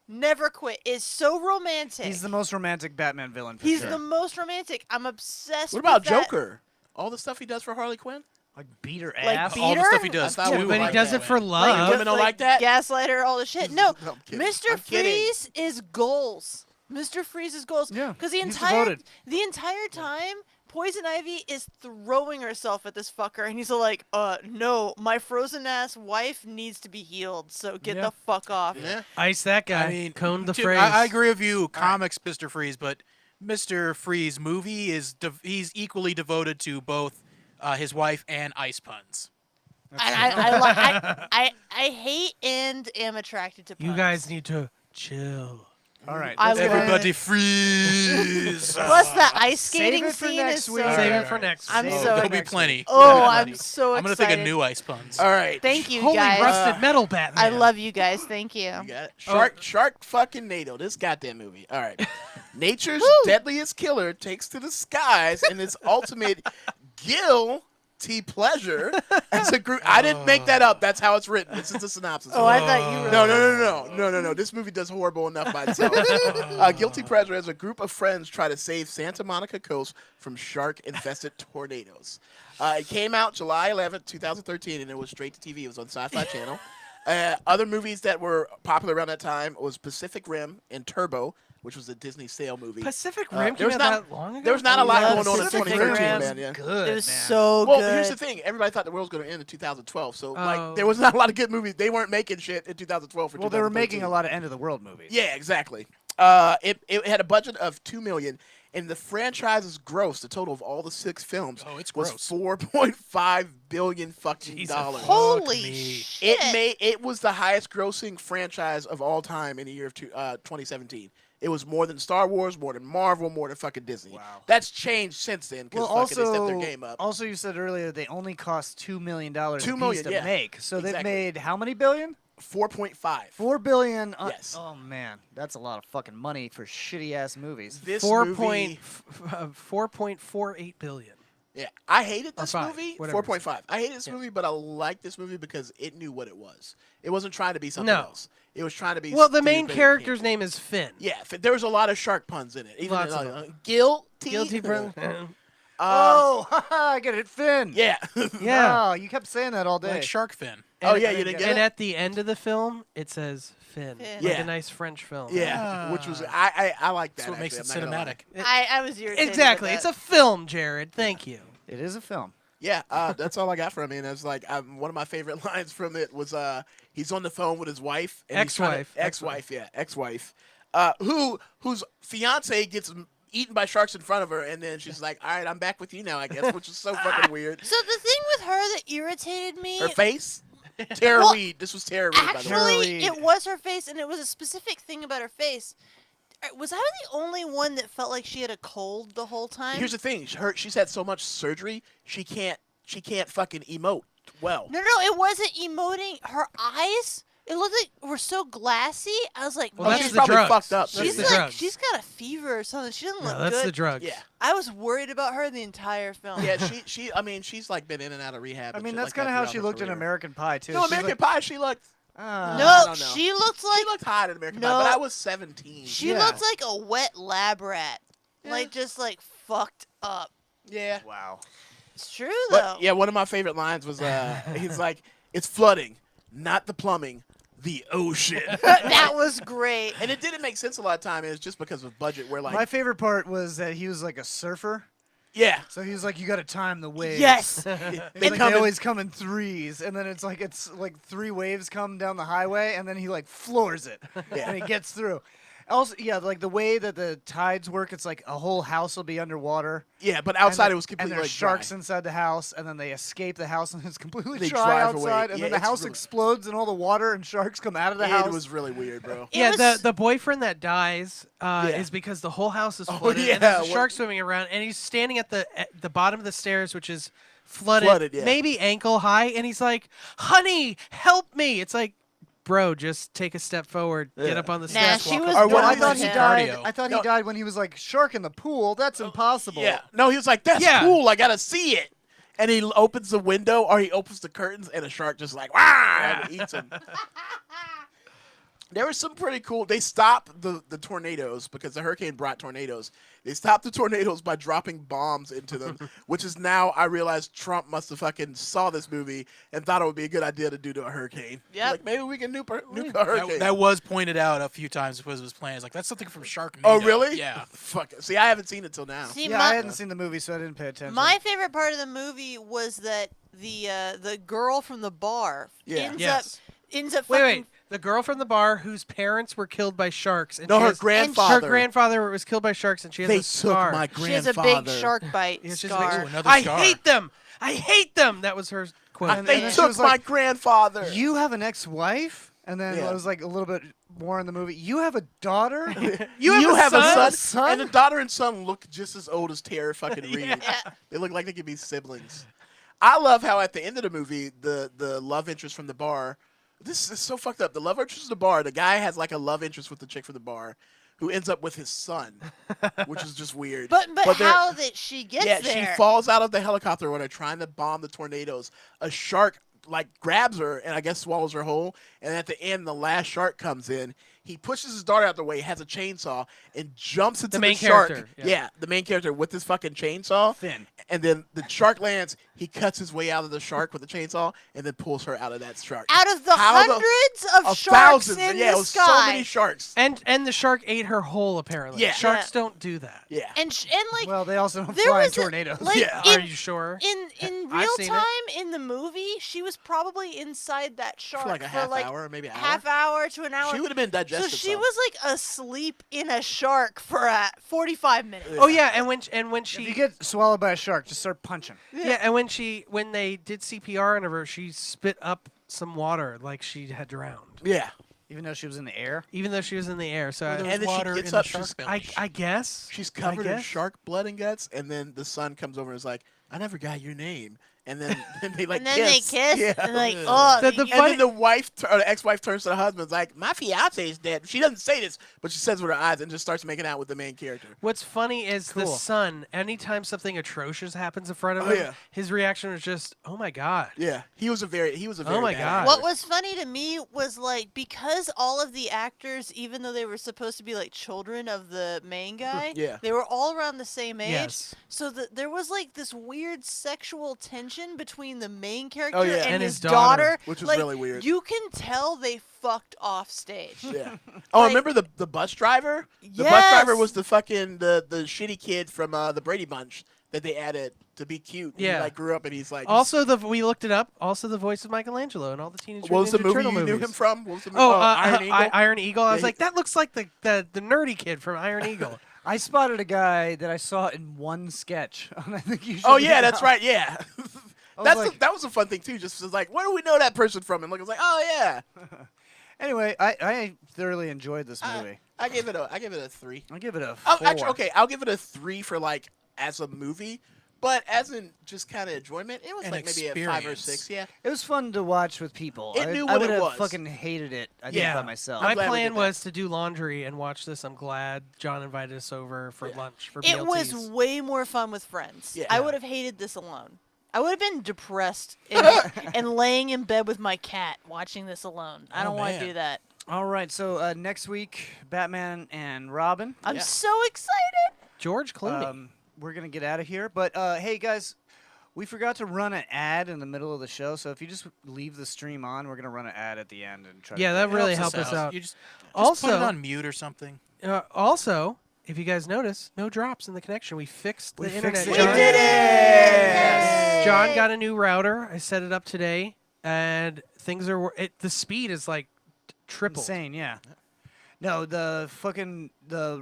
Never quit. Is so romantic. He's the most romantic Batman villain for He's sure. the most romantic. I'm obsessed. What about with that. Joker? All the stuff he does for Harley Quinn? Like beat her Like ass. beat All the her? stuff he does. I thought Yeah, we too. would but he like does that. it for Like, love. women don't like that? Gaslighter, all the shit. No, No, I'm kidding. Mr. I'm kidding. Freeze is goals. Mr. Freeze's goals. Yeah, Because he's devoted. the entire time, Poison Ivy is throwing herself at this fucker, and he's like, no, my frozen ass wife needs to be healed, so get Yeah. the fuck off. Yeah. Ice that guy. I mean, Cone the dude, phrase. I agree with you. Comics, Mr. Freeze, but Mr. Freeze movie is he's equally devoted to both his wife and ice puns. I hate and am attracted to puns. You guys need to chill. All right. I let's get love into- Everybody freeze. Plus, the ice Save skating it for scene next is so week. Save good. it for next I'm week. so There'll be next plenty. Oh, I'm so I'm gonna excited. think of new ice puns. All right. Thank you, Holy guys. rusted metal Batman. I love you guys. Thank you. You got it. Shark fucking NATO. This goddamn movie. All right. Nature's deadliest killer takes to the skies in its ultimate guilty pleasure as a group. I didn't make that up. That's how it's written. This is the synopsis. Oh, I thought you were. No. This movie does horrible enough by itself. Guilty pleasure as a group of friends try to save Santa Monica coast from shark-infested tornadoes. It came out July 11th, 2013, and it was straight to TV. It was on SyFy Channel. Other movies that were popular around that time was Pacific Rim and Turbo, which was a Disney sale movie. Pacific there Rim came was out not- that long ago? There was not a lot love going on in Pacific 2013, Rim. man. Yeah. Good, It was man. so Well, good. here's the thing. Everybody thought the world was going to end in 2012. So, Oh. like, there was not a lot of good movies. They weren't making shit in 2012 for Well, they were 2013. making a lot of end of the world movies. Yeah, exactly. It had a budget of $2 million, and the franchise's gross, the total of all the 6 films, Oh, it's was gross. $4.5 billion fucking Jesus. dollars. Holy me. shit! It was the highest grossing franchise of all time in the year of 2017. It was more than Star Wars, more than Marvel, more than fucking Disney. Wow. That's changed since then because Well, they stepped their game up. also, you said earlier they only cost $2 million $2 a million, piece to yeah. make. So they've Exactly. made how many billion? 4.5. $4 billion. Yes. Oh man, that's a lot of fucking money for shitty ass movies. This Four movie, point 4.48 billion. yeah, I hated this five, movie. whatever. 4.5. I hated this movie, but I liked this movie because it knew what it was. It wasn't trying to be something No. else. It was trying to be. Well, the main stupid and character's campy. name is Finn. Yeah, there was a lot of shark puns in it. Even Lots of them. guilty. Guilty brother. Oh, I get it, Finn. Yeah. Yeah. Wow, you kept saying that all day. Like shark fin. Oh, And- yeah, you didn't get And it? at the end of the film, it says Finn. Finn. Like Yeah. a nice French film. Yeah, which was I like that. That's what makes it actually, I'm not gonna lie. cinematic. I was irritated. Exactly. with It's a that. film, Jared. Thank you. It is a film. Yeah, that's all I got from it. And it's like one of my favorite lines from it was he's on the phone with his wife, and he's trying to- Ex-wife. ex-wife, whose fiance gets eaten by sharks in front of her, and then she's like, "All right, I'm back with you now, I guess," which is so fucking weird. So the thing with her that irritated me. Her face, Tara Well, Reid. This was Tara Reid, by the way. Actually, Reid. it was her face, and it was a specific thing about her face. Was I the only one that felt like she had a cold the whole time? Here's the thing: she's had so much surgery, she can't fucking emote well. No, it wasn't emoting. Her eyes, it looked like were so glassy. I was like, Well, man, that's she's the probably drugs. fucked up. That's she's the like, drugs. she's got a fever or something. She doesn't No, look that's good. the drugs. Yeah. I was worried about her the entire film. Yeah, I mean, she's like been in and out of rehab. I and mean, shit that's like kind of that how throughout she her looked in career. American Pie too. No, She's American like, Pie. She looked. No, I don't know. she looked like She looked hot in American No. Pie, but I was 17. she Yeah. looked like a wet lab rat, like just like fucked up. Yeah. wow. It's true though. But yeah, one of my favorite lines was he's like, "It's flooding, not the plumbing, the ocean. That was great. And it didn't make sense a lot of time. It was just because of budget. Where like, My favorite part was that he was like a surfer. yeah, So he was like, you got to time the waves. Yes. It's They like come they in- always come in threes, and then it's like 3 waves come down the highway, and then he like floors it, Yeah. and he gets through. Also, yeah, like the way that the tides work, it's like a whole house will be underwater. yeah, but and outside the- it was completely and there's like dry. sharks inside the house, and then they escape the house, and it's completely They dry drive away. outside, and Yeah, then the it's house really- explodes, and all the water and sharks come out of the It house. was really weird, bro. It Yeah, was- the boyfriend that dies is because the whole house is flooded yeah, and there's a what- shark swimming around, and he's standing at the bottom of the stairs, which is flooded, Flooded, yeah. maybe ankle high, and he's like, "Honey, help me!" It's like, bro, just take a step forward, get Yeah. up on the Nah, steps. she walk was up. Or what No, I is thought it? he Yeah. died. Cardio. I thought No. he died when he was like shark in the pool. That's impossible. Yeah, no, he was like, "That's Yeah. cool. I gotta see it." And he opens the window, or he opens the curtains, and a shark just like, "Wah!" and eats him. There was some pretty cool. They stopped the tornadoes because the hurricane brought tornadoes. They stopped the tornadoes by dropping bombs into them, which is now I realize Trump must have fucking saw this movie and thought it would be a good idea to do to a hurricane. Yep. Like maybe we can nuke a hurricane. That was pointed out a few times because of his plans. Like that's something from Sharknado. Oh really? Yeah. Fuck. See, I haven't seen it till now. See, Yeah, my, I hadn't seen the movie, so I didn't pay attention. my favorite part of the movie was that the girl from the bar Yeah. ends up Wait, fucking wait. The girl from the bar whose parents were killed by sharks. And No, she her has- grandfather. Her grandfather was killed by sharks, and she has They a took scar. my She has grandfather. a big shark bite Yeah, she has a big- scar. Ooh, another I scar. hate them. I hate them. That was her quote. And They then she took was my like, grandfather. You have an ex-wife? And then Yeah. it was like a little bit more in the movie. You have a daughter? You have a son? son? And the daughter and son look just as old as Tara fucking Reid. Yeah. They look like they could be siblings. I love how at the end of the movie, the love interest from the bar. This is so fucked up. The love interest from the bar. The guy has like a love interest with the chick from the bar, who ends up with his son, which is just weird. But they're- how that she gets yeah, there? she falls out of the helicopter when they're trying to bomb the tornadoes. A shark like grabs her and I guess swallows her whole. And at the end, the last shark comes in. He pushes his daughter out the way, has a chainsaw, and jumps into the, main shark. character, yeah. Yeah, the main character with his fucking chainsaw. Finn. And then the shark lands. He cuts his way out of the shark with the chainsaw, and then pulls her out of that shark. Out of the How the- hundreds of Of sharks thousands. in Yeah, it the was sky. so many sharks. And the shark ate her whole, apparently. Yeah. Sharks Yeah. don't do that. Yeah. and like Well, they also don't there fly in was a- tornadoes. like, Yeah. Are in- you sure? in I've real seen it. time in the movie, she was probably inside that shark for like a half hour, maybe an hour. half hour to an hour. She would have been so digested. she was like asleep in a shark for 45 minutes. Oh yeah, and when If she you get swallowed by a shark, just start punching. yeah, and when they did CPR on her, she spit up some water like she had drowned, Yeah. Even though she was in the air. even though she was in the air. So There I, was And then she water gets in the up, shark she's- belly. I guess She's I covered in guess. shark blood and guts, and then the son comes over and is like, "I never got your name." And then they like And then they kiss, Yeah. and like, oh, The you- And funny- then the wife or the ex-wife turns to the husband, and is like, "My fiance is dead." She doesn't say this, but she says with her eyes and just starts making out with the main character. What's funny is the Cool. son. Anytime something atrocious happens in front of Oh, him, yeah. his reaction was just, "Oh my god!" Yeah, he was a very Oh my bad God. actor. What was funny to me was like because all of the actors, even though they were supposed to be like children of the main guy, Yeah. they were all around the same age. Yes. So there was like this weird sexual tension between the main character Oh, yeah. and And his his daughter, which was like, really weird. You can tell they fucked off stage. Yeah. Oh, Like- remember the bus driver? The bus driver Yes! was the fucking the shitty kid from the Brady Bunch that they added to be cute. Yeah. He like grew up and he's like. Also, we looked it up. Also, the voice of Michelangelo and all the Teenage what was the Mutant movie Ninja you Turtle knew movies. him from? What was the movie? Oh, Iron Eagle. Iron Eagle. I was Yeah, like, that looks like the nerdy kid from Iron Eagle. I spotted a guy that I saw in one sketch. I think you should. Oh yeah, that's right. Yeah. I was That's like- that was a fun thing too. Just was like, where do we know that person from? And look, I was like, oh yeah. Anyway, I thoroughly enjoyed this movie. I gave it a 3. I give it a 4. Oh, actually, okay, I'll give it a 3 for like as a movie, but as in just kind of enjoyment, it was An like maybe a 5 or experience. 6. Yeah. It was fun to watch with people. It I, knew I what would it have was. fucking hated it. I think Yeah. by myself. My glad we plan did that. was to do laundry and watch this. I'm glad John invited us over for lunch for It BLTs. was way more fun with friends. Yeah. I would have hated this alone. I would have been depressed and laying in bed with my cat watching this alone. I Oh, don't want to man. do that. All right, so next week, Batman and Robin. I'm so excited. George Clooney. We're gonna get out of here, but hey guys, We forgot to run an ad in the middle of the show, so if you just leave the stream on, we're gonna run an ad at the end and try. Yeah, to that It really helps helped us out. You just Also, put it on mute or something. Also, if you guys notice, no drops in the connection. We fixed the internet. fixed it. John. We did it! John got a new router. I set it up today, and things are. The speed is like triple. Insane, yeah. No, the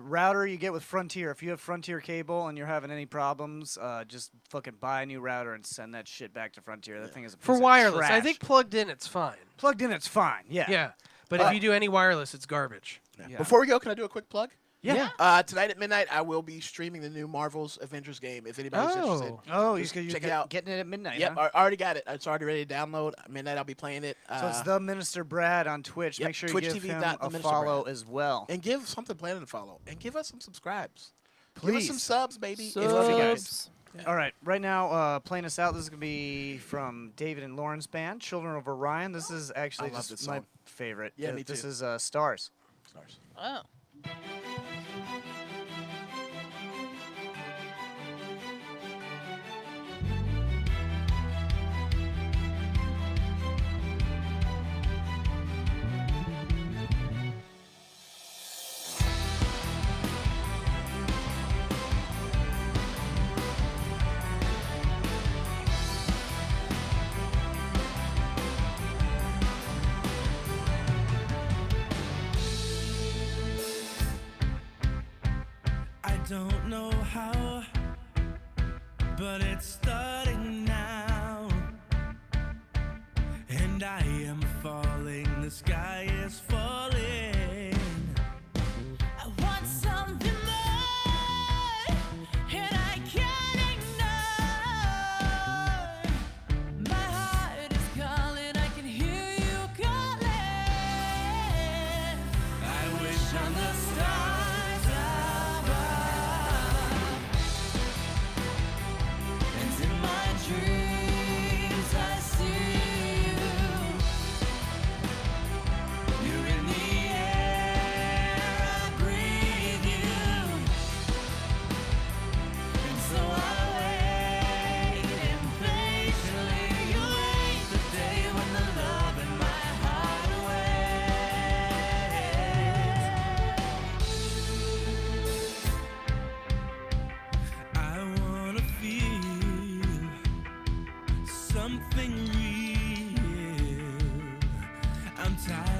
router you get with Frontier. If you have Frontier cable and you're having any problems, just fucking buy a new router and send that shit back to Frontier. That thing is a piece For of wireless, I trash. think plugged in, it's fine. Plugged in, it's fine. Yeah. Yeah, but if you do any wireless, it's garbage. Yeah. Before we go, can I do a quick plug? Yeah. Tonight at midnight, I will be streaming the new Marvel's Avengers game. If anybody's interested, Oh, just you're check it out. getting it at midnight. Yep, Huh? I already got it. It's already ready to download. At midnight, I'll be playing it. So it's the Minister Brad on Twitch. Yep, Make sure you Twitch give TV him dot the a Minister follow Brad. as well. And give something Planet to follow. And give us some subscribes. Give us Please. some subs, baby. Subs. It's Love you guys. Subs. All right, right now, playing us out. This is gonna be from David and Lauren's band, Children of Orion. This is actually I love this just my song. favorite. Yeah, me This too. is Stars. Stars. Oh. I don't know how, but it's starting now. And I am falling, the sky is falling. I want something more, and I can't ignore. My heart is calling, I can hear you calling. I wish on the stars above. And in my dreams I see you. You're in the air, I breathe you. And so I wait impatiently. You wait the day when the love in my heart awaits. I wanna feel something real. I'm tired